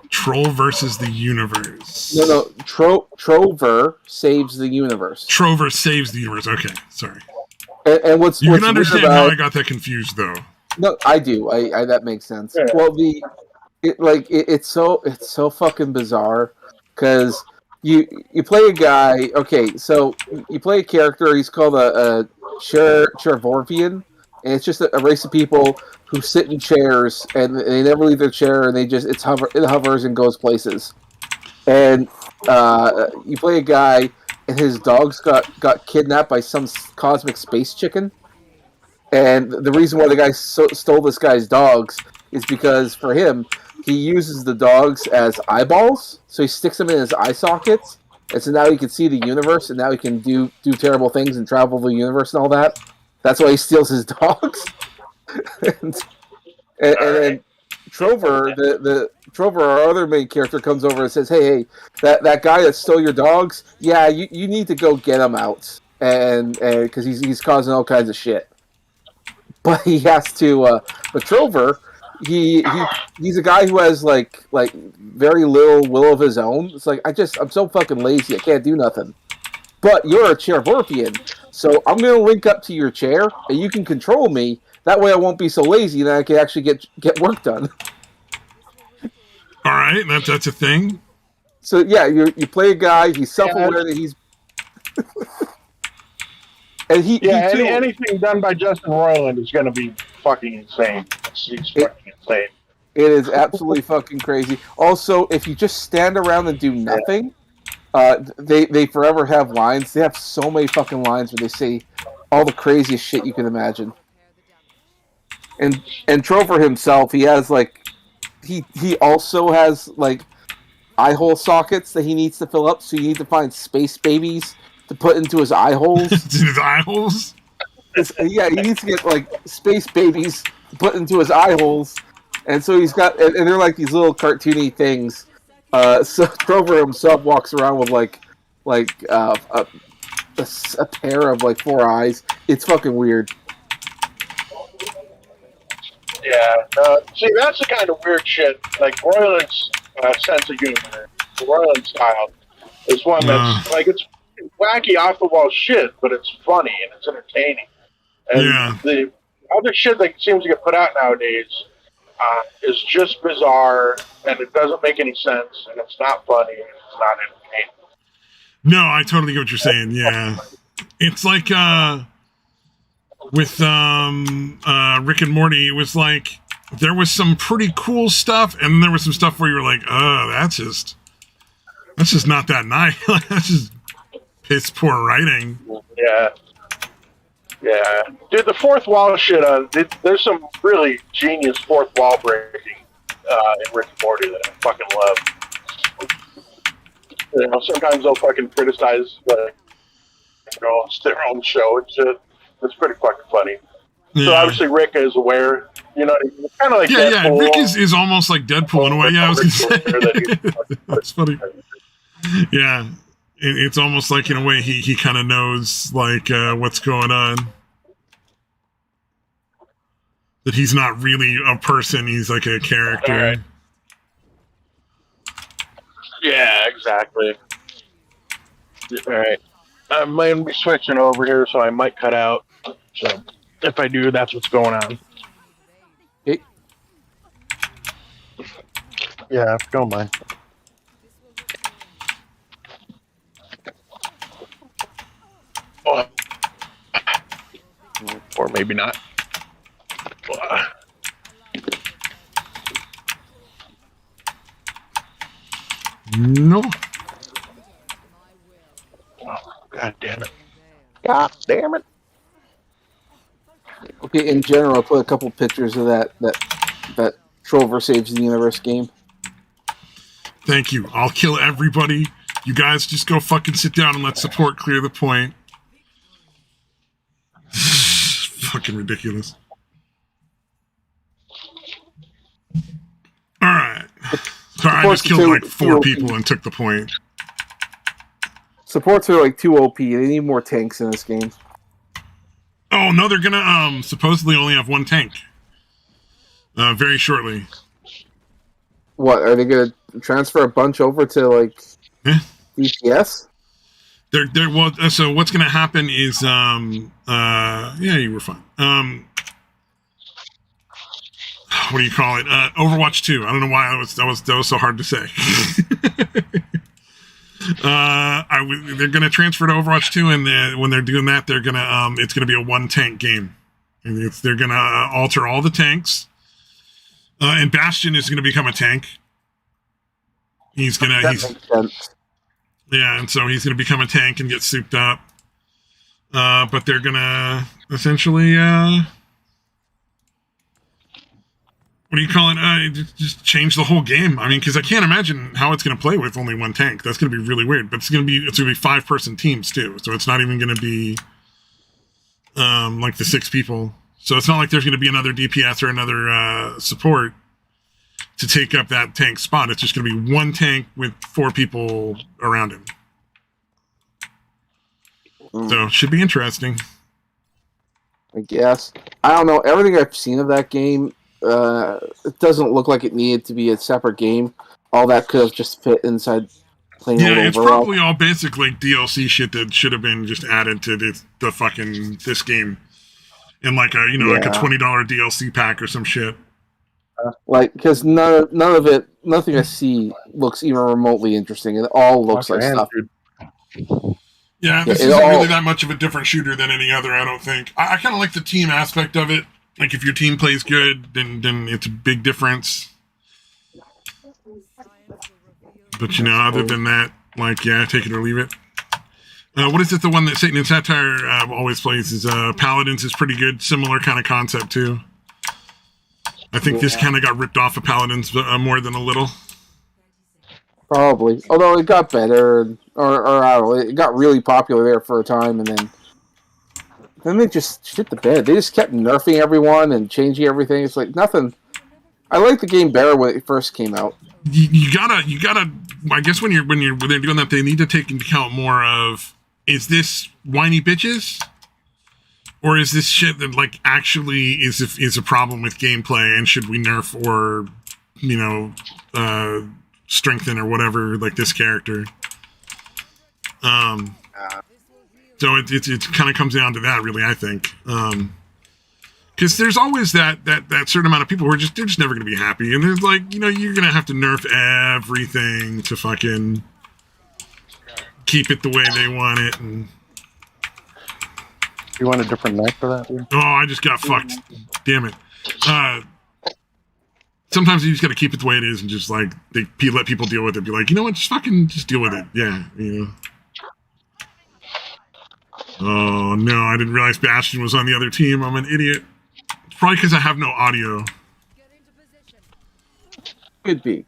Troll versus the universe. No, Trover Saves the Universe. Trover Saves the Universe. Okay, sorry. And what's you can understand about, how I got that confused, though. No, I do. I that makes sense. Yeah. Well, it's so fucking bizarre because you play a guy. Okay, so you play a character. He's called a Chervorvian, and it's just a race of people who sit in chairs and they never leave their chair, and it hovers and goes places. And you play a guy, and his dogs got kidnapped by some cosmic space chicken. And the reason why the guy stole this guy's dogs is because, for him, he uses the dogs as eyeballs. So he sticks them in his eye sockets. And so now he can see the universe, and now he can do terrible things and travel the universe and all that. That's why he steals his dogs. and then Trover, Trover, our other main character, comes over and says, hey, that guy that stole your dogs, yeah, you need to go get him out. And because he's causing all kinds of shit. But he has to. But Trover, he's a guy who has like very little will of his own. It's like I'm so fucking lazy. I can't do nothing. But you're a Chairvorpian, so I'm gonna link up to your chair, and you can control me. That way, I won't be so lazy, and I can actually get work done. All right, that's a thing. So yeah, you play a guy. He's self-aware that he's. And anything done by Justin Roiland is going to be fucking insane. He's fucking insane. It is absolutely fucking crazy. Also, if you just stand around and do nothing, they forever have lines. They have so many fucking lines where they say all the craziest shit you can imagine. And Trover himself, he has like he also has like eye hole sockets that he needs to fill up. So you need to find space babies to put into his eye holes. His eye holes? Yeah, he needs to get like space babies put into his eye holes, and so he's got, and they're like these little cartoony things. So Trover himself walks around with like a pair of like 4 eyes. It's fucking weird. Yeah, see, that's the kind of weird shit. Like Roiland's sense of humor, the Roiland style, is one that's like it's wacky, off the wall shit, but it's funny and it's entertaining. And the other shit that seems to get put out nowadays is just bizarre, and it doesn't make any sense, and it's not funny, and it's not entertaining. No, I totally get what you're saying. Yeah, it's like with Rick and Morty. It was like there was some pretty cool stuff, and there was some stuff where you were like, "Oh, that's just not that nice. That's just piss poor writing." Yeah. Dude, the fourth wall shit, there's some really genius fourth wall breaking in Rick and Morty that I fucking love. You know, sometimes they'll fucking criticize their own show and shit. It's pretty fucking funny. Yeah. So obviously Rick is aware, you know, kind of like Deadpool. Yeah, Rick is almost like Deadpool in a way. Yeah, I was going to say. That's funny. Yeah. it's almost like in a way he kind of knows like what's going on. That he's not really a person; he's like a character. All right. Yeah, exactly. All right. I might be switching over here, so I might cut out. So if I do, that's what's going on. Okay. Yeah, if you don't mind. Oh. Or maybe not. No. Oh, God damn it. God damn it. Okay, in general, I'll put a couple pictures of that Trover Saves the Universe game. Thank you. I'll kill everybody. You guys just go fucking sit down and let support clear the point. Fucking ridiculous. Alright. Sorry, I just killed like 4 people and took the point. Supports are like too OP. They need more tanks in this game. Oh, no, they're gonna supposedly only have 1 tank. Very shortly. What, are they gonna transfer a bunch over to like DPS? Well, so what's gonna happen is yeah, you were fine. What do you call it? Overwatch 2. I don't know why that was so hard to say. They're gonna transfer to Overwatch 2, and when they're doing that, they're gonna it's gonna be a 1 tank game. And they're gonna alter all the tanks, and Bastion is gonna become a tank. He's Makes sense. Yeah, and so he's gonna become a tank and get souped up. But they're gonna essentially what do you call it? Just change the whole game. I mean, because I can't imagine how it's going to play with only 1 tank. That's going to be really weird. But it's going to be 5-person teams too. So it's not even going to be like the 6 people. So it's not like there's going to be another DPS or another support to take up that tank spot. It's just going to be 1 tank with 4 people around him. So it should be interesting. I guess. I don't know. Everything I've seen of that game, it doesn't look like it needed to be a separate game. All that could have just fit inside plain old Yeah, it's overall. probably all basic like DLC shit that should have been just added to this game in like a like a $20 DLC pack or some shit. Like, because nothing I see looks even remotely interesting. It all looks like stuff. Yeah, this isn't really that much of a different shooter than any other, I don't think. I kind of like the team aspect of it. Like, if your team plays good, then it's a big difference. But, other than that, like, yeah, take it or leave it. What is it, the one that Satan and Satire always plays is Paladins is pretty good. Similar kind of concept, too. I think this kind of got ripped off of Paladins more than a little. Probably. Although it got better, or I don't know, it got really popular there for a time, and then they just shit the bed. They just kept nerfing everyone and changing everything. It's like nothing. I liked the game better when it first came out. You gotta. I guess when they're doing that, they need to take into account more of, is this whiny bitches, or is this shit that like actually is a problem with gameplay, and should we nerf or strengthen or whatever like this character? So it kind of comes down to that, really, I think. Because there's always that certain amount of people who they're just never going to be happy. And there's like, you're going to have to nerf everything to fucking keep it the way they want it. And You want a different knife for that, dude? oh, I just got fucked. Damn it. Sometimes you just got to keep it the way it is and just like, let people deal with it. Be like, you know what, just deal with it. Yeah, Oh, no, I didn't realize Bastion was on the other team. I'm an idiot. It's probably because I have no audio. Could be.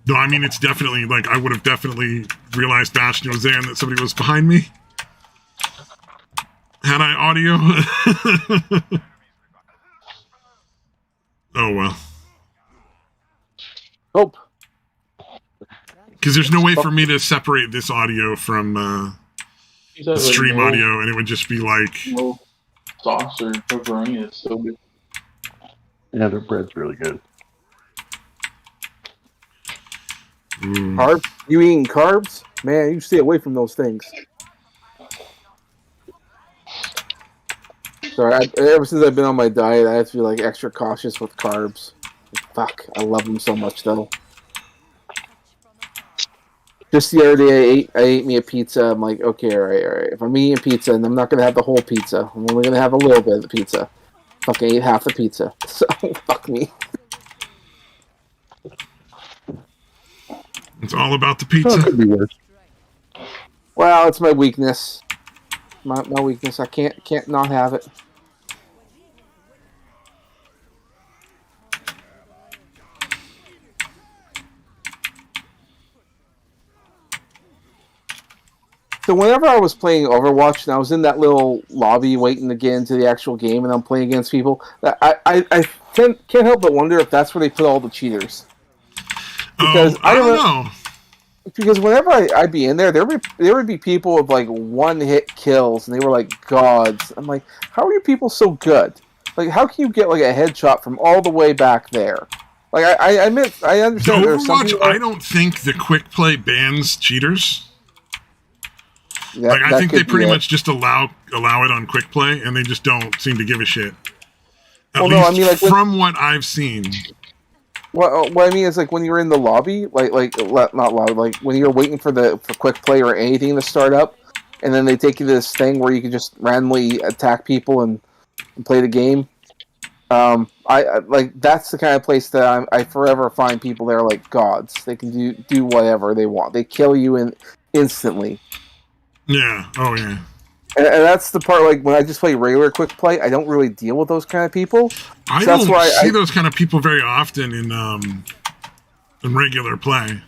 No, I mean, it's definitely, like, I would have definitely realized Bastion was there and that somebody was behind me. Had I audio? Oh well. Hope. Because there's no way for me to separate this audio from the stream audio, and it would just be like no sauce or pepperoni. It's so good. Yeah, their bread's really good. Carbs? You eating carbs? Man, you stay away from those things. Sorry, ever since I've been on my diet, I have to be like extra cautious with carbs. Fuck, I love them so much though. Just the other day, I ate me a pizza. I'm like, okay, all right. If I'm eating a pizza, and I'm not gonna have the whole pizza, I'm only gonna have a little bit of the pizza. Fucking ate half the pizza, so fuck me. it's all about the Oh, pizza. it could be worse. Well, it's my weakness. My weakness. I can't not have it. So whenever I was playing Overwatch and I was in that little lobby waiting to get into the actual game and I'm playing against people, I can't help but wonder if that's where they put all the cheaters. Because I don't know. Because whenever I'd be in there would be people with like one-hit kills and they were like gods. I'm like, how are you people so good? Like, how can you get like a headshot from all the way back there? Like, I understand there's something. Overwatch, I don't think the quick play bans cheaters. That, I think they pretty much just allow it on quick play, and they just don't seem to give a shit. At least from what I've seen. What I mean is, like, when you're in the lobby, not lobby, like when you're waiting for quick play or anything to start up, and then they take you to this thing where you can just randomly attack people and play the game. I like that's the kind of place that I forever find people there like gods. They can do whatever they want. They kill you instantly. Yeah. Oh, yeah. And that's the part, like, when I just play regular quick play, I don't really deal with those kind of people. I don't see those kind of people very often in regular play.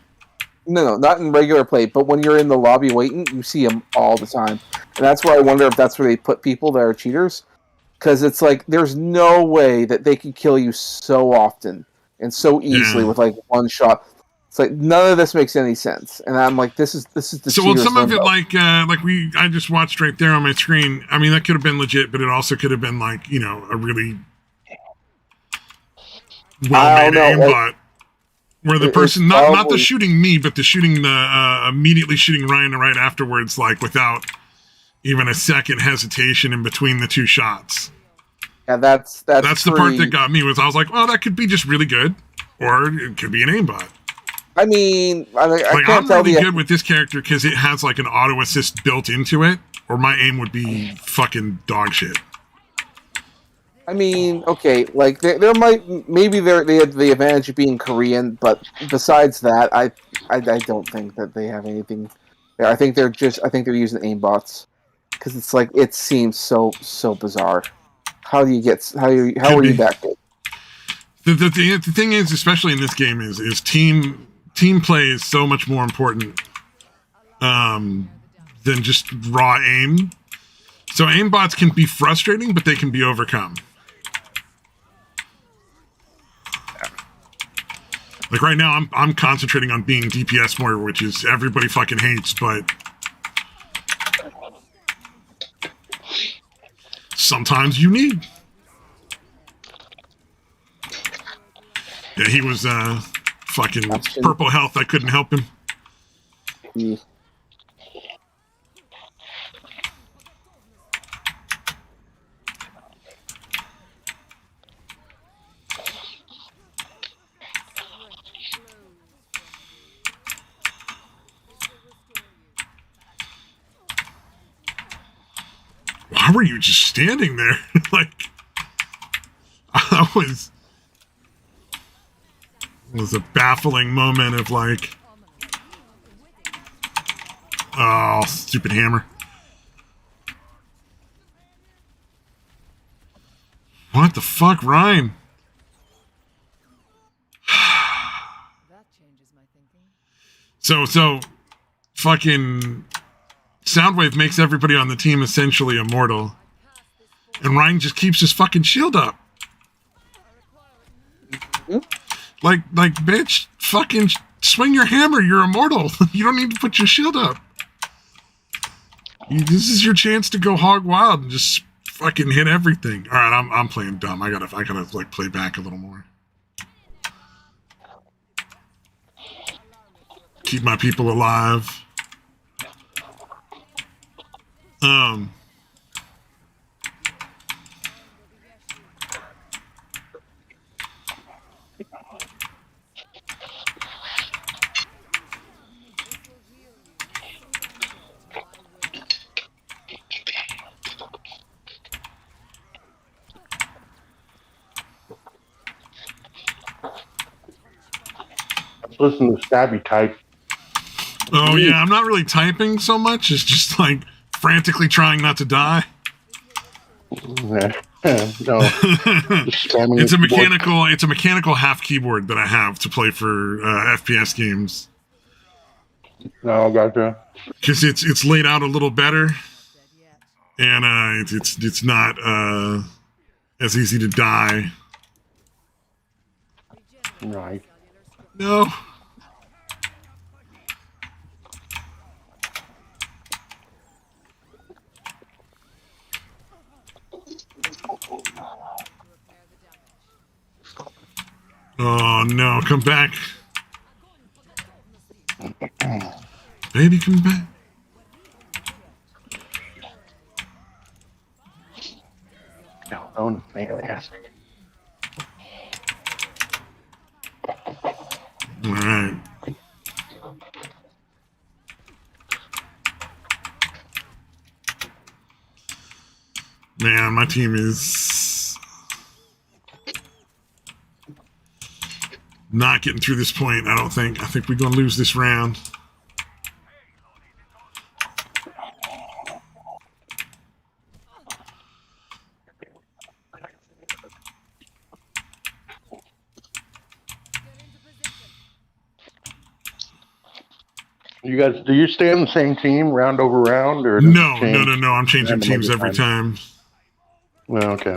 No, not in regular play, but when you're in the lobby waiting, you see them all the time. And that's why I wonder if that's where they put people that are cheaters. Because it's like, there's no way that they can kill you so often and so easily with, like, one shot. It's like none of this makes any sense, and I'm like, this is the so. Well, some of it, I just watched right there on my screen. I mean, that could have been legit, but it also could have been like a really well-made aimbot, where the person not the shooting me, but the shooting immediately shooting Ryan right afterwards, like without even a second hesitation in between the two shots. Yeah, that's the part that got me. Was I was like, well, that could be just really good, or it could be an aimbot. I mean, I can't tell. I'm really good with this character because it has like an auto assist built into it, or my aim would be fucking dog shit. I mean, okay, like they have the advantage of being Korean, but besides that, I don't think that they have anything. I think they're using aimbots because it's like it seems so bizarre. How are you that good? The thing is, especially in this game, is team play is so much more important than just raw aim. So aimbots can be frustrating, but they can be overcome. Like right now, I'm concentrating on being DPS more, which is everybody fucking hates, but sometimes you need. Yeah, he was fucking purple health. I couldn't help him. Yeah. Why were you just standing there? Like, it was a baffling moment of like, oh, stupid hammer. What the fuck, Ryan? That changes my thinking. So, fucking Soundwave makes everybody on the team essentially immortal, and Ryan just keeps his fucking shield up. Like, bitch, fucking swing your hammer. You're immortal. You don't need to put your shield up. This is your chance to go hog wild and just fucking hit everything. All right, I'm playing dumb. I gotta like play back a little more. Keep my people alive. Listen to Stabby type. Oh yeah, I'm not really typing so much. It's just like frantically trying not to die. No, it's a mechanical half keyboard that I have to play for FPS games. No, gotcha. Because it's laid out a little better, and it's not as easy to die. Right. No. Oh no, come back. Baby, come back. No, own fantastic. All right. Man, my team is not getting through this point, I don't think. I think we're going to lose this round. You guys, do you stay on the same team round over round, or No. I'm changing teams every time. Well, okay.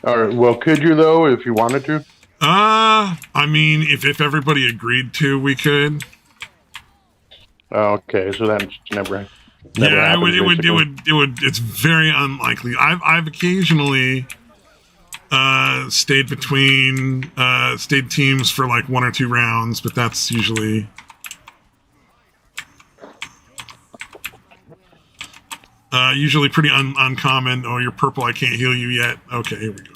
All right. Well, could you though, if you wanted to? I mean, if everybody agreed to, we could. Oh, okay, so that's never yeah, happens, it would. It's very unlikely. I've occasionally stayed between stayed teams for like 1 or 2 rounds, but that's usually pretty uncommon. Oh, you're purple. I can't heal you yet. Okay, here we go.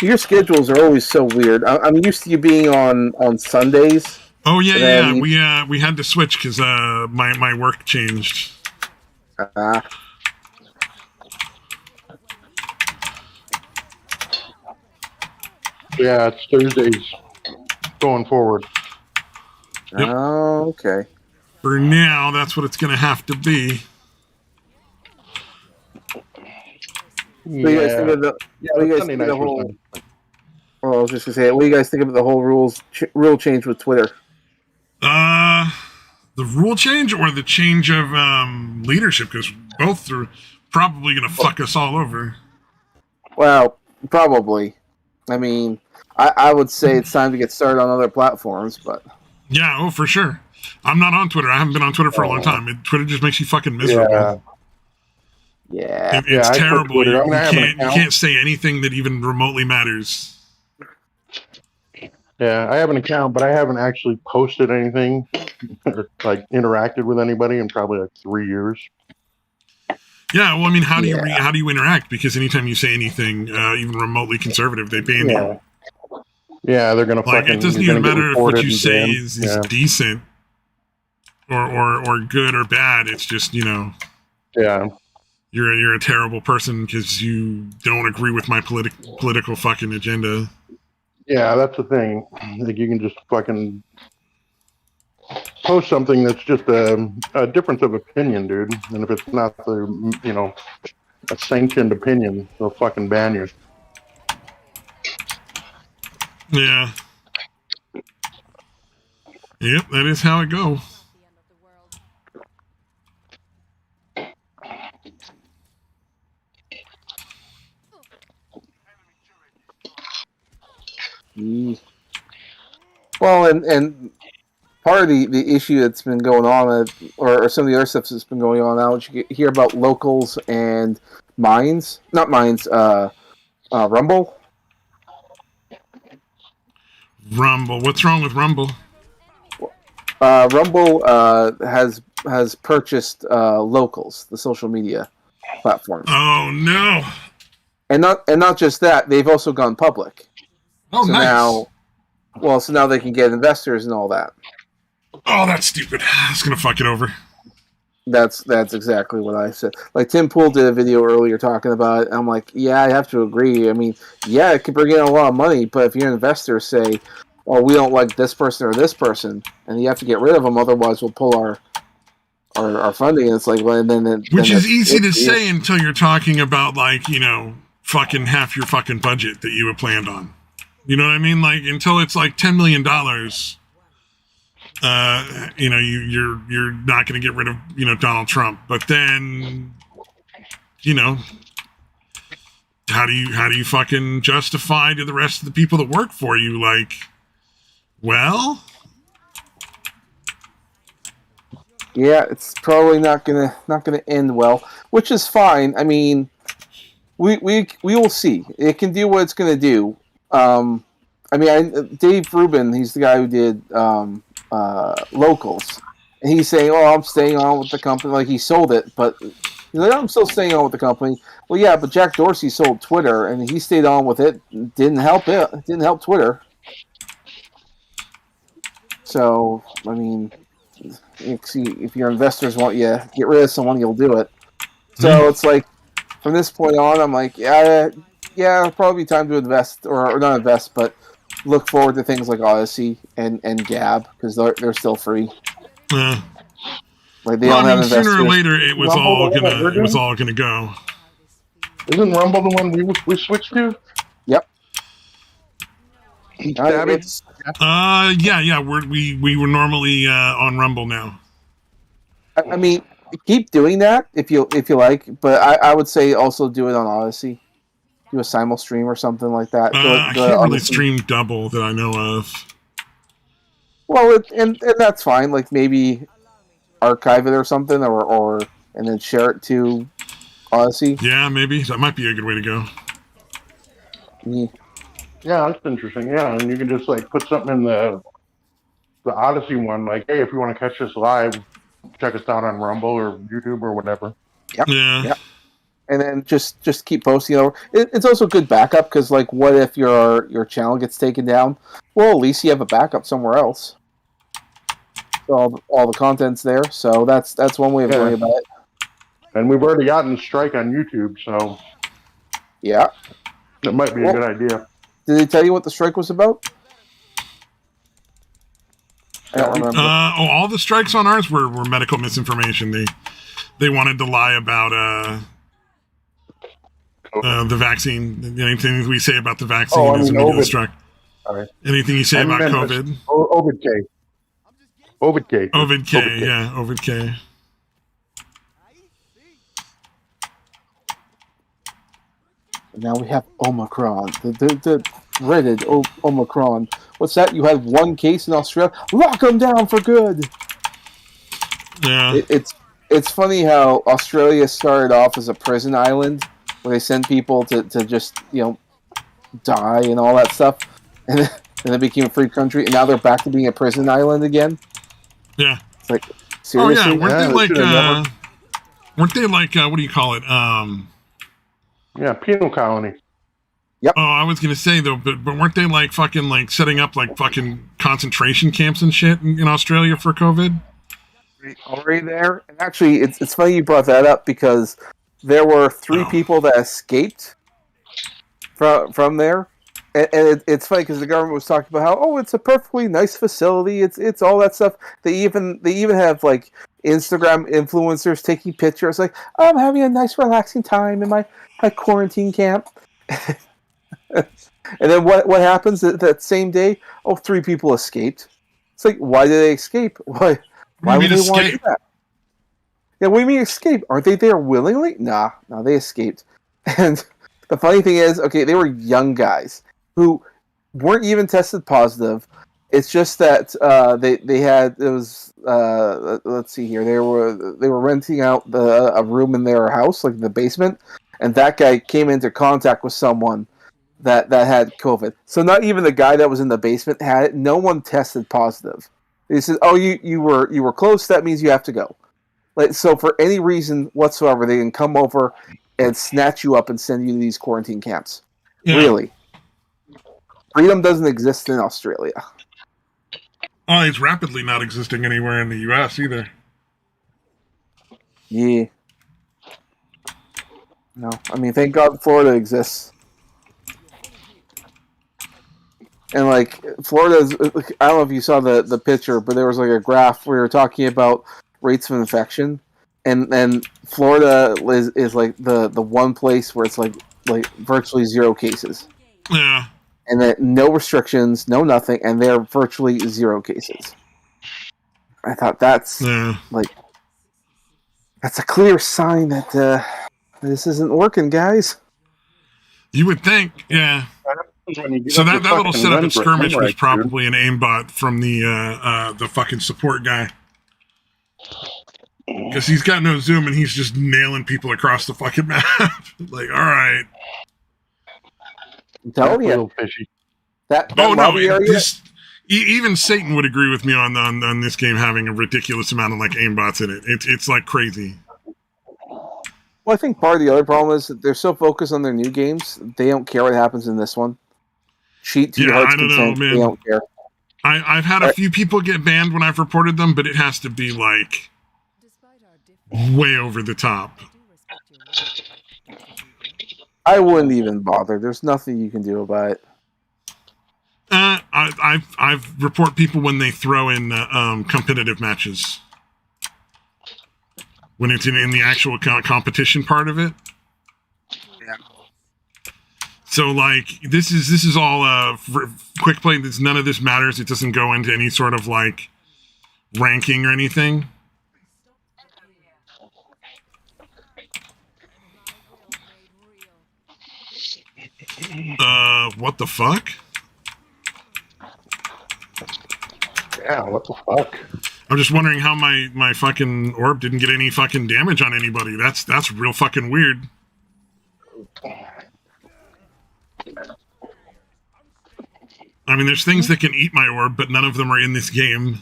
Your schedules are always so weird. I'm used to you being on Sundays. Oh yeah. We had to switch because my work changed. Yeah, it's Thursdays going forward. Yep. Oh, okay. For now, that's what it's going to have to be. What do you guys think of the whole? Well, I was just gonna say, what do you guys think of the whole rule change with Twitter? The rule change or the change of leadership? Because both are probably going to fuck us all over. Well, probably. I mean, I would say it's time to get started on other platforms, but yeah, oh for sure. I'm not on Twitter. I haven't been on Twitter for a long time. Twitter just makes you fucking miserable. Yeah. It's terrible. You can't say anything that even remotely matters. Yeah, I have an account, but I haven't actually posted anything or like interacted with anybody in probably like 3 years. Yeah, well, I mean, how do you interact? Because anytime you say anything, even remotely conservative, they ban you. Yeah, they're gonna it doesn't even matter if what you say is decent or good or bad. It's just Yeah. You're a terrible person because you don't agree with my political fucking agenda. Yeah, that's the thing. Like you can just fucking post something that's just a difference of opinion, dude. And if it's not a sanctioned opinion, they'll fucking ban you. Yeah. Yep, that is how it goes. Well, and part of the issue that's been going on, or some of the other stuff that's been going on now, you hear about locals and not mines, Rumble. Rumble. What's wrong with Rumble? Rumble has purchased Locals, the social media platform. Oh no! And not just that, they've also gone public. Oh, so nice. So now they can get investors and all that. Oh, that's stupid. It's gonna fuck it over. That's exactly what I said. Like Tim Pool did a video earlier talking about it. I'm like, yeah, I have to agree. I mean, yeah, it could bring in a lot of money, but if your investors say, "Oh, we don't like this person or this person," and you have to get rid of them, otherwise we'll pull our funding. And it's like, well, which is easy to say until you're talking about like fucking half your fucking budget that you had planned on. You know what I mean? Like until it's like $10 million. You're not going to get rid of Donald Trump, but then how do you fucking justify to the rest of the people that work for you, like, well, yeah, it's probably not gonna end well, which is fine. I mean, we will see. It can do what it's gonna do. Dave Rubin, he's the guy who did Locals, and he's saying, "Oh, I'm staying on with the company." Like he sold it, but he's like, "I'm still staying on with the company." Well, yeah, but Jack Dorsey sold Twitter, and he stayed on with it. Didn't help it. Didn't help Twitter. So, I mean, if your investors want you to get rid of someone, you'll do it. So it's like, from this point on, I'm like, yeah, it'll probably be time to invest, or not invest, but look forward to things like Odyssey and Gab, because they're still free. Like they don't have investors. Sooner or later, it was all gonna go. Isn't Rumble the one we switched to? Yep. Yeah. We were normally on Rumble now. I mean, keep doing that if you like, but I would say also do it on Odyssey. Do a simul stream or something like that. I can't really stream double that I know of. Well, and that's fine. Like maybe archive it or something, or and then share it to Odyssey. Yeah, maybe that might be a good way to go. Yeah, that's interesting. Yeah, and you can just like put something in the Odyssey one, like, hey, if you want to catch us live, check us out on Rumble or YouTube or whatever. Yep. Yeah. Yep. And then just keep posting. It's also good backup because, like, what if your channel gets taken down? Well, at least you have a backup somewhere else. So all the content's there. So that's one way of going about it. And we've already gotten a strike on YouTube, so yeah, that might be a good idea. Did they tell you what the strike was about? I don't remember. All the strikes on ours were medical misinformation. They wanted to lie about the vaccine. Anything we say about the vaccine is immediately struck. Right. Anything you say about COVID. Ovid-K. Ovid-K, yeah, Ovid-K. Now we have Omicron, the dreaded Omicron. What's that? You had one case in Australia. Lock them down for good. Yeah. It's funny how Australia started off as a prison island where they send people to just die and all that stuff, and then it became a free country, and now they're back to being a prison island again. Yeah. It's like, seriously? Oh yeah, weren't they like what do you call it? Yeah, penal colony. Yep. Oh, I was gonna say though, but weren't they like fucking like setting up like fucking concentration camps and shit in Australia for COVID? Already there, and actually, it's funny you brought that up because there were three people that escaped from there, and it's funny because the government was talking about how it's a perfectly nice facility, it's all that stuff. They even have like Instagram influencers taking pictures like, I'm having a nice relaxing time in my quarantine camp. And then what happens that same day? Oh, 3 people escaped. It's like, why did they escape? Why would they want to do that? Yeah, what do you mean escape? Aren't they there willingly? Nah, they escaped. And the funny thing is, okay, they were young guys who weren't even tested positive. It's just that they had, it was let's see here, they were renting out a room in their house, like the basement, and that guy came into contact with someone that had COVID. So not even the guy that was in the basement had it. No one tested positive. They said, "Oh, you were close. That means you have to go." Like, so for any reason whatsoever, they can come over and snatch you up and send you to these quarantine camps. Yeah. Really, freedom doesn't exist in Australia. Oh, it's rapidly not existing anywhere in the U.S. either. Yeah. No, I mean, thank God Florida exists. And like Florida's, I don't know if you saw the picture, but there was like a graph where we were talking about rates of infection, and Florida is like the one place where it's like virtually 0 cases. Yeah. And that no restrictions, no nothing, and they're virtually 0 cases. I thought that's that's a clear sign that this isn't working, guys. You would think, yeah. So that little setup at skirmish was probably an aimbot from the fucking support guy, because he's got no zoom and he's just nailing people across the fucking map. Like, all right. I'm telling you, fishy. That area. Even Satan would agree with me on this game having a ridiculous amount of like aimbots in it. It's like crazy. Well, I think part of the other problem is that they're so focused on their new games, they don't care what happens in this one. Cheat to your heart's content, they don't care. I've had a few people get banned when I've reported them, but it has to be like way over the top. I wouldn't even bother. There's nothing you can do about it. I've report people when they throw in competitive matches. When it's in the actual competition part of it. Yeah. So like this is all quick play. None of this matters. It doesn't go into any sort of like ranking or anything. What the fuck? Yeah, what the fuck? I'm just wondering how my fucking orb didn't get any fucking damage on anybody. That's real fucking weird. I mean, there's things that can eat my orb, but none of them are in this game.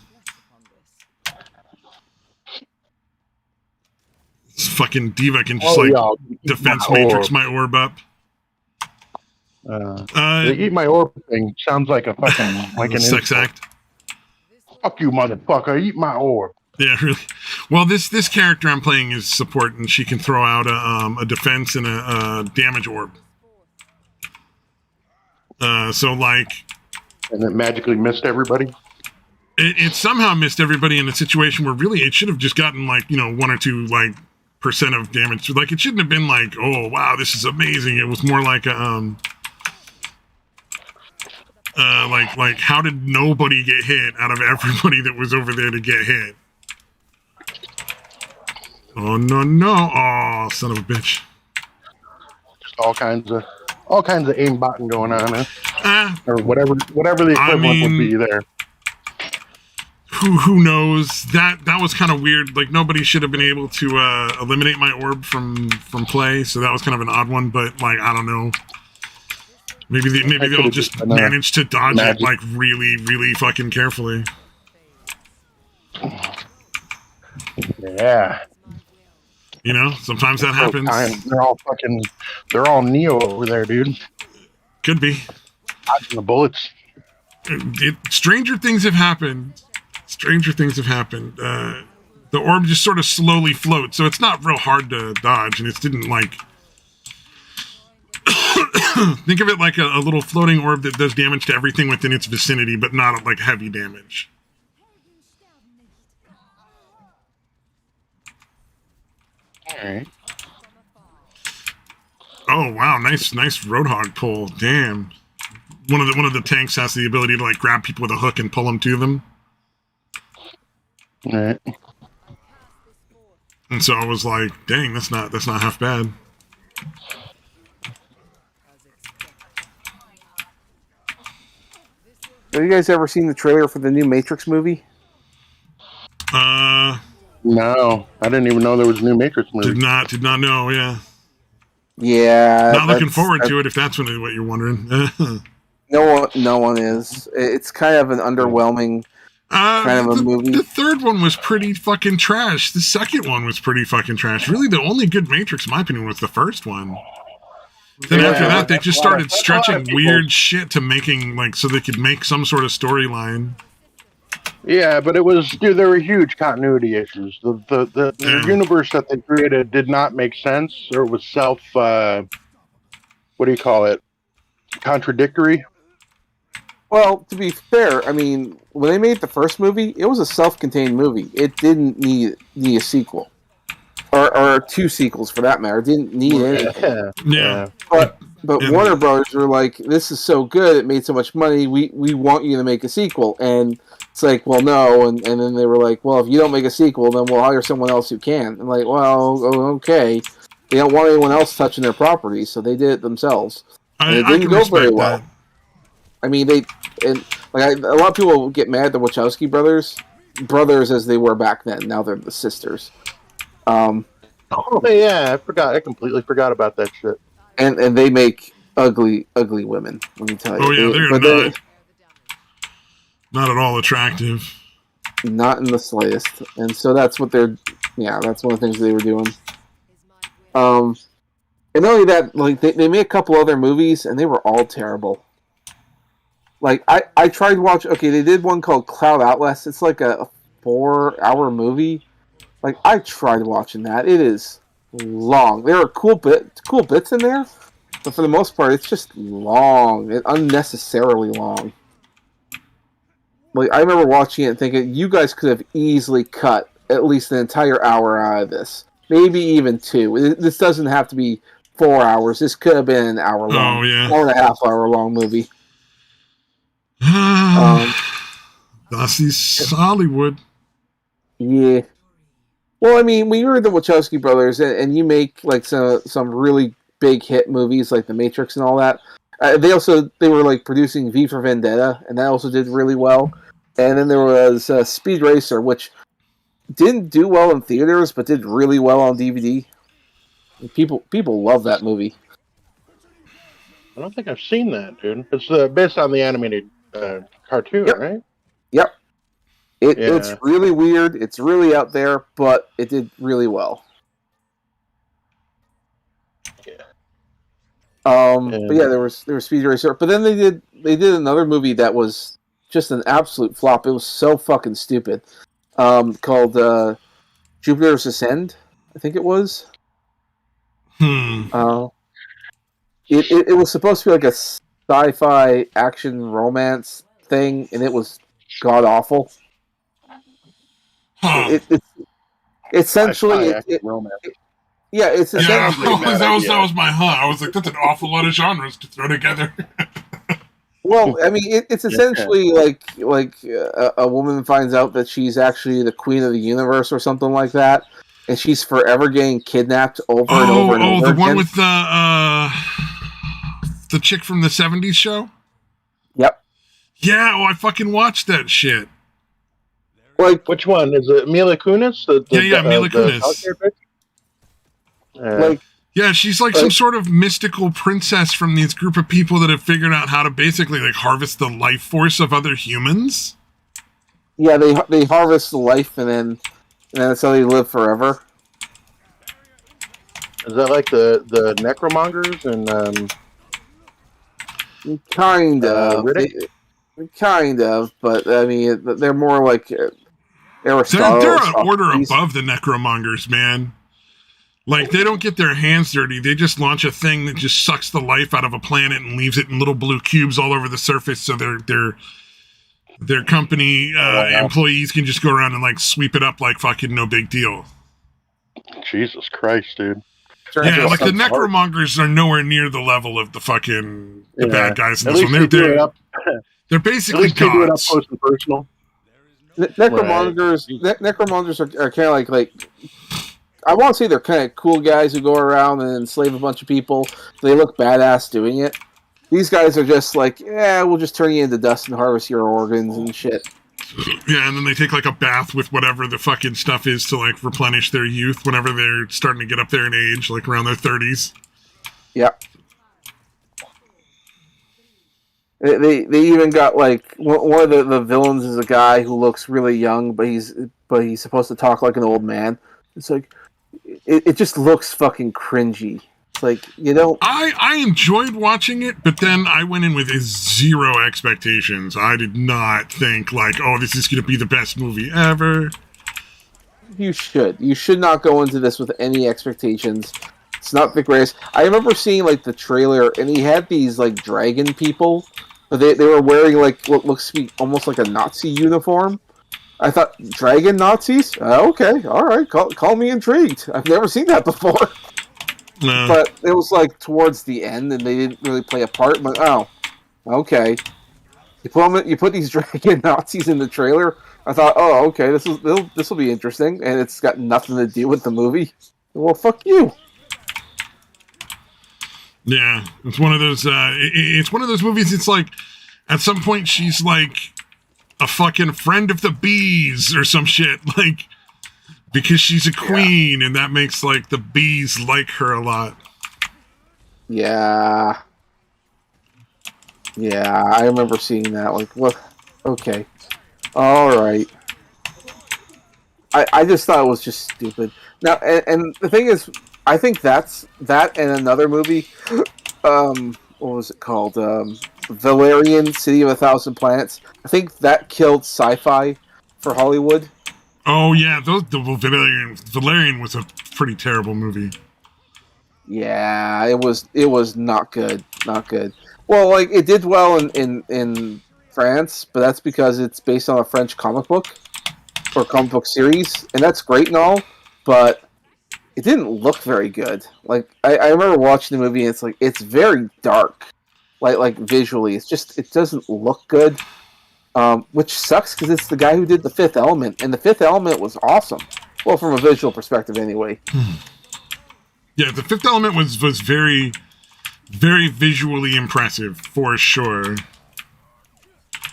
This fucking diva can just defense matrix my orb up. The eat my orb thing sounds like a fucking like an sex act. Fuck you, motherfucker! Eat my orb. Yeah, really. Well, this character I'm playing is support, and she can throw out a defense and a damage orb. So like, and it magically missed everybody. It somehow missed everybody in a situation where really it should have just gotten like 1 or 2 like % of damage. Like it shouldn't have been like, oh wow, this is amazing. It was more like a like how did nobody get hit out of everybody that was over there to get hit? Oh no! Oh, son of a bitch! Just all kinds of aimbotting going on, huh? Or whatever the equivalent would be there. Who knows? That was kind of weird. Like nobody should have been able to eliminate my orb from play, so that was kind of an odd one. But like I don't know. Maybe they'll just manage to dodge it like really, really fucking carefully. Yeah. Sometimes that happens. They're all Neo over there, dude. Could be. Dodging the bullets. Stranger things have happened. The orb just sort of slowly floats, so it's not real hard to dodge, and it didn't like... Think of it like a little floating orb that does damage to everything within its vicinity, but not like heavy damage. Alright. Oh wow, nice Roadhog pull. Damn. one of the tanks has the ability to like grab people with a hook and pull them to them. All right. And so I was like, dang, that's not half bad. Have you guys ever seen the trailer for the new Matrix movie? No, I didn't even know there was a new Matrix movie. Did not know. Yeah. Yeah. Not looking forward to it. If that's what you're wondering. No one is. It's kind of an underwhelming kind of a movie. The third one was pretty fucking trash. The second one was pretty fucking trash. Really, the only good Matrix, in my opinion, was the first one. Then after that, they just started stretching weird shit to making like so they could make some sort of storyline. Yeah, but it was, dude, there were huge continuity issues. The universe that they created did not make sense, or was what do you call it? Contradictory. Well, to be fair, I mean, when they made the first movie, it was a self-contained movie. It didn't need a sequel. Or two sequels, for that matter. It didn't need anything. Yeah. But Warner Brothers were like, this is so good, it made so much money, we want you to make a sequel. And it's like, well, no. And then they were like, well, if you don't make a sequel, then we'll hire someone else who can. And like, well, okay. They don't want anyone else touching their property, so they did it themselves. And it didn't go very well. That. I mean, a lot of people get mad at the Wachowski brothers as they were back then. Now they're the sisters. Oh yeah, I completely forgot about that shit. And they make ugly women. Let me tell you. Oh yeah, they're not at all attractive. Not in the slightest. And so that's what that's one of the things they were doing. And not only that, like they made a couple other movies and they were all terrible. Like I tried to watch. Okay, they did one called Cloud Atlas. It's like a 4-hour movie. Like I tried watching that. It is long. There are cool bits in there, but for the most part, it's just long and unnecessarily long. Like I remember watching it and thinking, you guys could have easily cut at least an entire hour out of this, maybe even 2. This doesn't have to be 4 hours. This could have been an hour long, 4.5 hour long movie. That's Hollywood. Yeah. Well, I mean, when you were the Wachowski brothers and you make like some really big hit movies like The Matrix and all that, they were like producing V for Vendetta, and that also did really well. And then there was Speed Racer, which didn't do well in theaters, but did really well on DVD. People love that movie. I don't think I've seen that, dude. It's based on the animated cartoon, right? Yep. It's really weird. It's really out there, but it did really well. Yeah. But yeah, there was Speed Racer. But then they did another movie that was just an absolute flop. It was so fucking stupid. Called Jupiter's Ascend, I think it was. It was supposed to be like a sci-fi action romance thing, and it was god awful. It's essentially romance. Yeah, it's essentially that was my hunt. I was like, that's an awful lot of genres to throw together. Well, I mean, it's essentially like a woman finds out that she's actually the queen of the universe or something like that, and she's forever getting kidnapped over and over and over. The one with the chick from the 70s show? Yep. Yeah, I fucking watched that shit. Like, which one? Is it Mila Kunis? Mila Kunis. Yeah, she's like some sort of mystical princess from these group of people that have figured out how to basically like harvest the life force of other humans. Yeah, they harvest the life and then that's how they live forever. Is that like the necromongers and kind of, but I mean they're more like Aristotle. They're an order above the necromongers, man. Like, they don't get their hands dirty. They just launch a thing that just sucks the life out of a planet and leaves it in little blue cubes all over the surface so their company employees can just go around and, like, sweep it up like fucking no big deal. Jesus Christ, dude. Yeah, like the necromongers are nowhere near the level of the fucking bad guys in At this least one. they do it up. They're At basically least they do it up gods. close and personal. Necromongers, necromongers are kind of like I want to say they're kind of cool guys who go around and enslave a bunch of people. They look badass doing it. These guys are just like, yeah, we'll just turn you into dust and harvest your organs and shit. Yeah, and then they take like a bath with whatever the fucking stuff is to like replenish their youth whenever they're starting to get up there in age, like around their 30s. Yeah. They even got like one of the villains is a guy who looks really young, but he's supposed to talk like an old man. It's like it just looks fucking cringy. It's like you don't. I enjoyed watching it, but then I went in with zero expectations. I did not think like, oh, this is going to be the best movie ever. You should not go into this with any expectations. It's not the greatest. I remember seeing like the trailer, and he had these like dragon people. But they were wearing like what looks to be almost like a Nazi uniform. I thought, dragon Nazis? Okay, all right, call me intrigued. I've never seen that before. No. But it was like towards the end, and they didn't really play a part. I'm like, oh, okay. You put these dragon Nazis in the trailer. I thought, oh, okay, this will be interesting, and it's got nothing to do with the movie. Well, fuck you. Yeah, it's one of those. It's one of those movies. It's like at some point she's like a fucking friend of the bees or some shit, like because she's a queen, and that makes like the bees like her a lot. Yeah, I remember seeing that. Like, what? Okay, all right. I just thought it was just stupid. Now, and the thing is, I think that and another movie, what was it called? Valerian, City of a Thousand Planets. I think that killed sci-fi for Hollywood. Oh yeah, the Valerian was a pretty terrible movie. Yeah, it was not good, not good. Well, like it did well in France, but that's because it's based on a French comic book or comic book series, and that's great and all, but it didn't look very good. Like I remember watching the movie, and it's like it's very dark, like visually. It doesn't look good, which sucks because it's the guy who did The Fifth Element, and The Fifth Element was awesome. Well, from a visual perspective, anyway. Yeah, The Fifth Element was very, very visually impressive for sure.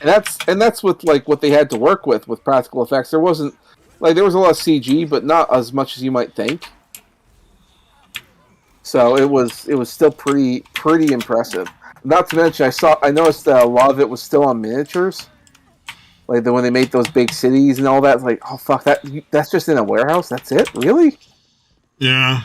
And that's with like what they had to work with practical effects. There was a lot of CG, but not as much as you might think. So it was still pretty impressive. Not to mention, I noticed that a lot of it was still on miniatures, like when they made those big cities and all that. It's like, oh fuck, that's just in a warehouse. That's it, really? Yeah.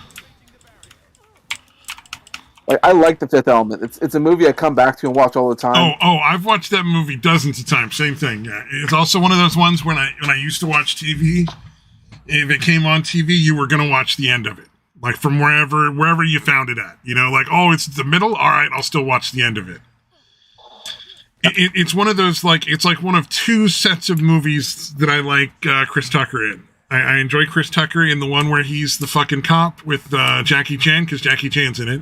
Like I like The Fifth Element. It's a movie I come back to and watch all the time. Oh, I've watched that movie dozens of times. Same thing. Yeah. It's also one of those ones when I used to watch TV. If it came on TV, you were gonna watch the end of it. Like from wherever you found it at, like, oh, it's the middle. All right, I'll still watch the end of it. It's one of those it's like one of two sets of movies that I like Chris Tucker in. I enjoy Chris Tucker in the one where he's the fucking cop with Jackie Chan because Jackie Chan's in it,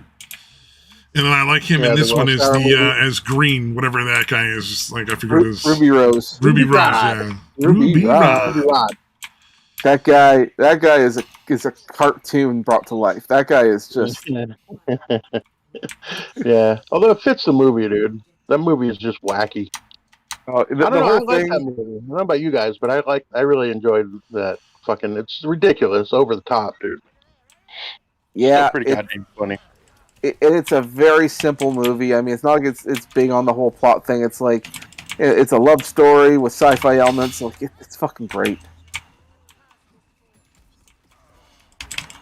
and then I like him in this one as as Green, whatever that guy is. Just like I forget his Ruby Rose. Ruby Rose, yeah. Ruby Rod. That guy is a cartoon brought to life. That guy is just yeah. Although it fits the movie, dude. That movie is just wacky. I like that movie. I don't know about you guys, but I really enjoyed that. Fucking, it's ridiculous, over the top, dude. Yeah, it's pretty goddamn funny. It's a very simple movie. I mean, it's not like it's big on the whole plot thing. It's like it's a love story with sci-fi elements. Like it's fucking great.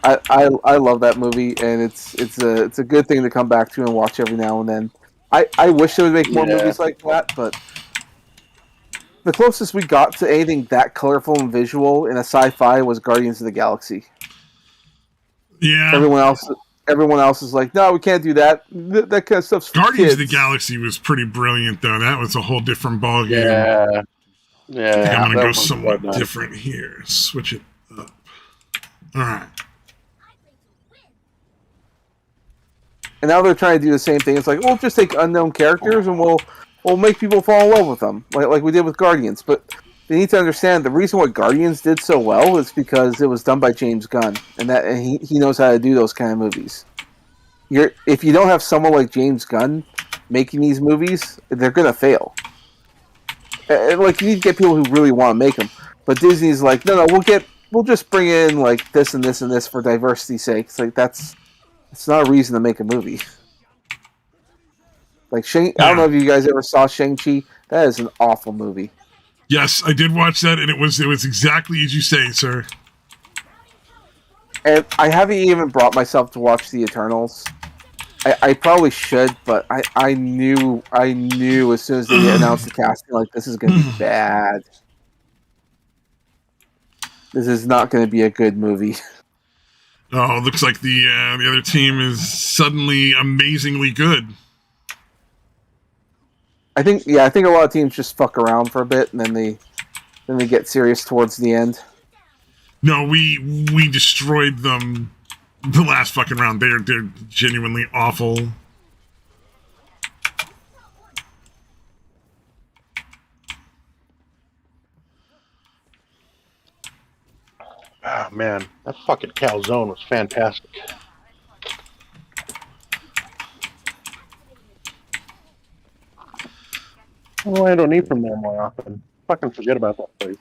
I love that movie, and it's a good thing to come back to and watch every now and then. I wish they would make more movies like that, but the closest we got to anything that colorful and visual in a sci-fi was Guardians of the Galaxy. Yeah. Everyone else is like, no, we can't do that. That kind of stuff's Guardians kids. of the Galaxy was pretty brilliant, though. That was a whole different ballgame. Yeah. I think I'm going to go somewhat different here. Switch it up. All right. And now they're trying to do the same thing. It's like, we'll just take unknown characters and we'll make people fall in love with them, like we did with Guardians. But they need to understand the reason why Guardians did so well is because it was done by James Gunn, and he knows how to do those kind of movies. If you don't have someone like James Gunn making these movies, they're gonna fail. Like, you need to get people who really want to make them. But Disney's like, no, we'll just bring in like this and this and this for diversity's sake. It's like it's not a reason to make a movie. Like I don't know if you guys ever saw Shang Chi. That is an awful movie. Yes, I did watch that, and it was exactly as you say, sir. And I haven't even brought myself to watch the Eternals. I probably should, but I knew as soon as they announced the casting, like, this is going to be bad. This is not going to be a good movie. Oh, it looks like the other team is suddenly amazingly good. I think a lot of teams just fuck around for a bit, and then they get serious towards the end. No, we destroyed them the last fucking round. They're genuinely awful. Oh man, that fucking calzone was fantastic. Well, I don't eat from there more often. Fucking forget about that place.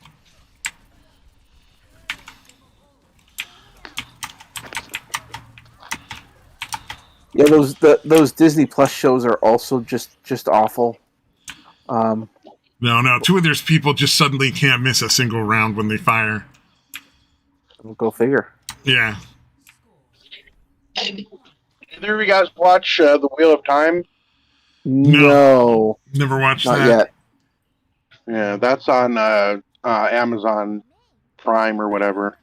Yeah, those Disney Plus shows are also just awful. No, two of their people just suddenly can't miss a single round when they fire. Go figure. Yeah. Either of you guys watch The Wheel of Time? No. Never watched Not that. yet. Yeah, that's on Amazon Prime or whatever.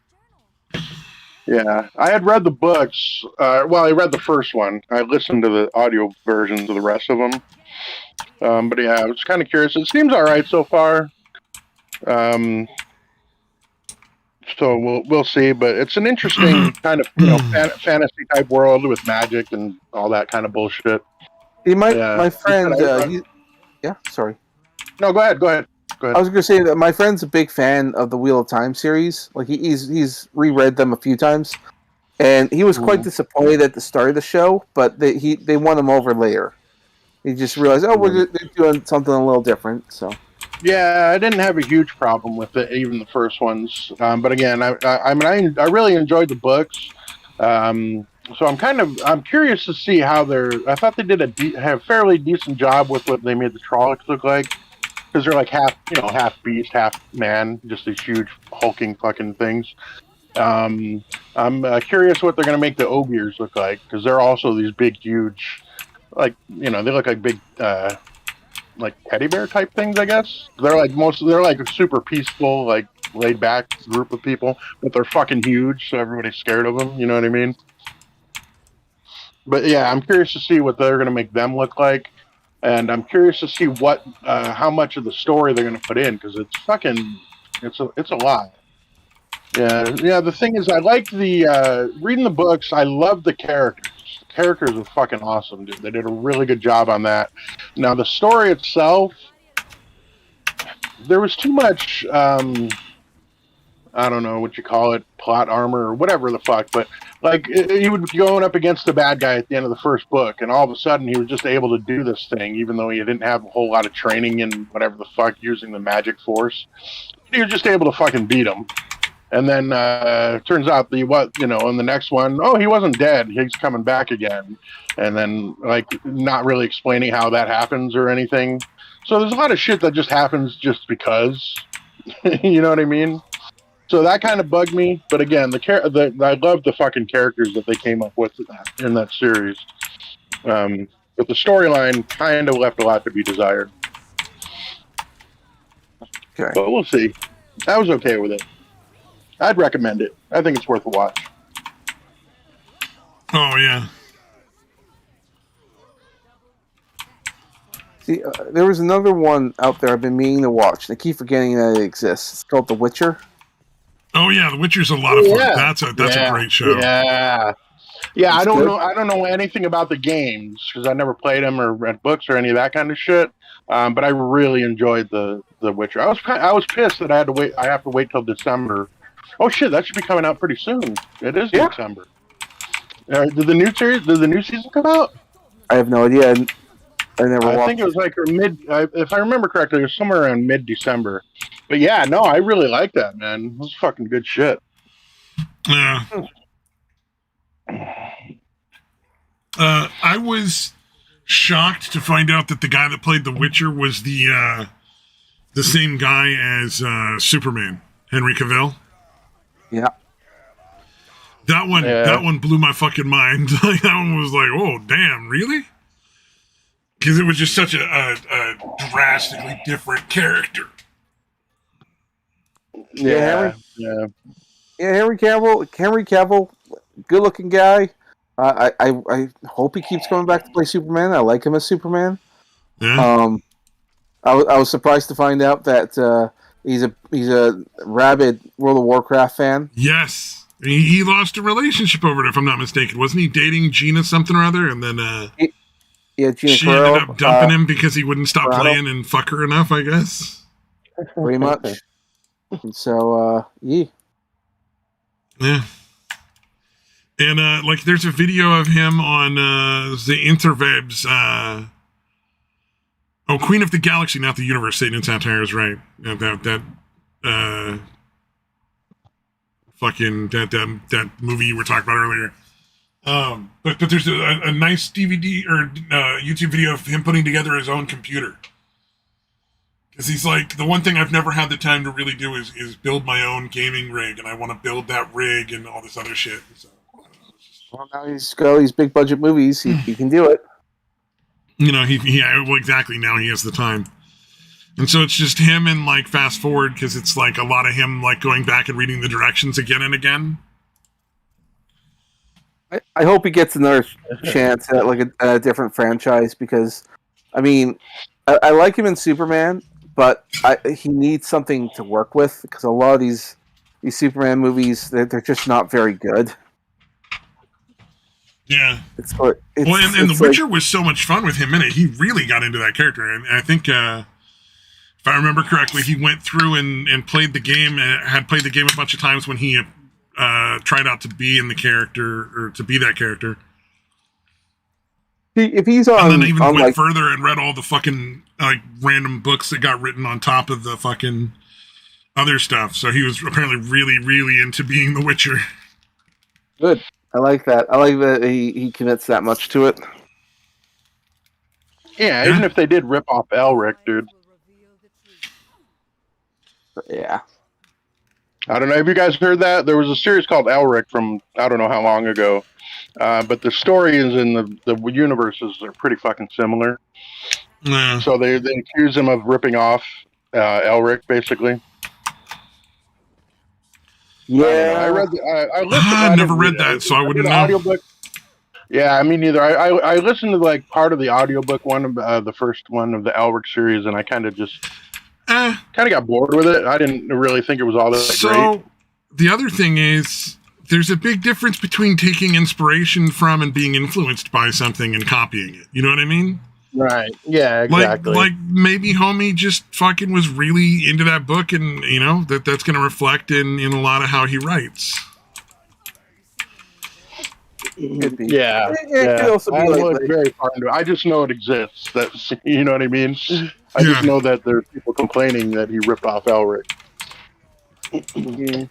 Yeah, I had read the books. Well, I read the first one. I listened to the audio versions of the rest of them. But yeah, I was kind of curious. It seems all right so far. So we'll see. But it's an interesting kind of fantasy type world with magic and all that kind of bullshit. See, my friend. Sorry. No, go ahead. I was going to say that my friend's a big fan of the Wheel of Time series. Like, he's reread them a few times, and he was quite disappointed at the start of the show, but they won him over later. He just realized, they're doing something a little different. So yeah, I didn't have a huge problem with it, even the first ones. But again, I really enjoyed the books. So I'm curious to see how I thought they did a fairly decent job with what they made the Trollocs look like. Because they're like half beast, half man, just these huge hulking fucking things. I'm curious what they're going to make the Ogiers look like, because they're also these big, huge, like, they look like big, like teddy bear type things, I guess. They're like a super peaceful, like laid back group of people, but they're fucking huge, so everybody's scared of them. You know what I mean? But yeah, I'm curious to see what they're going to make them look like. And I'm curious to see how much of the story they're going to put in, because it's a lot. Yeah. The thing is, I like reading the books. I love the characters. The characters are fucking awesome, dude. They did a really good job on that. Now the story itself, there was too much. I don't know what you call it, plot armor or whatever the fuck, but like he would be going up against the bad guy at the end of the first book, and all of a sudden he was just able to do this thing, even though he didn't have a whole lot of training in whatever the fuck using the magic force. He was just able to fucking beat him. And then turns out in the next one, he wasn't dead. He's coming back again. And then like not really explaining how that happens or anything. So there's a lot of shit that just happens just because. You know what I mean? So that kind of bugged me, but again, I love the fucking characters that they came up with in that series. But the storyline kind of left a lot to be desired. okay. But we'll see. I was okay with it. I'd recommend it. I think it's worth a watch. Oh yeah. See, there was another one out there I've been meaning to watch. I keep forgetting that it exists. It's called The Witcher. Oh yeah, The Witcher's a lot of fun. That's a great show. Yeah. Yeah, It's I don't good. know. I don't know anything about the games because I never played them or read books or any of that kind of shit. But I really enjoyed the Witcher. I was pissed that I had to wait. I have to wait till December. Oh shit, that should be coming out pretty soon. It is Yeah. December. Did the new series? Did the new season come out? I have no idea. I never I watched think it was like if I remember correctly, it was somewhere around mid-December. But yeah, no, I really like that, man. It was fucking good shit. Yeah. I was shocked to find out that the guy that played The Witcher was the same guy as Superman, Henry Cavill. Yeah. That one blew my fucking mind. Like, that one was like, oh damn, really? Because it was just such a drastically different character. Yeah. Yeah. Henry Cavill, good looking guy. I hope he keeps coming back to play Superman. I like him as Superman. Yeah. I was surprised to find out that he's a rabid World of Warcraft fan. Yes. He lost a relationship over it, if I'm not mistaken. Wasn't he dating Gina something or other? And then Gina she Carano, ended up dumping him because he wouldn't stop Carano. playing and fuck her enough, I guess. Pretty much. And so, yeah. Yeah. And, there's a video of him on the interwebs. Queen of the Galaxy, not the universe. Satan and Satire is right. That movie you were talking about earlier. But there's a nice DVD or YouTube video of him putting together his own computer. Because he's like, the one thing I've never had the time to really do is build my own gaming rig, and I want to build that rig and all this other shit. So, Well, now he's got all these big budget movies. He can do it. Exactly. Now he has the time. And so it's just him and fast forward because it's a lot of him going back and reading the directions again and again. I hope he gets another chance at a different franchise because, I mean, I like him in Superman, but he needs something to work with because a lot of these Superman movies they're just not very good. Yeah. The Witcher was so much fun with him in it. He really got into that character, and I think. If I remember correctly, he went through and played the game and had played the game a bunch of times when he tried out to be in the character or to be that character. If he's on, and then even went further and read all the fucking random books that got written on top of the fucking other stuff. So he was apparently really, really into being the Witcher. Good. I like that. I like that he commits that much to it. Yeah, even if they did rip off Elric, dude. Yeah. I don't know. Have you guys heard that? There was a series called Elric from I don't know how long ago. But the stories in the universes are pretty fucking similar. Yeah. So they accuse him of ripping off Elric, basically. Yeah. I read. I listened. I never read that, so I wouldn't know. Audiobook. Yeah, me neither. I listened to part of the audiobook one, the first one of the Elric series, and I kind of just got bored with it. I didn't really think it was all that great. So the other thing is, there's a big difference between taking inspiration from and being influenced by something and copying it. You know what I mean? Right. Yeah, exactly. Like maybe homie just fucking was really into that book, and that's going to reflect in a lot of how he writes. Could be. Yeah. It could also be I know it's very far into it. I just know it exists. That's you know what I mean. I just know that there's people complaining that he ripped off Elric. Yeah.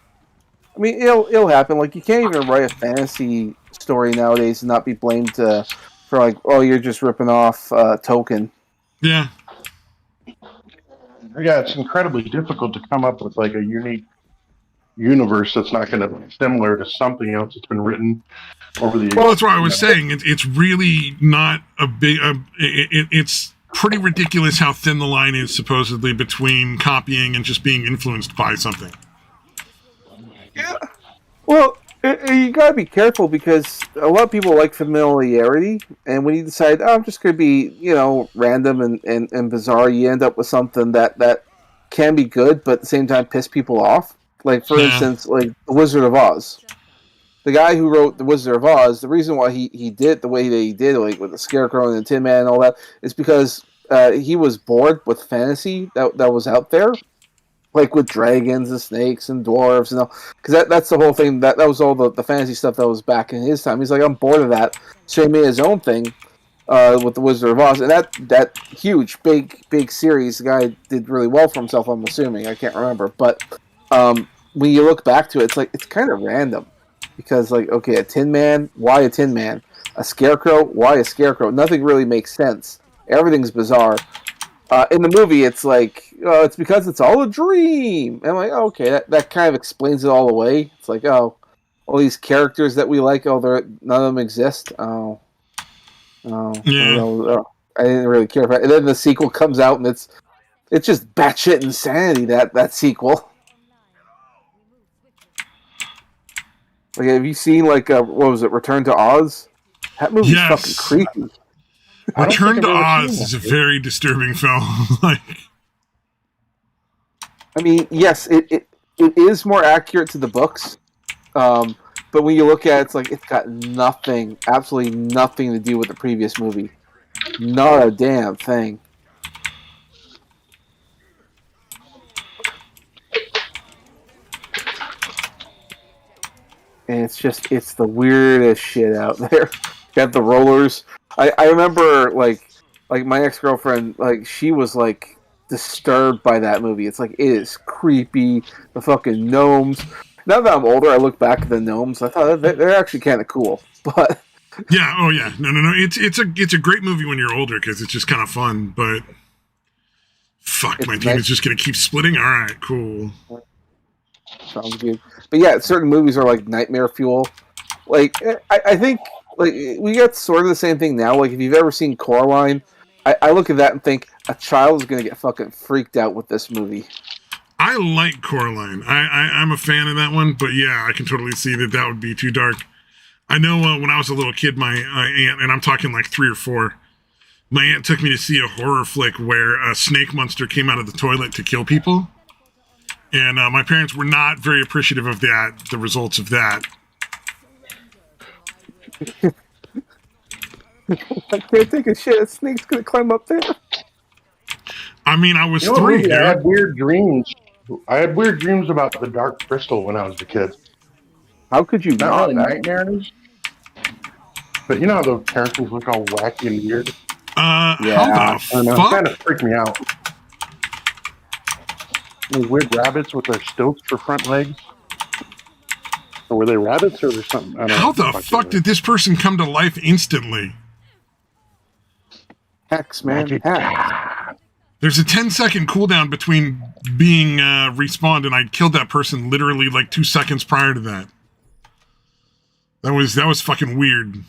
I mean, it'll happen. You can't even write a fantasy story nowadays and not be blamed for you're just ripping off Tolkien. Yeah. Yeah, it's incredibly difficult to come up with a unique universe that's not going to be similar to something else that's been written over the years. Well, that's why I was saying it's really not a big. It's pretty ridiculous how thin the line is supposedly between copying and just being influenced by something. Yeah. Well, you gotta be careful because a lot of people like familiarity, and when you decide, I'm just gonna be, random and bizarre, you end up with something that can be good, but at the same time piss people off. For instance, The Wizard of Oz. the guy who wrote The Wizard of Oz, the reason why he did the way that he did, like with the Scarecrow and the Tin Man and all that, is because he was bored with fantasy that was out there, like with dragons and snakes and dwarves and all. Because that's the whole thing. That was all the fantasy stuff that was back in his time. He's like, I'm bored of that, so he made his own thing with The Wizard of Oz, and that huge, big series, the guy did really well for himself. I'm assuming, I can't remember, but when you look back to it, it's like it's kind of random because, like, okay, a Tin Man, why a Tin Man? A Scarecrow, why a Scarecrow? Nothing really makes sense. Everything's bizarre. In the movie, it's like, oh, it's because it's all a dream. And I'm like, oh, okay, that kind of explains it all away. It's like, oh, all these characters that we like, none of them exist. Oh. Yeah. I didn't really care for it. And then the sequel comes out, and it's just batshit insanity. That sequel. Like, have you seen what was it, Return to Oz? That movie's fucking creepy. Return to Oz is a very disturbing film. Like, I mean, yes, it is more accurate to the books, but when you look at it, it's like it's got nothing, absolutely nothing to do with the previous movie. Not a damn thing. And it's the weirdest shit out there. Got the rollers. I remember like my ex-girlfriend, like, she was like disturbed by that movie. It's like, it is creepy. The fucking gnomes. Now that I'm older, I look back at the gnomes. I thought they're actually kind of cool. But yeah, oh yeah, no. It's a great movie when you're older because it's just kind of fun. But fuck, my team is just gonna keep splitting. All right, cool. Sounds good. But yeah, certain movies are like nightmare fuel. Like, I think, like, we get sort of the same thing now. Like, if you've ever seen Coraline, I look at that and think a child is going to get fucking freaked out with this movie. I like Coraline. I'm a fan of that one, but yeah, I can totally see that would be too dark. I know when I was a little kid, my aunt, and I'm talking like 3 or 4, my aunt took me to see a horror flick where a snake monster came out of the toilet to kill people. And my parents were not very appreciative of the results of that. I can't take a shit. A snake's going to climb up there. I mean, I was 3, dude. I had weird dreams. I had weird dreams about the Dark Crystal when I was a kid. How could you not really nightmares? But you know how the characters look all wacky and weird? Yeah. How the fuck? It kind of freaked me out. Those weird rabbits with their stilts for front legs. Or were they rabbits or was something? I don't How know the fuck did this person come to life instantly? Hex, man. Hex. There's a 10-second cooldown between being respawned, and I killed that person literally like 2 seconds prior to that. That was fucking weird.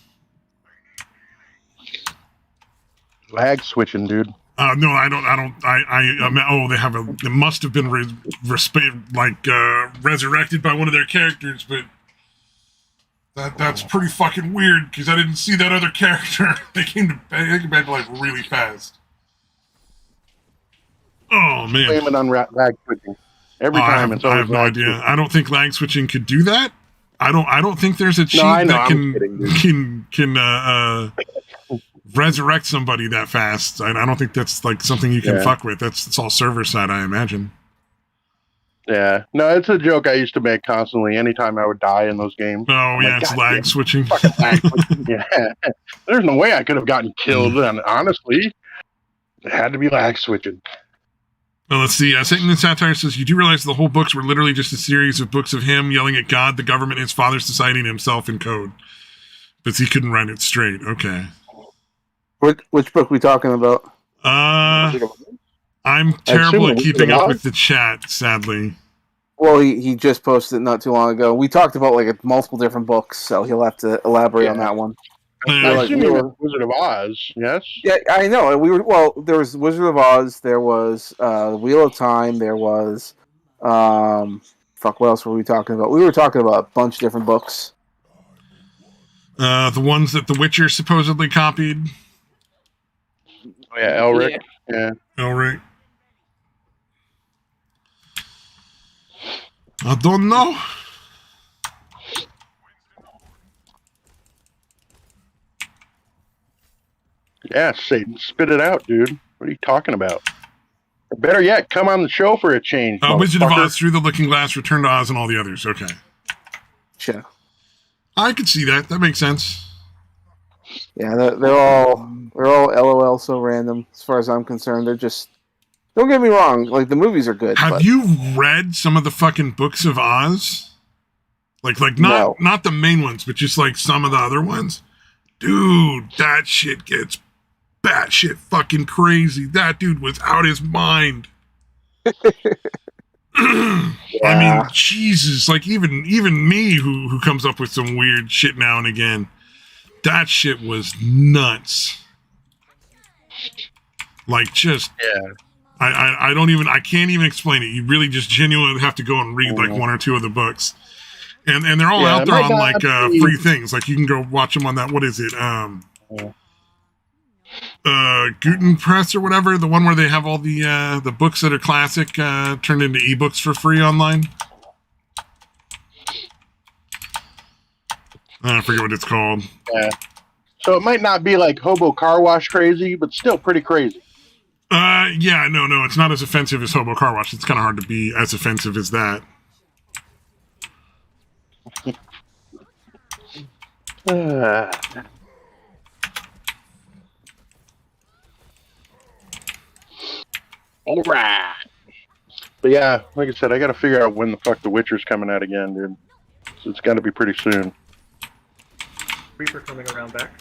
Lag switching, dude. No, I don't. They must have been resurrected by one of their characters, but that's pretty fucking weird because I didn't see that other character. They came back like really fast. Oh man! Blame it on lag switching. Every time it's always. I have no idea. Switching. I don't think lag switching could do that. I don't think there's a cheat that can resurrect somebody that fast. I don't think that's like something you can fuck with. It's all server side, I imagine. Yeah, no, it's a joke I used to make constantly. Anytime I would die in those games. Oh yeah, it's lag switching. Fucking lag switching. Yeah, there's no way I could have gotten killed. And honestly, it had to be lag switching. Well, let's see. Satan and Satire says, you do realize the whole books were literally just a series of books of him yelling at God, the government, his father, society, and himself in code. But he couldn't write it straight. Okay. Which book we talking about? I'm terrible at keeping up with the chat, sadly. Well, he just posted it not too long ago. We talked about like multiple different books, so he'll have to elaborate on that one. I assume you were Wizard of Oz, yes? Yeah, I know. There was Wizard of Oz, there was Wheel of Time, there was what else were we talking about? We were talking about a bunch of different books. The ones that The Witcher supposedly copied. Oh yeah, Elric. Yeah. Elric. I don't know. Yeah, Satan, spit it out, dude. What are you talking about? Or better yet, come on the show for a change, Wizard of motherfucker. Oz, Through the Looking Glass, Return to Oz, and all the others. Okay. Sure. I could see that. That makes sense. Yeah, they're all LOL so random as far as I'm concerned. They're just, don't get me wrong, like the movies are good. Have but you read some of the fucking books of Oz? Like not the main ones, but just like some of the other ones? Dude, that shit gets batshit fucking crazy. That dude was out his mind. I mean, Jesus, like even me who comes up with some weird shit now and again, that shit was nuts. Like just I can't even explain it. You really just genuinely have to go and read like one or two of the books. And they're all out there on like free things. Like you can go watch them on that, what is it? Guten Press or whatever, the one where they have all the books that are classic turned into ebooks for free online. I forget what it's called. Yeah. So it might not be like Hobo Car Wash crazy, but still pretty crazy. Yeah, no, it's not as offensive as Hobo Car Wash. It's kind of hard to be as offensive as that. All right. But yeah, like I said, I got to figure out when the fuck The Witcher's coming out again, dude. So it's got to be pretty soon. Reaper coming around back.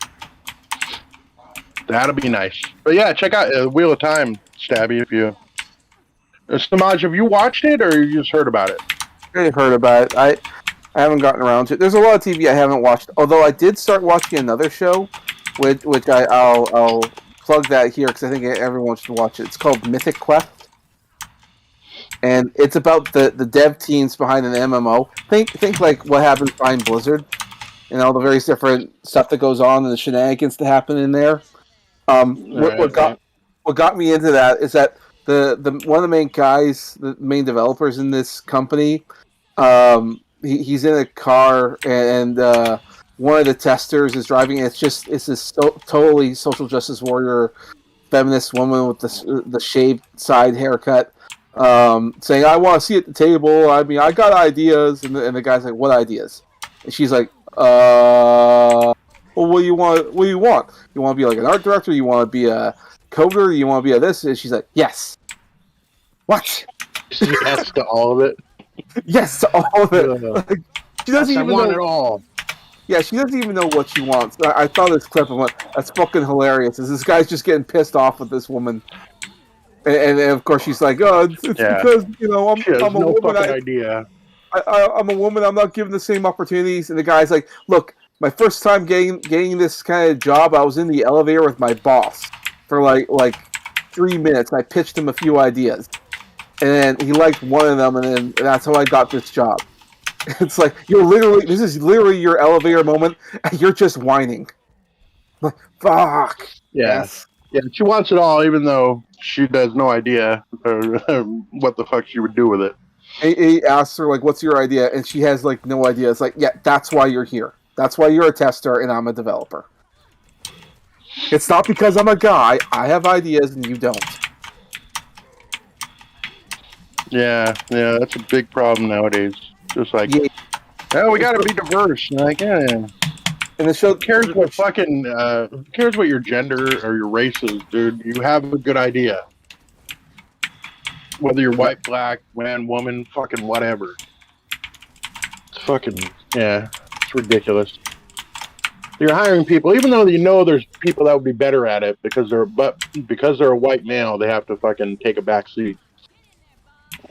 That'll be nice. But yeah, check out Wheel of Time, Stabby, if you... Samaj, have you watched it, or you just heard about it? I heard about it. I haven't gotten around to it. There's a lot of TV I haven't watched, although I did start watching another show, which I'll plug that here because I think everyone should watch it. It's called Mythic Quest, and it's about the dev teams behind an MMO. Think like what happens behind Blizzard, and all the various different stuff that goes on and the shenanigans that happen in there. What got me into that is that the one of the main guys, the main developers in this company, he's in a car and one of the testers is driving. It's this totally social justice warrior, feminist woman with the shaved side haircut, saying, "I want to see at the table. I mean, I got ideas." And the guy's like, "What ideas?" And she's like, "Well, what do you want? What do you want? You want to be like an art director? You want to be a coder? You want to be a this?" And she's like, "Yes." What? Yes to all of it. Yes to all of it. Like, she doesn't even want know it all. Yeah, she doesn't even know what she wants. I saw this clip and went, "That's fucking hilarious." This guy's just getting pissed off with this woman, and of course she's like, "Oh, it's because I'm a woman. Idea. I'm a woman. I'm not given the same opportunities." And the guy's like, "Look, my first time getting this kind of job, I was in the elevator with my boss for like 3 minutes. I pitched him a few ideas, and he liked one of them, and then that's how I got this job." It's like this is literally your elevator moment, and you're just whining. Like, fuck. Yes. Yeah, she wants it all, even though she has no idea what the fuck she would do with it. He asks her, like, "What's your idea?" And she has, like, no idea. It's like, yeah, that's why you're here. That's why you're a tester and I'm a developer. It's not because I'm a guy. I have ideas and you don't. Yeah, that's a big problem nowadays. Just like, we gotta be diverse. Like, yeah. And the show cares what fucking who cares what your gender or your race is, dude. You have a good idea. Whether you're white, black, man, woman, fucking whatever. It's fucking it's ridiculous. You're hiring people, even though you know there's people that would be better at it because they're a white male, they have to fucking take a back seat.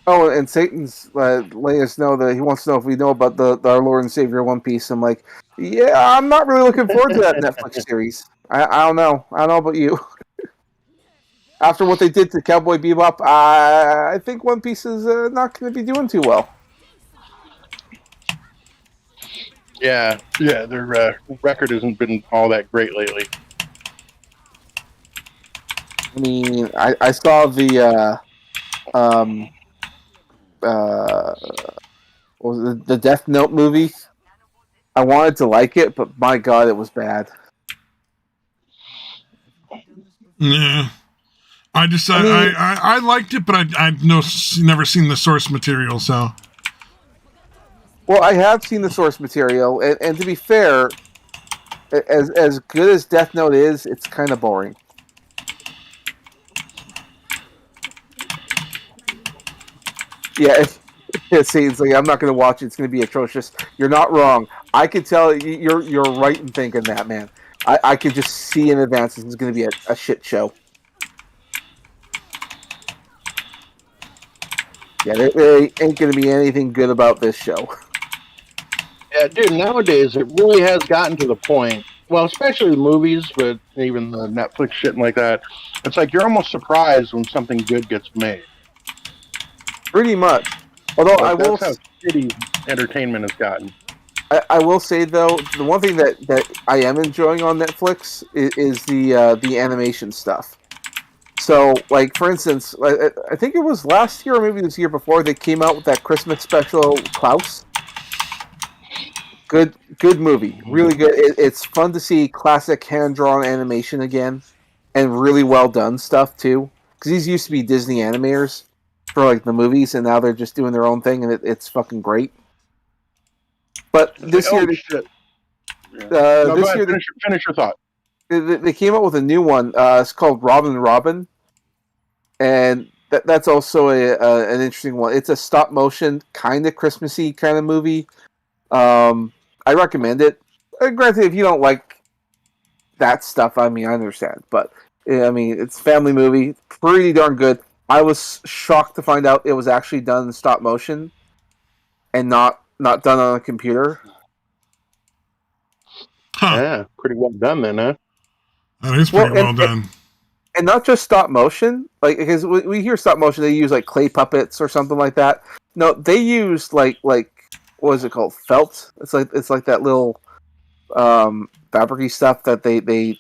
Oh, and Satan's letting us know that he wants to know if we know about our Lord and Savior One Piece. I'm like, yeah, I'm not really looking forward to that Netflix series. I don't know. I don't know about you. After what they did to Cowboy Bebop, I think One Piece is not going to be doing too well. Yeah, their record hasn't been all that great lately. I mean, I saw the what was it, the Death Note movie. I wanted to like it, but my god, it was bad. Yeah. I liked it, but I've never seen the source material, so. Well, I have seen the source material, and to be fair, as good as Death Note is, it's kind of boring. Yeah, it seems like I'm not going to watch it. It's going to be atrocious. You're not wrong. I could tell you're right in thinking that, man. I could just see in advance this is going to be a shit show. Yeah, there ain't going to be anything good about this show. Yeah, dude, nowadays it really has gotten to the point, well, especially the movies, but even the Netflix shit and like that, it's like you're almost surprised when something good gets made. Pretty much. Although like, that's how shitty entertainment has gotten. I will say though, the one thing that I am enjoying on Netflix is the animation stuff. So, like for instance, I think it was last year or maybe it was the year before they came out with that Christmas special, Klaus. Good movie, really good. It's fun to see classic hand drawn animation again, and really well done stuff too. Because these used to be Disney animators for like the movies, and now they're just doing their own thing, and it's fucking great. But this year, shit. this year, finish your thought. They came out with a new one. It's called Robin, and that's also an interesting one. It's a stop motion kind of Christmassy kind of movie. I recommend it. Granted, if you don't like that stuff, I mean, I understand, but I mean, it's a family movie, pretty darn good. I was shocked to find out it was actually done in stop motion and not done on a computer. Huh. Yeah, pretty well done then, huh? That is pretty well done. And not just stop motion, like because we hear stop motion, they use like clay puppets or something like that. No, they use like what is it called? Felt. It's like that little fabricy stuff that they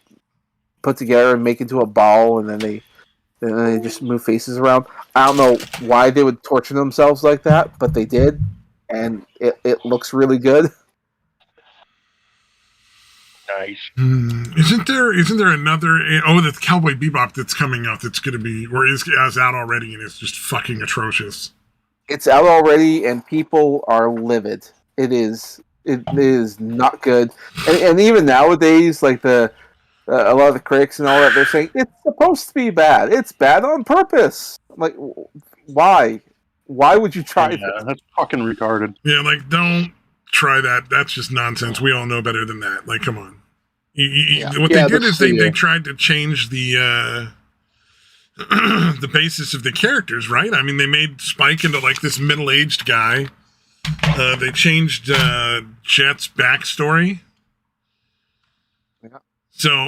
put together and make into a ball, and then they just move faces around. I don't know why they would torture themselves like that, but they did, and it looks really good. Nice. Isn't there another? Oh, the Cowboy Bebop that's coming out. That's going to be or is out already, and it's just fucking atrocious. It's out already, and people are livid. It is not good, and even nowadays, like a lot of the critics and all that, they're saying it's supposed to be bad. It's bad on purpose. I'm like, why? Why would you try that? That's fucking retarded. Yeah, like don't try that. That's just nonsense. We all know better than that. Like, come on. What they did is they tried to change the the basis of the characters, right? I mean, they made Spike into like this middle-aged guy. They changed Jet's backstory. Yeah.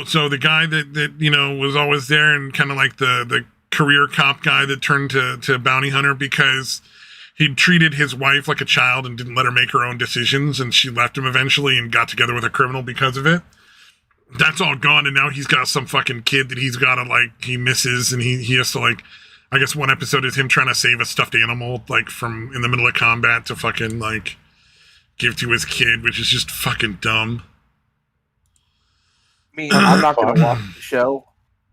So the guy that was always there and kind of like the career cop guy that turned to bounty hunter because he'd treated his wife like a child and didn't let her make her own decisions, and she left him eventually and got together with a criminal because of it. That's all gone, and now he's got some fucking kid that he's got to, like, he misses, and he has to, like, I guess one episode is him trying to save a stuffed animal, like, from in the middle of combat to fucking, like, give to his kid, which is just fucking dumb. I mean, I'm not going to watch the show.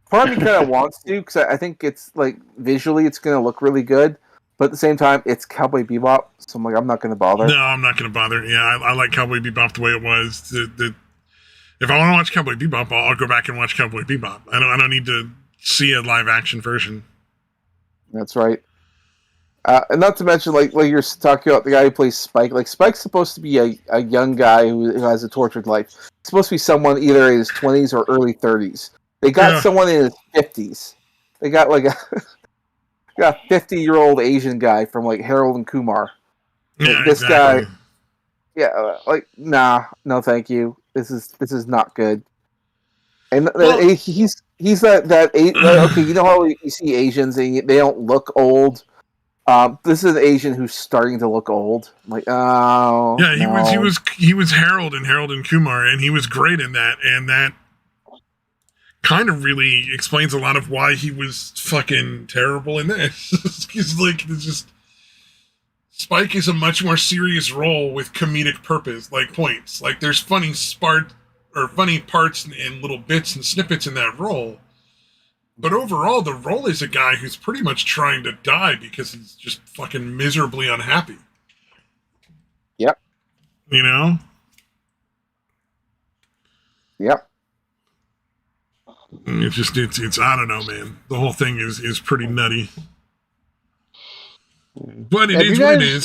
Part of me kind of wants to, because I think it's, like, visually it's going to look really good, but at the same time, it's Cowboy Bebop, so I'm like, I'm not going to bother. No, I'm not going to bother. Yeah, I like Cowboy Bebop the way it was. If I want to watch Cowboy Bebop, I'll go back and watch Cowboy Bebop. I don't need to see a live action version. That's right. And not to mention, like you're talking about the guy who plays Spike. Like Spike's supposed to be a young guy who has a tortured life. It's supposed to be someone either in his 20s or early 30s. They got someone in his 50s. They got like a 50-year-old Asian guy from like Harold and Kumar. Yeah, this exactly. guy. Yeah, like nah, no, thank you. This is not good. And he's that okay. You know how you see Asians, they don't look old. This is an Asian who's starting to look old. I'm like, oh, yeah, he was Harold in Harold and Kumar, and he was great in that, and that kind of really explains a lot of why he was fucking terrible in this. He's like, it's just. Spike is a much more serious role with comedic purpose, like points. Like there's funny parts and little bits and snippets in that role, But overall, the role is a guy who's pretty much trying to die because he's just fucking miserably unhappy. Yep. You know? Yep. It's I don't know, man. The whole thing is pretty nutty. But it is what it is.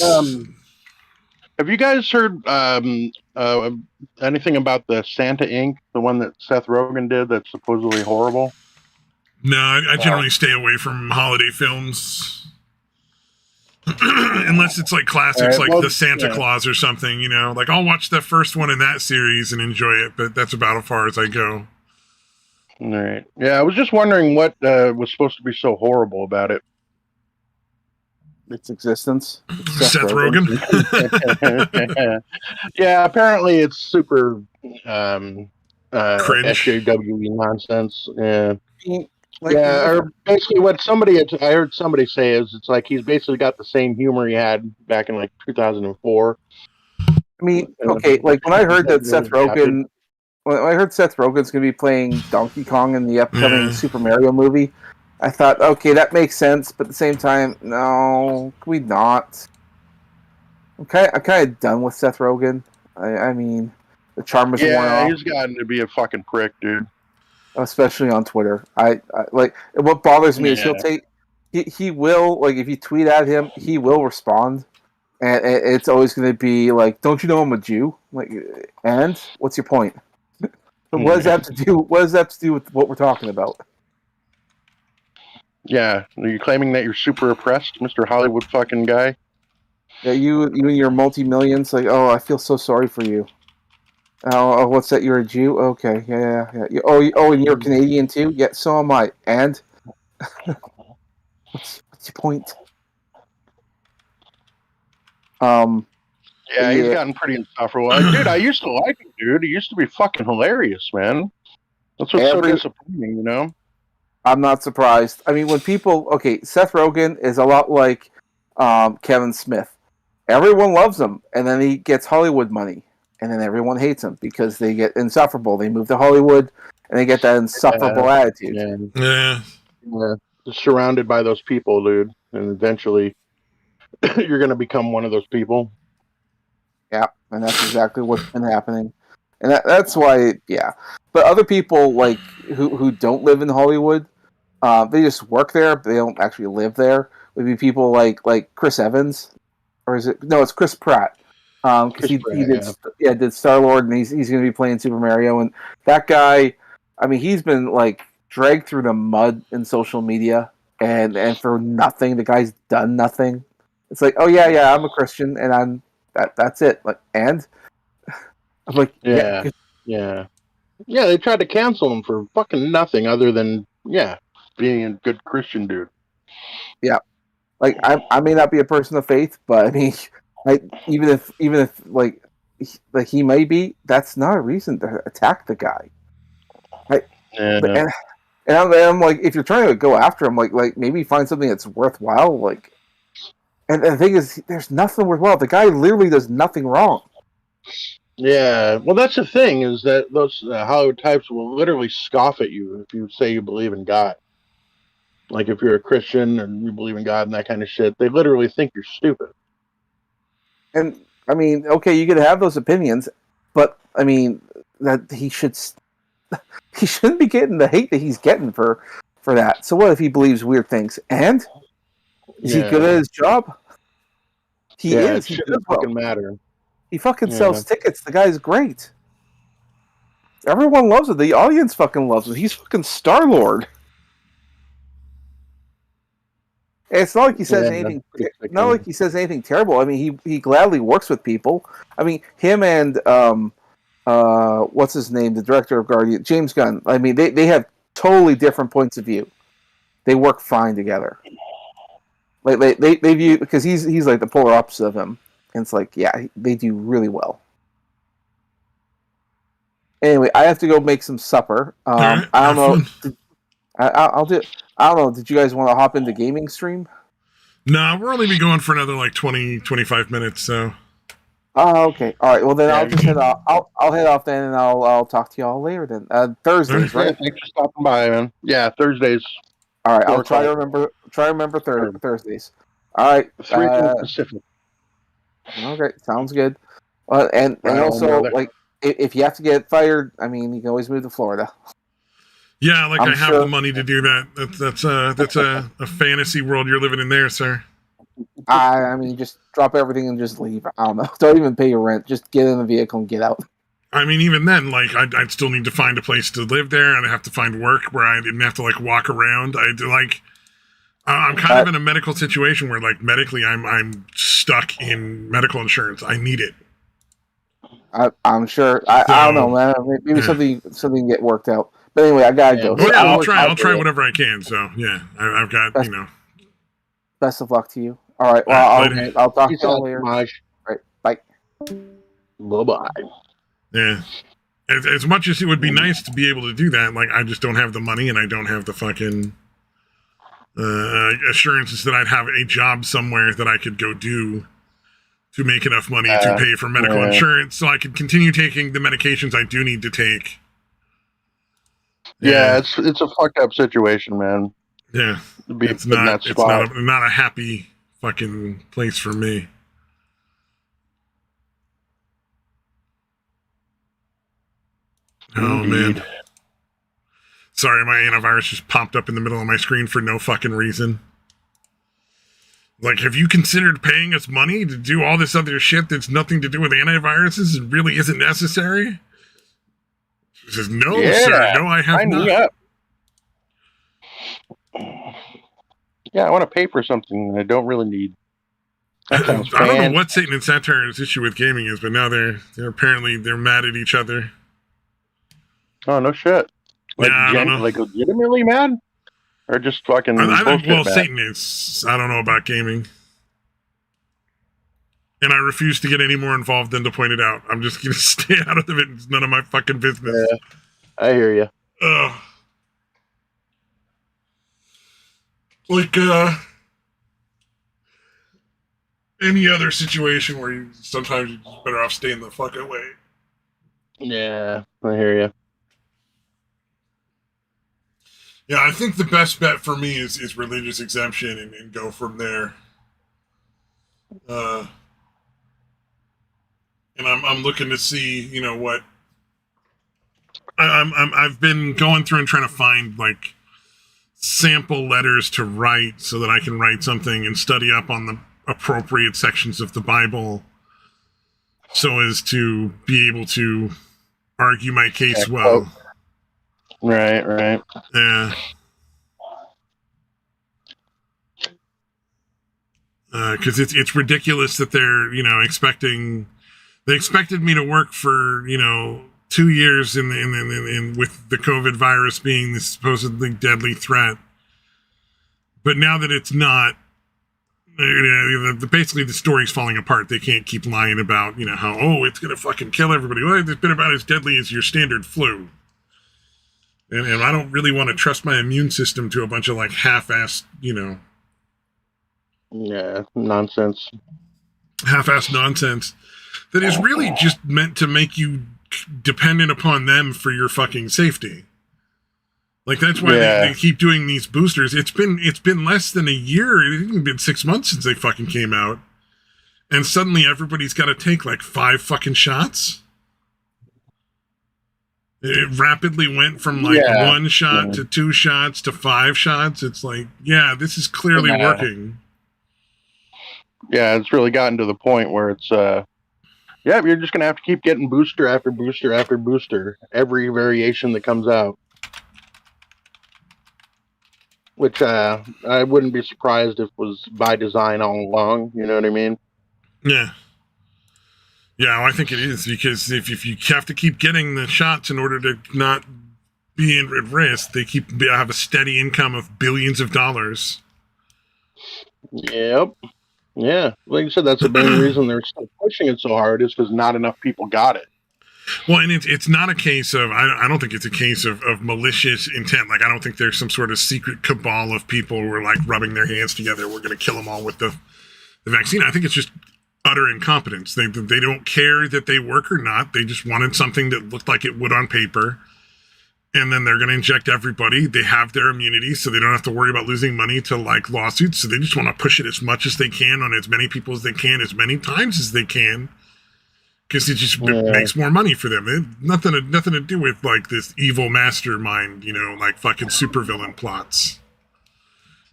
Have you guys heard anything about the Santa Inc., the one that Seth Rogen did that's supposedly horrible? No, I generally stay away from holiday films. Unless it's like classics like The Santa Claus or something, you know. Like, I'll watch the first one in that series and enjoy it, but that's about as far as I go. All right. Yeah, I was just wondering what was supposed to be so horrible about it. Its existence. Seth Rogen. Yeah, apparently it's super cringe. SJW nonsense. Yeah. Like, Or basically what I heard somebody say is it's like he's basically got the same humor he had back in like 2004. I mean, okay, like when I heard that Seth Rogen, when I heard Seth Rogen's going to be playing Donkey Kong in the upcoming Super Mario movie, I thought, okay, that makes sense, but at the same time, no, can we not? I'm kind of done with Seth Rogen. I mean, the charm is worn off. Yeah, he's gotten to be a fucking prick, dude. Especially on Twitter. I like what bothers me is he will, like, if you tweet at him, he will respond, and it's always going to be like, "Don't you know I'm a Jew?" Like, and what's your point? What does that have to do? What does that have to do with what we're talking about? Yeah, are you claiming that you're super oppressed, Mr. Hollywood fucking guy? Yeah, you and your multi-millions. Like, oh, I feel so sorry for you. Oh, what's that? You're a Jew? Okay, yeah. Oh, and you're Canadian too? Yeah, so am I. And what's your point? Yeah, he's gotten pretty insufferable. Dude, I used to like him, dude. He used to be fucking hilarious, man. That's what's so disappointing, you know? I'm not surprised. I mean, when people... Okay, Seth Rogen is a lot like Kevin Smith. Everyone loves him, and then he gets Hollywood money. And then everyone hates him because they get insufferable. They move to Hollywood, and they get that insufferable attitude. Yeah. Just surrounded by those people, dude. And eventually, you're going to become one of those people. Yeah, and that's exactly what's been happening. And that's why, yeah. But other people, like, who don't live in Hollywood, they just work there, but they don't actually live there. Would be people like Chris Evans. Or is it... No, it's Chris Pratt. Because he did Star-Lord, and he's going to be playing Super Mario, and that guy, I mean, he's been like dragged through the mud in social media, and for nothing. The guy's done nothing. It's like, oh yeah, I'm a Christian, and that's it. Like, and I'm like, yeah. They tried to cancel him for fucking nothing other than being a good Christian dude. Yeah, like I may not be a person of faith, but I mean. Like, even if like he may be, that's not a reason to attack the guy. And I'm like, if you're trying to go after him, like maybe find something that's worthwhile. Like, and the thing is, there's nothing worthwhile. The guy literally does nothing wrong. Yeah, well, that's the thing is that those Hollywood types will literally scoff at you if you say you believe in God. Like, if you're a Christian and you believe in God and that kind of shit, they literally think you're stupid. And I mean, okay, you could have those opinions, but I mean that he shouldn't be getting the hate that he's getting for that. So what if he believes weird things? And is he good at his job? He is. It shouldn't fucking matter. He fucking sells tickets. The guy's great. Everyone loves him. The audience fucking loves him. He's fucking Star-Lord. It's not like he says anything. Not like he says anything terrible. I mean, he gladly works with people. I mean, him and what's his name, the director of Guardian, James Gunn. I mean, they have totally different points of view. They work fine together. Like they view, because he's like the polar opposite of him, and it's like, yeah, they do really well. Anyway, I have to go make some supper. I don't know. I'll do it. I don't know. Did you guys want to hop into gaming stream? No, we'll only be going for another like 20, 25 minutes. So Oh, okay. All right. Well, then Yeah, I'll just head off. I'll head off then, and I'll talk to y'all later then. Thursdays, Yeah, right? thanks for stopping by, man. Yeah, Thursdays, All right. I'll 4 try to o'clock. remember Thursdays. All right. 3 o'clock Pacific. Okay. Sounds good. And Right on, also, brother. like, if you have to get fired, I mean, you can always move to Florida. Yeah, like I'm I have sure- the money to do that. That's a fantasy world you're living in there, sir. I mean, just drop everything and just leave. I don't know. Don't even pay your rent. Just get in the vehicle and get out. I mean, even then, like, I'd still need to find a place to live there, and I'd have to find work where I didn't have to, like, walk around. I'm kind of in a medical situation where, like, medically, I'm stuck in medical insurance. I need it. I'm sure. I don't know, man. Maybe something can get worked out. But anyway, I gotta go. Oh yeah, So I'll try whatever I can. So yeah, I've got Best of luck to you. All right. Well, I'll talk to Peace you out, later. Maj. All right. Bye. Bye-bye. Yeah. As much as it would be nice to be able to do that, like I just don't have the money and I don't have the fucking assurances that I'd have a job somewhere that I could go do to make enough money to pay for medical insurance so I could continue taking the medications I do need to take. Yeah, it's a fucked up situation, man. Yeah. It's not a happy fucking place for me. Oh, man. Sorry, my antivirus just popped up in the middle of my screen for no fucking reason. Like, have you considered paying us money to do all this other shit that's nothing to do with antiviruses and really isn't necessary? She says, no, sir. No, I have not. Up. Yeah, I want to pay for something I don't really need. That sounds I don't know what Satan and Satire's issue with gaming is, but now they're apparently mad at each other. Oh, no shit. Like, I don't know. Like legitimately mad? Or just fucking bullshit well, mad? Satan is. I don't know about gaming. And I refuse to get any more involved than to point it out. I'm just going to stay out of it. It's none of my fucking business. Yeah, I hear you. Like, any other situation where sometimes you're just better off staying the fuck away. Yeah, I hear you. Yeah, I think the best bet for me is religious exemption and go from there. And I'm looking to see, you know, what I've been going through and trying to find like sample letters to write so that I can write something and study up on the appropriate sections of the Bible so as to be able to argue my case well. Right. Yeah. Because it's ridiculous that they're, you know, they expected me to work for, you know, 2 years in with the COVID virus being the supposedly deadly threat. But now that it's not, basically the story's falling apart. They can't keep lying about, you know, how, it's going to fucking kill everybody. Well, it's been about as deadly as your standard flu. And I don't really want to trust my immune system to a bunch of, like, half-assed, you know. Yeah, nonsense. Half-assed nonsense that is really just meant to make you dependent upon them for your fucking safety. Like, that's why they keep doing these boosters. It's been less than a year. It's even been 6 months since they fucking came out. And suddenly everybody's got to take, like, 5 fucking shots. It rapidly went from, like, 1 shot to 2 shots to 5 shots. It's like, this is clearly working. Yeah, it's really gotten to the point where it's, you're just going to have to keep getting booster after booster after booster. Every variation that comes out. Which I wouldn't be surprised if was by design all along. You know what I mean? Yeah. Yeah, I think it is, because if you have to keep getting the shots in order to not be at risk, they have a steady income of billions of dollars. Yep. Yeah. Like you said, that's the main reason they're still pushing it so hard is because not enough people got it. Well, and it's not a case of, I don't think it's a case of malicious intent. Like, I don't think there's some sort of secret cabal of people who are, like, rubbing their hands together. We're going to kill them all with the vaccine. I think it's just utter incompetence. They don't care that they work or not. They just wanted something that looked like it would on paper. And then they're going to inject everybody. They have their immunity, so they don't have to worry about losing money to like lawsuits. So they just want to push it as much as they can on as many people as they can, as many times as they can, because it just makes more money for them. Nothing to do with like this evil mastermind, like fucking supervillain plots.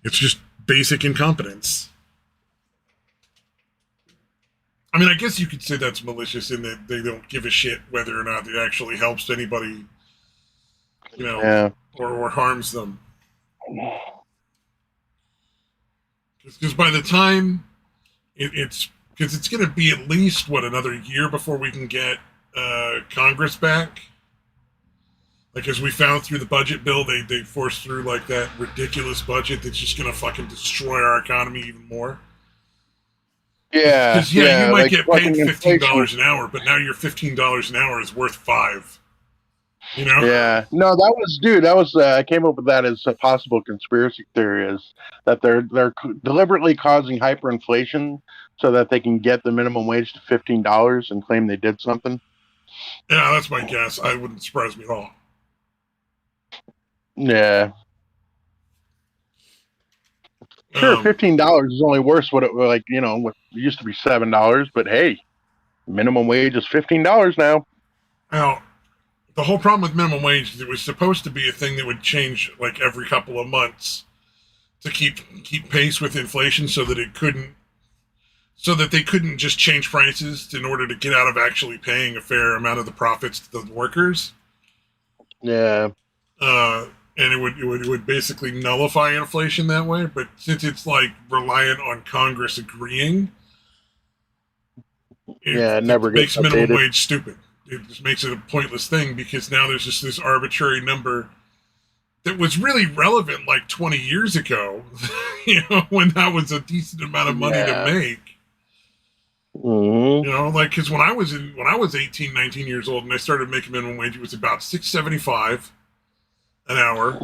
It's just basic incompetence. I mean, I guess you could say that's malicious in that they don't give a shit whether or not it actually helps anybody. Or harms them. Because by the time it's going to be at least another year before we can get Congress back. Like, as we found through the budget bill, they forced through like that ridiculous budget that's just going to fucking destroy our economy even more. Yeah, because you might like get paid $15 inflation. an hour, but now your $15 an hour is worth $5. Yeah, no, that was I came up with that as a possible conspiracy theory, is that they're deliberately causing hyperinflation so that they can get the minimum wage to $15 and claim they did something. Yeah, that's my guess. I wouldn't surprise me at all. Yeah. Sure, $15 is only worse what it it used to be $7, but hey, minimum wage is $15 now. Now, the whole problem with minimum wage is it was supposed to be a thing that would change like every couple of months to keep pace with inflation, so that they couldn't just change prices in order to get out of actually paying a fair amount of the profits to the workers. Yeah. And it would basically nullify inflation that way. But since it's like reliant on Congress agreeing, it never makes gets minimum updated. wage stupid. It just makes it a pointless thing, because now there's just this arbitrary number that was really relevant like 20 years ago, when that was a decent amount of money to make. Mm-hmm. Because when I was 18, 19 years old and I started making minimum wage, it was about $6.75 an hour.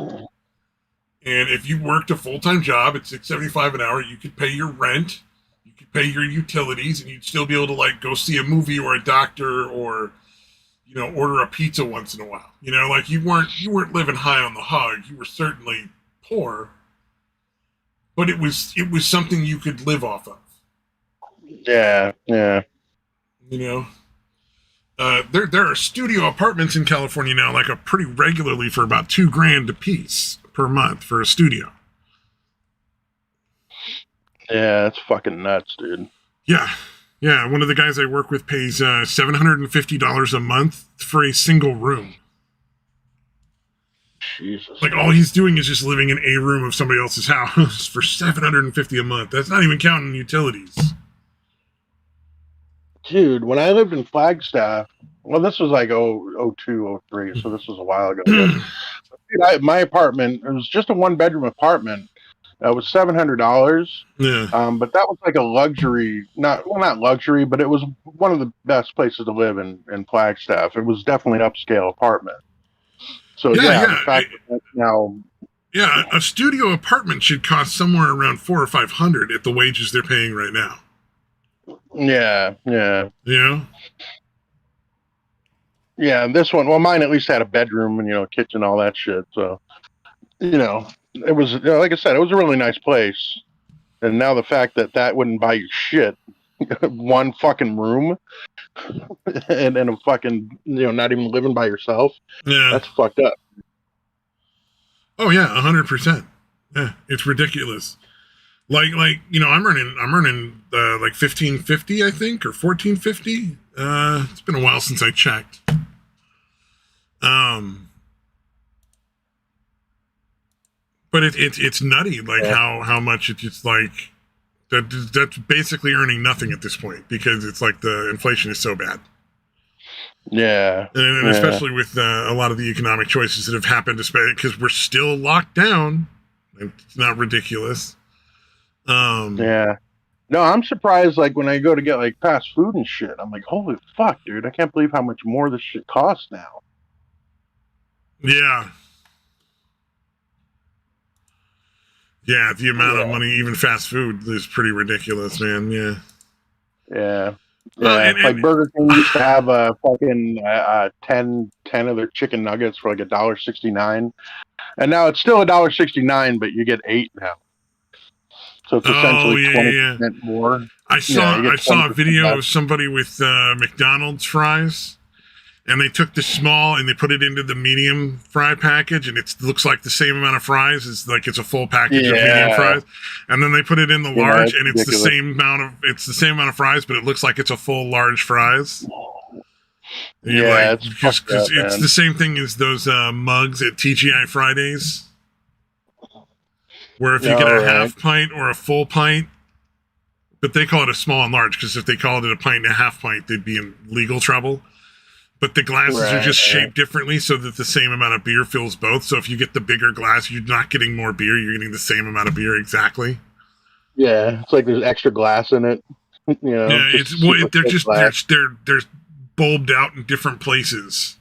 And if you worked a full-time job at $6.75 an hour, you could pay your rent, you could pay your utilities, and you'd still be able to like go see a movie or a doctor, or order a pizza once in a while. Like you weren't living high on the hog. You were certainly poor, but it was something you could live off of. Yeah. There are studio apartments in California now, like pretty regularly, for about $2,000 a piece per month for a studio. Yeah, it's fucking nuts, dude. Yeah, one of the guys I work with pays $750 a month for a single room. Jesus. Like, all he's doing is just living in a room of somebody else's house for $750 a month. That's not even counting utilities. Dude, when I lived in Flagstaff, well, this was like 02, 03, so this was a while ago. Dude, my apartment, it was just a one-bedroom apartment. It was $700. Yeah. But that was like a luxury, not luxury, but it was one of the best places to live in Flagstaff. It was definitely an upscale apartment. So the fact that now, a studio apartment should cost somewhere around $400 or $500 at the wages they're paying right now. Yeah. Yeah, this one, well, mine at least had a bedroom and kitchen, all that shit. So it was, like I said, it was a really nice place. And now the fact that wouldn't buy you shit, one fucking room, and a fucking, not even living by yourself. Yeah, that's fucked up. Oh yeah, 100%. Yeah, it's ridiculous. Like I'm earning like $1,550, I think, or $1,450. It's been a while since I checked. But it's nutty, like how much it's just like that's basically earning nothing at this point, because it's like the inflation is so bad. Yeah, and especially with a lot of the economic choices that have happened, because we're still locked down. It's not ridiculous. Yeah. No, I'm surprised. Like when I go to get like fast food and shit, I'm like, holy fuck, dude! I can't believe how much more this shit costs now. Yeah. Yeah, the amount of money, even fast food, is pretty ridiculous, man. Yeah. Yeah. Well, Yeah, and- like Burger King used to have a fucking 10 of their chicken nuggets for like $1.69, and now it's still $1.69, but you get 8 now. So it's essentially 20% more. I saw you get I saw a 20% video less. of somebody with McDonald's fries, and they took the small and they put it into the medium fry package, and it looks like the same amount of fries as like it's a full package of medium fries, and then they put it in the large, and it's ridiculous. the same amount of fries, but it looks like it's a full large fries. Yeah, it's because fucked up, it's man. the same thing as those mugs at TGI Fridays, where if you get a half pint or a full pint, but they call it a small and large, because if they called it a pint and a half pint, they'd be in legal trouble. But the glasses are just shaped differently so that the same amount of beer fills both. So if you get the bigger glass, you're not getting more beer, you're getting the same amount of beer exactly. Yeah, it's like there's extra glass in it. They're bulbed out in different places.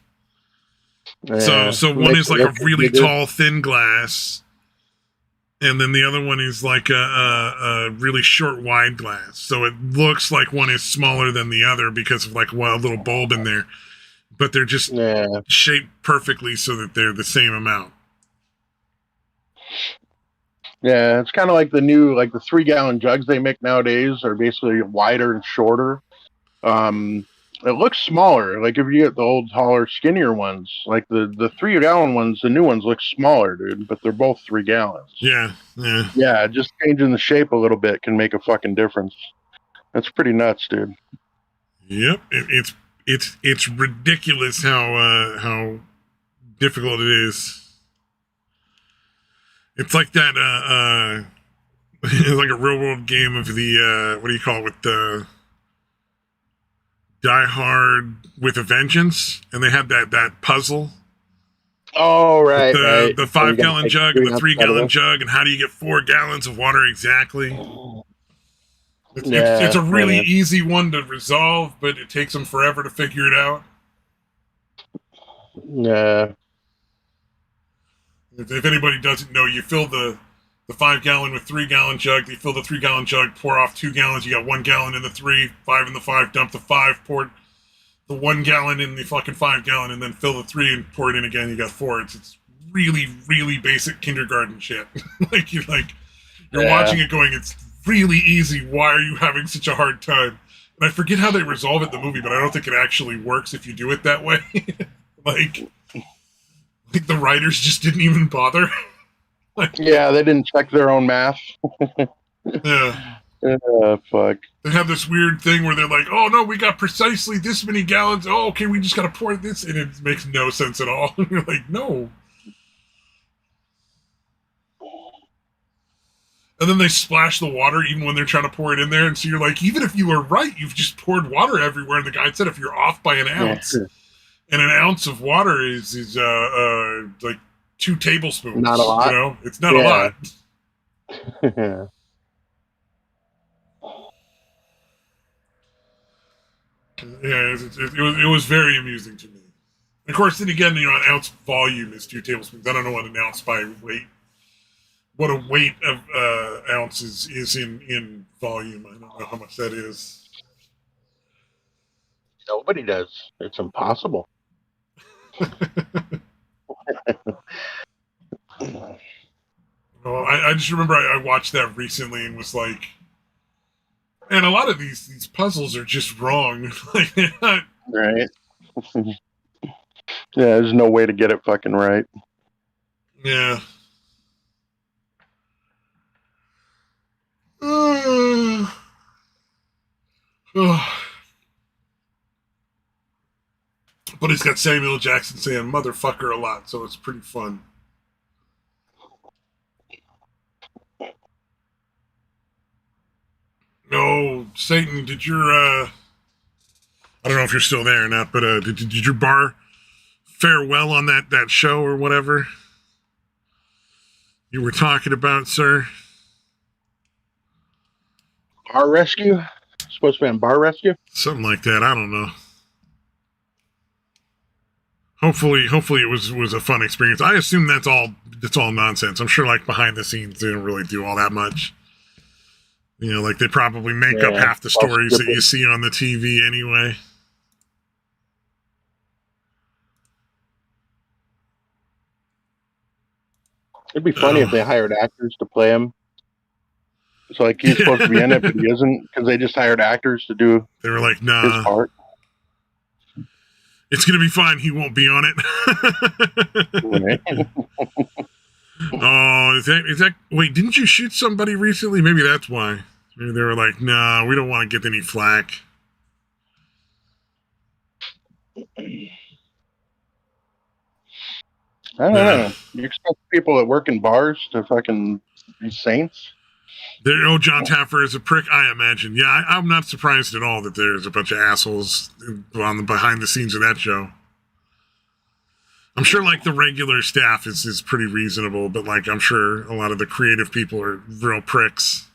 Yeah. So one is like a really tall, thin glass, and then the other one is like a really short, wide glass. So it looks like one is smaller than the other because of like a little bulb in there. But they're just shaped perfectly so that they're the same amount. Yeah, it's kind of like the 3-gallon jugs they make nowadays are basically wider and shorter. It looks smaller. Like if you get the old, taller, skinnier ones, like the 3-gallon ones, the new ones look smaller, dude. But they're both 3 gallons. Yeah. Yeah, just changing the shape a little bit can make a fucking difference. That's pretty nuts, dude. Yep, it's ridiculous how difficult it is. It's like that it's like a real world game of the what do you call it, with the Die Hard with a Vengeance, and they had that puzzle. Oh, right, right. The 5-gallon jug and the 3-gallon jug, and how do you get 4 gallons of water exactly? It's a really easy one to resolve, but it takes them forever to figure it out. Yeah. If anybody doesn't know, you fill the 5-gallon with 3-gallon jug. You fill the 3-gallon jug, pour off 2 gallons. You got 1 gallon in the 3, 5 in the 5. Dump the 5, pour the 1 gallon in the fucking 5-gallon, and then fill the 3 and pour it in again. You got 4. It's really, really basic kindergarten shit. you're watching it going, it's really easy. Why are you having such a hard time? And I forget how they resolve it in the movie, but I don't think it actually works if you do it that way. like the writers just didn't even bother. Yeah, they didn't check their own math. Yeah. Fuck. They have this weird thing where they're like, oh no, we got precisely this many gallons. Oh, okay, we just gotta pour this, and it makes no sense at all. And you're like, no. And then they splash the water even when they're trying to pour it in there, and so you're like, even if you were right, you've just poured water everywhere. And the guy said if you're off by an ounce, and an ounce of water is like 2 tablespoons. Not a lot. You know, it's not a lot. Yeah, it was very amusing to me. Of course, then again, you know, an ounce volume is 2 tablespoons. I don't know what an ounce by weight, what a weight of ounces is in volume. I don't know how much that is. Nobody does. It's impossible. Well, I just remember I watched that recently and was like, and a lot of these puzzles are just wrong. Like, they're not... Right. Yeah, there's no way to get it fucking right. Yeah. But he's got Samuel Jackson saying motherfucker a lot, so it's pretty fun. No, Satan, did your I don't know if you're still there or not, but did your bar fare well on that show or whatever you were talking about, sir? Bar rescue? Supposed to be on bar rescue? Something like that. I don't know. Hopefully it was a fun experience. I assume that's all nonsense. I'm sure like behind the scenes they don't really do all that much. You know, like they probably make up half the stories that you see on the TV anyway. It'd be funny if they hired actors to play him. So like he's supposed to be in it, but he isn't because they just hired actors to do. They were like, "Nah, his part. It's gonna be fine. He won't be on it." Oh, is that? Wait, didn't you shoot somebody recently? Maybe that's why. Maybe they were like, "Nah, we don't want to get any flack." I don't know. You expect people that work in bars to fucking be saints? John Taffer is a prick, I imagine. Yeah, I'm not surprised at all that there's a bunch of assholes on the behind the scenes of that show. I'm sure, like, the regular staff is pretty reasonable, but, like, I'm sure a lot of the creative people are real pricks.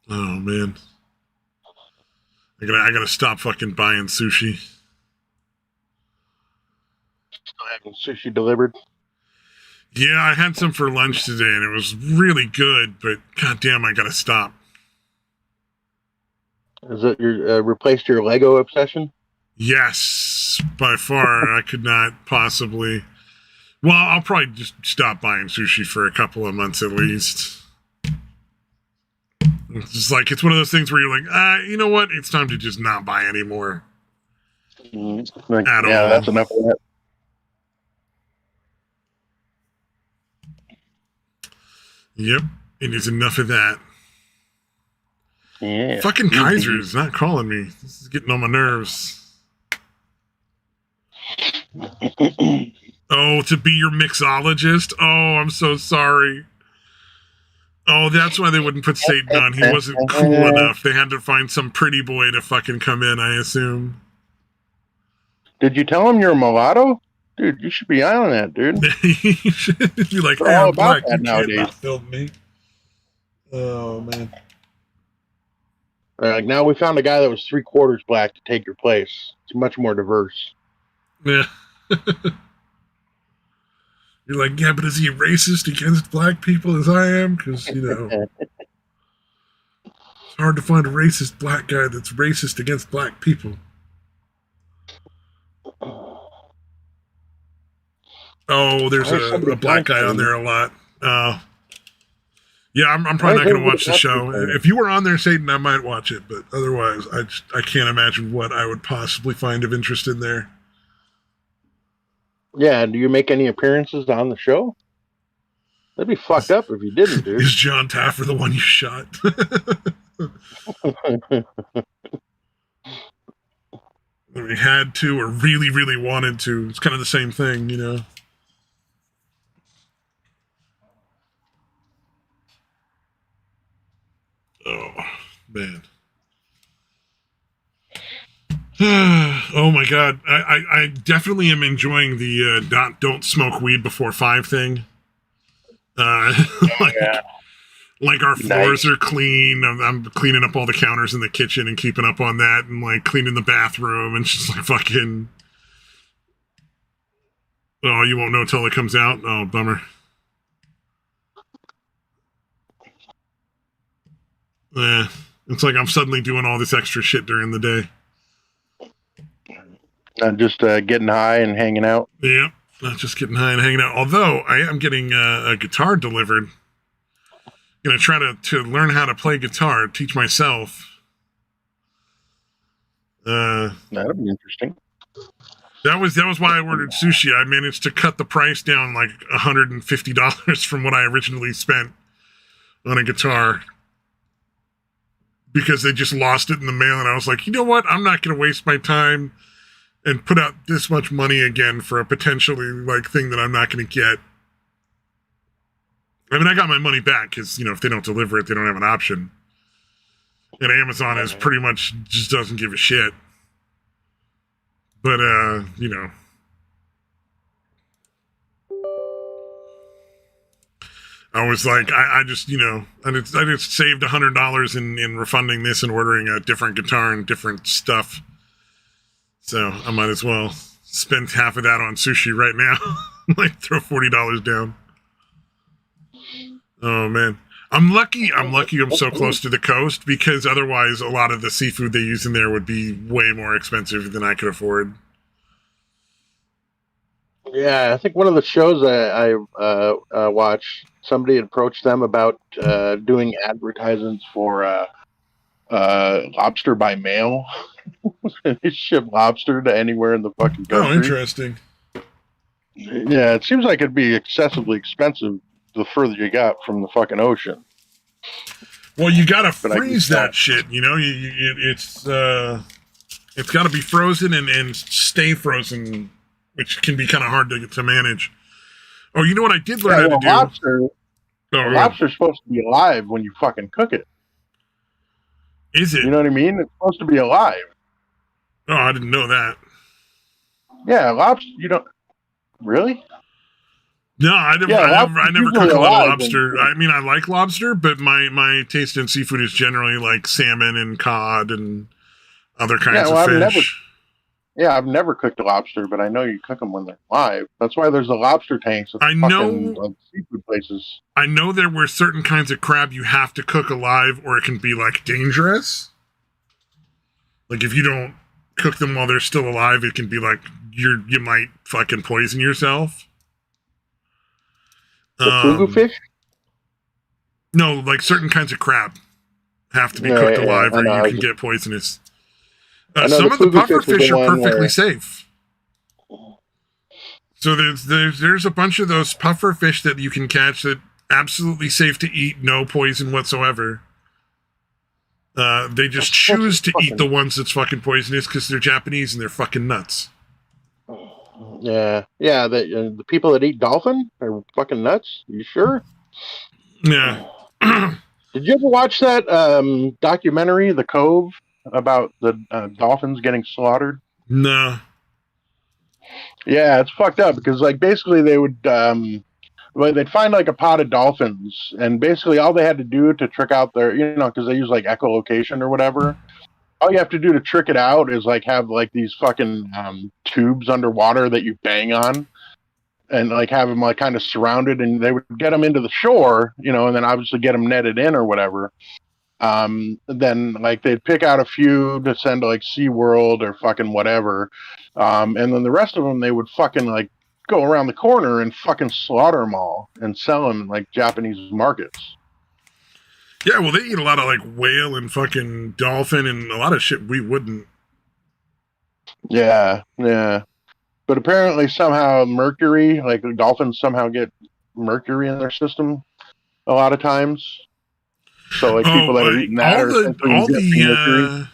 Oh, man. I gotta stop fucking buying sushi. Still having sushi delivered? Yeah, I had some for lunch today, and it was really good, but goddamn, I gotta stop. Is it your replaced your Lego obsession? Yes, by far. I could not possibly. Well, I'll probably just stop buying sushi for a couple of months at least. It's just like, it's one of those things where you're like, you know what? It's time to just not buy anymore. Like, at all. That's enough of that. Yep, it is enough of that. Yeah. Fucking Kaiser is not calling me. This is getting on my nerves. Oh, to be your mixologist? Oh, I'm so sorry. Oh, that's why they wouldn't put Satan on. He wasn't cool enough. They had to find some pretty boy to fucking come in, I assume. Did you tell him you're a mulatto? Dude, you should be on that, dude. You should be like, They're hey, all I'm about black. that You nowadays. can't not film me. Oh, man. Like, now we found a guy that was 3/4 black to take your place. It's much more diverse. Yeah. You're like, yeah, but is he racist against black people as I am? Because, you know, it's hard to find a racist black guy that's racist against black people. Oh, there's a black guy on there a lot. Yeah, I'm probably not going to watch the show. If you were on there, Satan, I might watch it, but otherwise, I can't imagine what I would possibly find of interest in there. Yeah, do you make any appearances on the show? That'd be fucked up if you didn't, dude. Is John Taffer the one you shot? We had to or really, really wanted to. It's kind of the same thing, you know? Oh, man. Oh, my God. I definitely am enjoying the don't smoke weed before 5 thing. Like our floors are clean. I'm cleaning up all the counters in the kitchen and keeping up on that, and like cleaning the bathroom, and just like fucking. Oh, you won't know until it comes out. Oh, bummer. Yeah, it's like I'm suddenly doing all this extra shit during the day. Not just getting high and hanging out. Yep, not just getting high and hanging out. Although I am getting a guitar delivered. Gonna try to learn how to play guitar, teach myself. That'll be interesting. That was why I ordered sushi. I managed to cut the price down like $150 from what I originally spent on a guitar, because they just lost it in the mail, and I was like, you know what? I'm not gonna waste my time and put out this much money again for a potentially like thing that I'm not gonna get. I mean, I got my money back because, you know, if they don't deliver it, they don't have an option. And Amazon is pretty much just doesn't give a shit. But, you know. I was like, I just, you know, I just saved $100 in refunding this and ordering a different guitar and different stuff. So I might as well spend half of that on sushi right now. Like, throw $40 down. Oh man, I'm lucky. I'm so close to the coast, because otherwise a lot of the seafood they use in there would be way more expensive than I could afford. Yeah, I think one of the shows I watched, somebody approached them about doing advertisements for lobster by mail. They ship lobster to anywhere in the fucking country. Oh, interesting. Yeah, it seems like it'd be excessively expensive the further you got from the fucking ocean. Well, you gotta But I freeze can that shit. You know, it's got to be frozen and stay frozen, which can be kind of hard to manage. Oh, you know what I did learn how to do? Lobster's supposed to be alive when you fucking cook it. Is it? You know what I mean? It's supposed to be alive. Oh, I didn't know that. Yeah, lobster. You don't really? No, I never cook a lot of lobster. I mean, I like lobster, but my taste in seafood is generally like salmon and cod and other kinds of fish. I've never cooked a lobster, but I know you cook them when they're live. That's why there's the lobster tanks at seafood places. I know there were certain kinds of crab you have to cook alive, or it can be like dangerous. Like if you don't cook them while they're still alive, it can be like you might fucking poison yourself. The fugu fish? No, like certain kinds of crab have to be cooked alive, or you can get poisonous. Some of the puffer fish are perfectly safe. So there's a bunch of those puffer fish that you can catch that absolutely safe to eat, no poison whatsoever. They just choose to eat the ones that's fucking poisonous because they're Japanese and they're fucking nuts. Yeah. The people that eat dolphin are fucking nuts. You sure? Yeah. Did you ever watch that documentary, The Cove, about the dolphins getting slaughtered? No. Yeah, it's fucked up because like basically they would they'd find like a pod of dolphins, and basically all they had to do to trick out their, because they use like echolocation or whatever. All you have to do to trick it out is like have like these fucking tubes underwater that you bang on, and like have them like kind of surrounded, and they would get them into the shore, and then obviously get them netted in or whatever. Then like they'd pick out a few to send to like SeaWorld or fucking whatever, and then the rest of them they would fucking like go around the corner and fucking slaughter them all and sell them in like Japanese markets. Yeah, well, they eat a lot of like whale and fucking dolphin and a lot of shit we wouldn't. Yeah. But apparently somehow mercury, like dolphins somehow get mercury in their system a lot of times. So like people that are eating that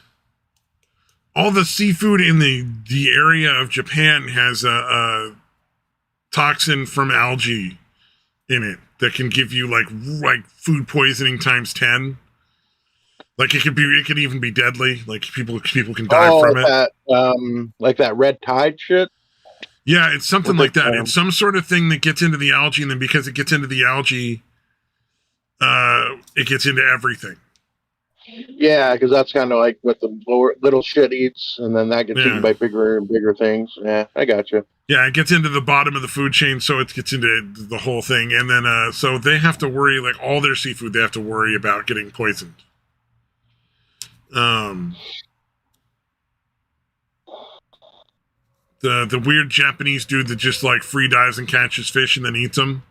all the seafood in the area of Japan has a toxin from algae in it that can give you like food poisoning times 10. Like it could even be deadly. Like people can die from it. Like that red tide shit. Yeah, it's something like that. It's some sort of thing that gets into the algae, and then because it gets into the algae, it gets into everything. Yeah, because that's kind of like what the little shit eats, and then that gets eaten by bigger and bigger things. Yeah, I got you. Yeah, it gets into the bottom of the food chain, so it gets into the whole thing, and then so they have to worry, like all their seafood, they have to worry about getting poisoned. The weird Japanese dude that just like free dives and catches fish and then eats them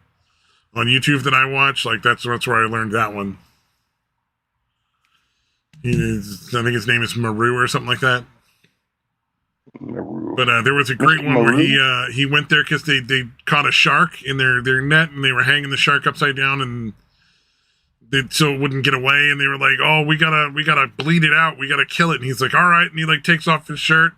on YouTube that I watch, like that's where I learned that one. I think his name is Maru or something like that. But there was a great one where he went there because they caught a shark in their net, and they were hanging the shark upside down, and so it wouldn't get away, and they were like, oh, we gotta bleed it out, we gotta kill it, and he's like, all right, and he like takes off his shirt,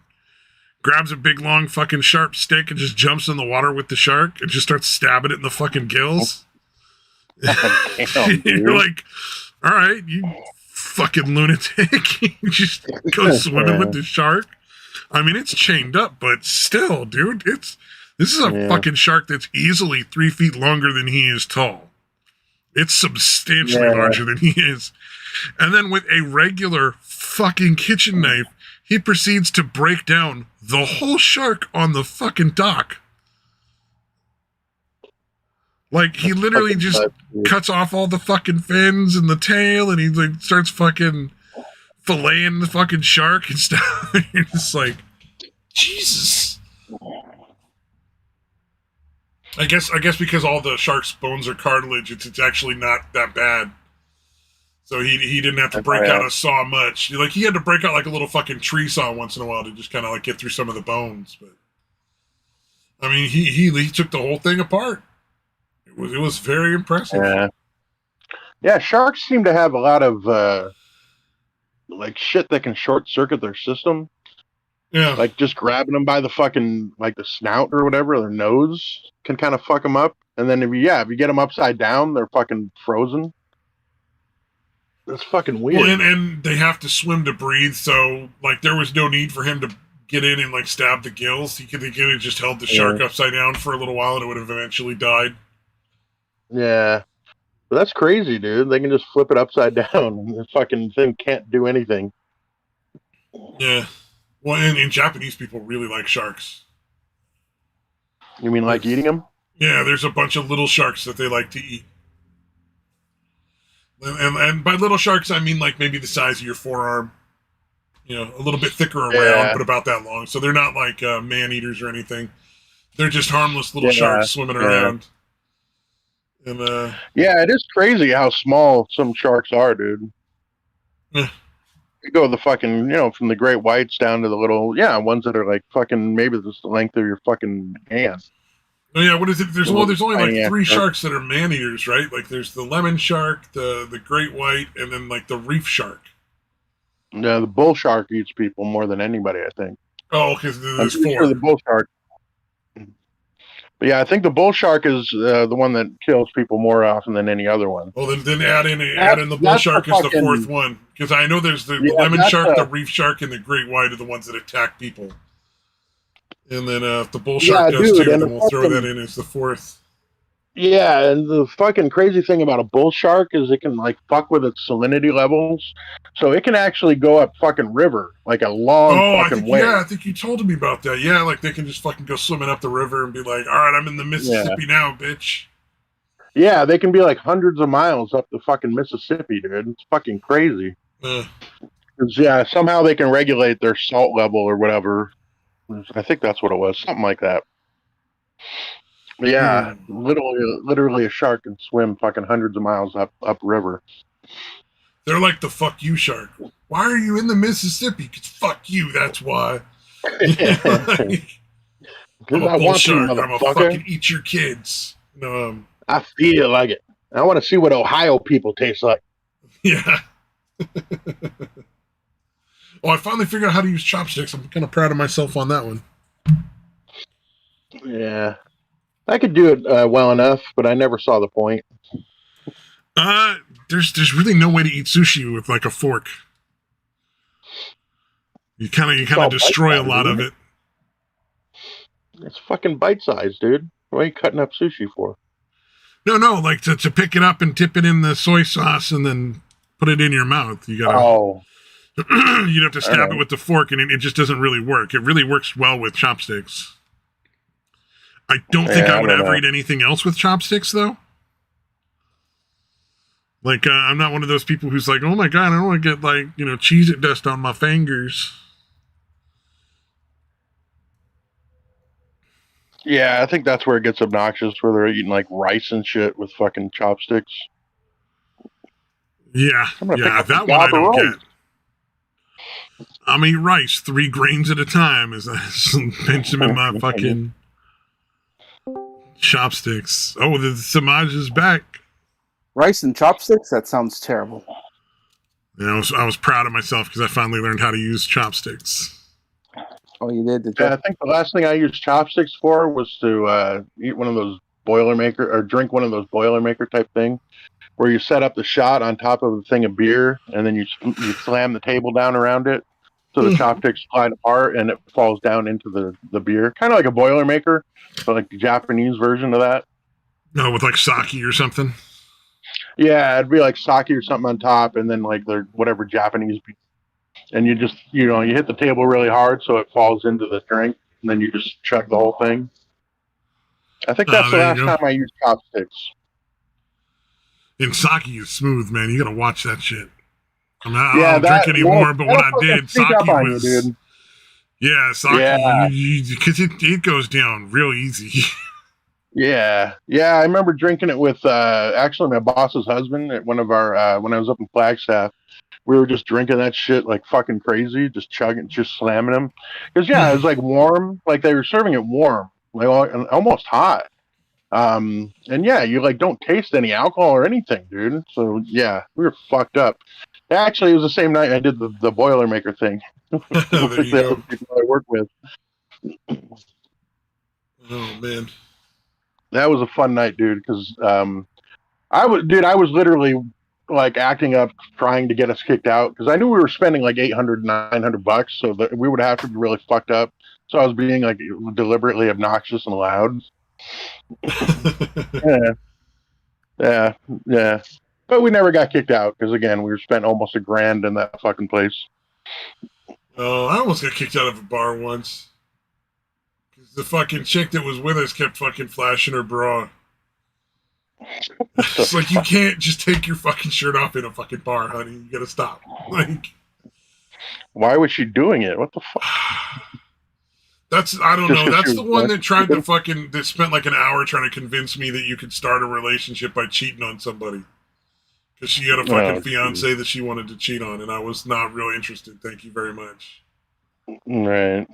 grabs a big long fucking sharp stick, and just jumps in the water with the shark and just starts stabbing it in the fucking gills. You're like, all right, you fucking lunatic. You just go swimming with the shark. I mean, it's chained up, but still, dude, this is a fucking shark that's easily 3 feet longer than he is tall. It's substantially larger than he is. And then with a regular fucking kitchen knife, he proceeds to break down the whole shark on the fucking dock. Like, he literally just cuts off all the fucking fins and the tail, and he like starts fucking filleting the fucking shark and stuff. You're just like, Jesus. I guess because all the shark's bones are cartilage, it's actually not that bad. So he didn't have to break out a saw much. Like, he had to break out like a little fucking tree saw once in a while to just kind of like get through some of the bones. But I mean, he took the whole thing apart. It was very impressive. Yeah, sharks seem to have a lot of like shit that can short circuit their system. Yeah, like just grabbing them by the fucking like the snout or whatever, their nose can kind of fuck them up. And then if you get them upside down, they're fucking frozen. That's fucking weird. Well, and they have to swim to breathe, so like there was no need for him to get in and like stab the gills. He could have just held the shark upside down for a little while, and it would have eventually died. Yeah, but that's crazy, dude. They can just flip it upside down, and the fucking thing can't do anything. Yeah. Well, and Japanese people really like sharks. You mean like eating them? Yeah, there's a bunch of little sharks that they like to eat. And by little sharks, I mean like maybe the size of your forearm. You know, a little bit thicker around, but about that long. So they're not like man-eaters or anything. They're just harmless little sharks swimming around. And yeah, it is crazy how small some sharks are, dude. Yeah. You go the fucking, from the great whites down to the little, ones that are like fucking maybe just the length of your fucking hand. Oh yeah, what is it? There's only like 3 sharks that are man-eaters, right? Like there's the lemon shark, the great white, and then like the reef shark. No, the bull shark eats people more than anybody, I think. Oh, because there's 4. Sure the bull shark. But yeah, I think the bull shark is the one that kills people more often than any other one. Well, then add in the bull shark as the 4th one, because I know there's the lemon shark, the reef shark, and the great white are the ones that attack people. And then if the bull shark does too, then we'll throw that in as the 4th. Yeah, and the fucking crazy thing about a bull shark is it can like fuck with its salinity levels, so it can actually go up fucking river like a long fucking way. Yeah, I think you told me about that. Yeah, like they can just fucking go swimming up the river and be like, "All right, I'm in the Mississippi now, bitch." Yeah, they can be like hundreds of miles up the fucking Mississippi, dude. It's fucking crazy. 'Cause, somehow they can regulate their salt level or whatever. I think that's what it was, something like that. But yeah, literally a shark can swim fucking hundreds of miles up river. They're like the fuck you shark. Why are you in the Mississippi? 'Cause fuck you, that's why. I'm a bull shark. I'm gonna fucking eat your kids. I feel like it. I want to see what Ohio people taste like. Yeah. Well, I finally figured out how to use chopsticks. I'm kind of proud of myself on that one. Yeah. I could do it well enough, but I never saw the point. There's really no way to eat sushi with like a fork. You kind of destroy a lot of it. It's fucking bite-sized, dude. What are you cutting up sushi for? No, like to pick it up and dip it in the soy sauce and then put it in your mouth. You gotta. You'd have to stab it with the fork, and it just doesn't really work. It really works well with chopsticks. I don't think I would ever eat anything else with chopsticks, though. Like, I'm not one of those people who's like, oh my god, I don't want to get, like, Cheez-It dust on my fingers. Yeah, I think that's where it gets obnoxious, where they're eating, like, rice and shit with fucking chopsticks. Yeah, that one I don't get. I'm eating rice 3 grains at a time as I pinch them in my fucking chopsticks. Oh, the Samaj is back. Rice and chopsticks? That sounds terrible. Yeah, I was proud of myself because I finally learned how to use chopsticks. Oh, you did? Yeah, I think the last thing I used chopsticks for was to eat one of those Boilermaker, or drink one of those Boilermaker type thing, where you set up the shot on top of a thing of beer, and then you slam the table down around it, so the chopsticks slide apart, and it falls down into the beer. Kind of like a Boilermaker, but like the Japanese version of that. No, with like sake or something? Yeah, it'd be like sake or something on top, and then like their whatever Japanese beer. And you just, you hit the table really hard so it falls into the drink, and then you just chug the whole thing. I think that's the there last you go. time I used chopsticks. And sake is smooth, man. You gotta watch that shit. I mean, I Yeah, don't drink anymore, but when I did, sneak sake up on was. you, dude. Yeah, sake, Yeah. because it goes down real easy. Yeah, I remember drinking it with actually my boss's husband at one of our when I was up in Flagstaff. We were just drinking that shit like fucking crazy, just chugging, just slamming them. Because yeah, it was like warm, like they were serving it warm, like almost hot. And yeah, you like don't taste any alcohol or anything, dude. So yeah, we were fucked up. Actually, it was the same night I did the Boilermaker thing with There you the go. other people I work with. Oh man. That was a fun night, dude. Because I was literally like acting up, trying to get us kicked out because I knew we were spending like $800-900, so that we would have to be really fucked up. So I was being like deliberately obnoxious and loud. Yeah. But we never got kicked out because again, we spent almost $1,000 in that fucking place. Oh, I almost got kicked out of a bar once. Because the fucking chick that was with us kept fucking flashing her bra. It's like, you can't just take your fucking shirt off in a fucking bar, honey. You gotta stop. Like, why was she doing it? What the fuck? I don't Just know. 'cause That's she the was one black. that tried to fucking, that spent like an hour trying to convince me that you could start a relationship by cheating on somebody. Because she had a fucking fiance that she wanted to cheat on, and I was not real interested. Thank you very much. Right.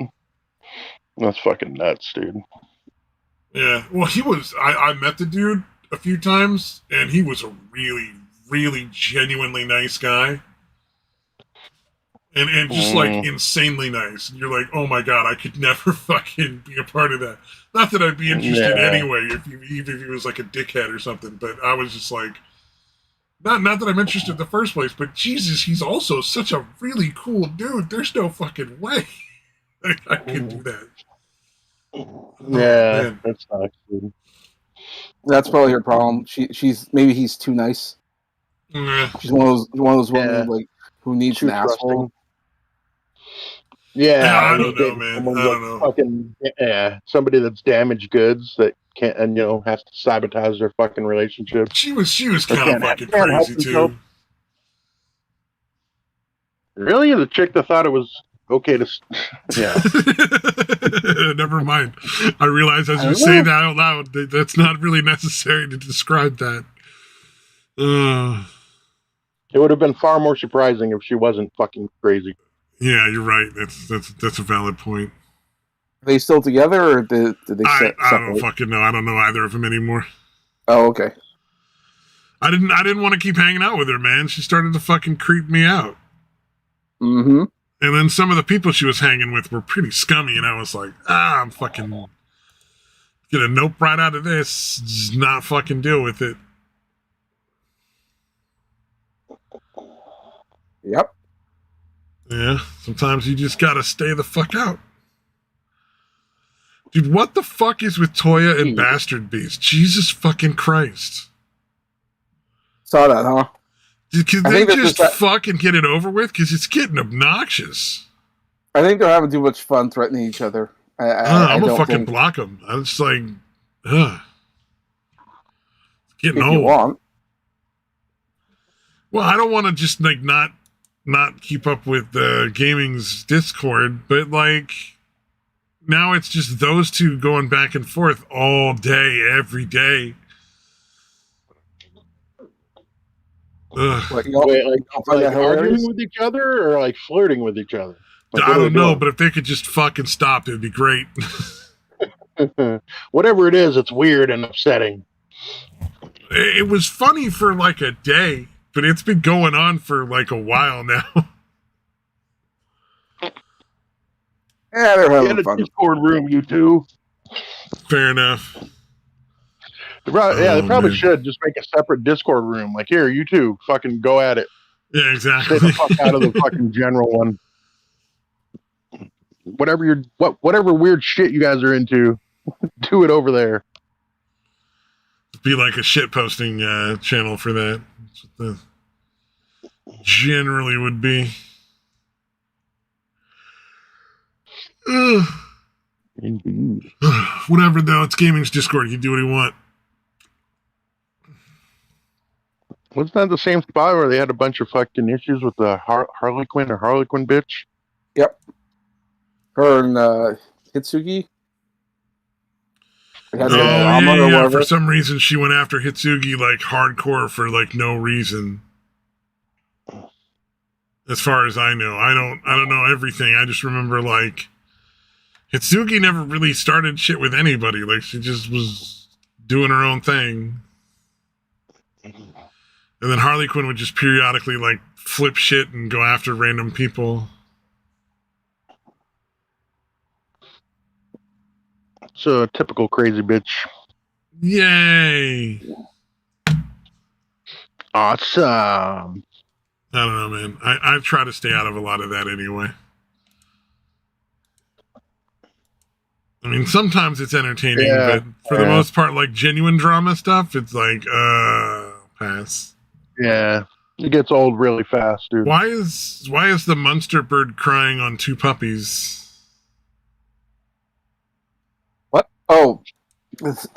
That's fucking nuts, dude. Yeah. Well, I met the dude a few times, and he was a really, really genuinely nice guy. And just like insanely nice. And you're like, oh my god, I could never fucking be a part of that. Not that I'd be interested anyway, even if he was like a dickhead or something, but I was just like, not that I'm interested in the first place, but Jesus, he's also such a really cool dude. There's no fucking way I could do that. Yeah, that sucks, dude. That's probably her problem. She's maybe he's too nice. She's one of those women like who needs an asshole. Yeah, I don't know, man. I don't know. Fucking somebody that's damaged goods that can't, and has to sabotage their fucking relationship. She was kind of fucking crazy too. Really, the chick that thought it was okay to, Never mind. I realize as you say that out loud, that's not really necessary to describe that. It would have been far more surprising if she wasn't fucking crazy. Yeah, you're right. That's a valid point. Are they still together, or did they separate? I don't fucking know. I don't know either of them anymore. Oh, okay. I didn't want to keep hanging out with her, man. She started to fucking creep me out. Mm-hmm. And then some of the people she was hanging with were pretty scummy, and I was like, I'm fucking get a nope right out of this. Just not fucking deal with it. Yep. Yeah, sometimes you just gotta stay the fuck out. Dude, what the fuck is with Toya and Bastard Beast? Jesus fucking Christ. Saw that, huh? Can they just fucking get it over with? Because it's getting obnoxious. I think they're having too much fun threatening each other. I'm gonna fucking block them. I'm just like, it's getting old. You want. Well, I don't want to just like not keep up with gaming's Discord, but like now it's just those two going back and forth all day, every day. Wait, like arguing with each other or like flirting with each other? Like, I don't know, but if they could just fucking stop, it would be great. Whatever it is, it's weird and upsetting. It was funny for like a day, but it's been going on for like a while now. Yeah, they're having fun. Discord room, you two. Fair enough. They probably should just make a separate Discord room. Like, here, you two, fucking go at it. Yeah, exactly. Stay the fuck out of the fucking general one. Whatever weird shit you guys are into, do it over there. Be like a shit posting channel for that. That's what the generally would be. Indeed. Whatever, though. It's gaming's Discord. You do what you want. Wasn't that the same spot where they had a bunch of fucking issues with the Harley Quinn bitch? Yep. Her and Hitsugi. It has a drama or yeah. whatever. For some reason, she went after Hitsugi like hardcore for like no reason. As far as I know, I don't know everything. I just remember like Hitsugi never really started shit with anybody. Like she just was doing her own thing. And then Harley Quinn would just periodically like flip shit and go after random people. It's a typical crazy bitch. Yay! Awesome. I don't know, man. I try to stay out of a lot of that anyway. I mean, sometimes it's entertaining, but for the most part, like genuine drama stuff, it's like, pass. Yeah, it gets old really fast, dude. Why is the Munster bird crying on two puppies? What? Oh, that's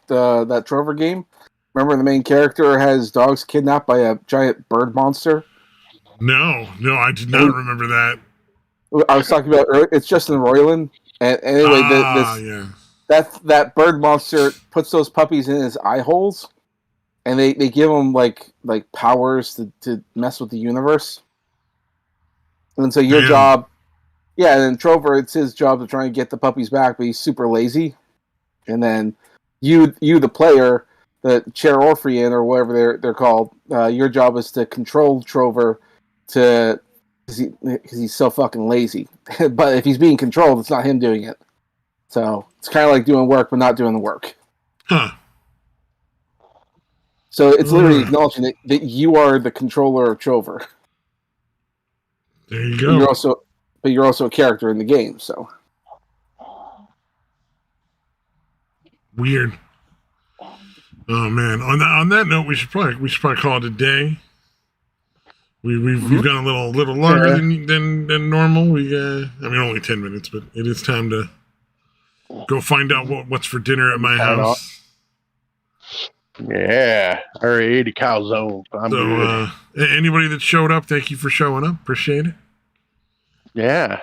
that Trover game. Remember, the main character has dogs kidnapped by a giant bird monster. No, I did not remember that. I was talking about earlier. It's Justin Roiland. And anyway, that bird monster puts those puppies in his eye holes, and they give him like powers to mess with the universe. And so your job, and then Trover, it's his job to try and get the puppies back, but he's super lazy. And then you the player, the Chair Orphean or whatever they're called, your job is to control Trover because he's so fucking lazy. But if he's being controlled, it's not him doing it. So it's kind of like doing work, but not doing the work. Huh. So it's literally acknowledging that you are the controller of Trover. There you go. But you're also a character in the game. So weird. Oh man. On that note, we should probably call it a day. We've gone a little longer than normal. Only 10 minutes, but it is time to go find out what's for dinner at my house. Yeah, or 80 calzone. I'm good. Anybody that showed up, thank you for showing up. Appreciate it. Yeah.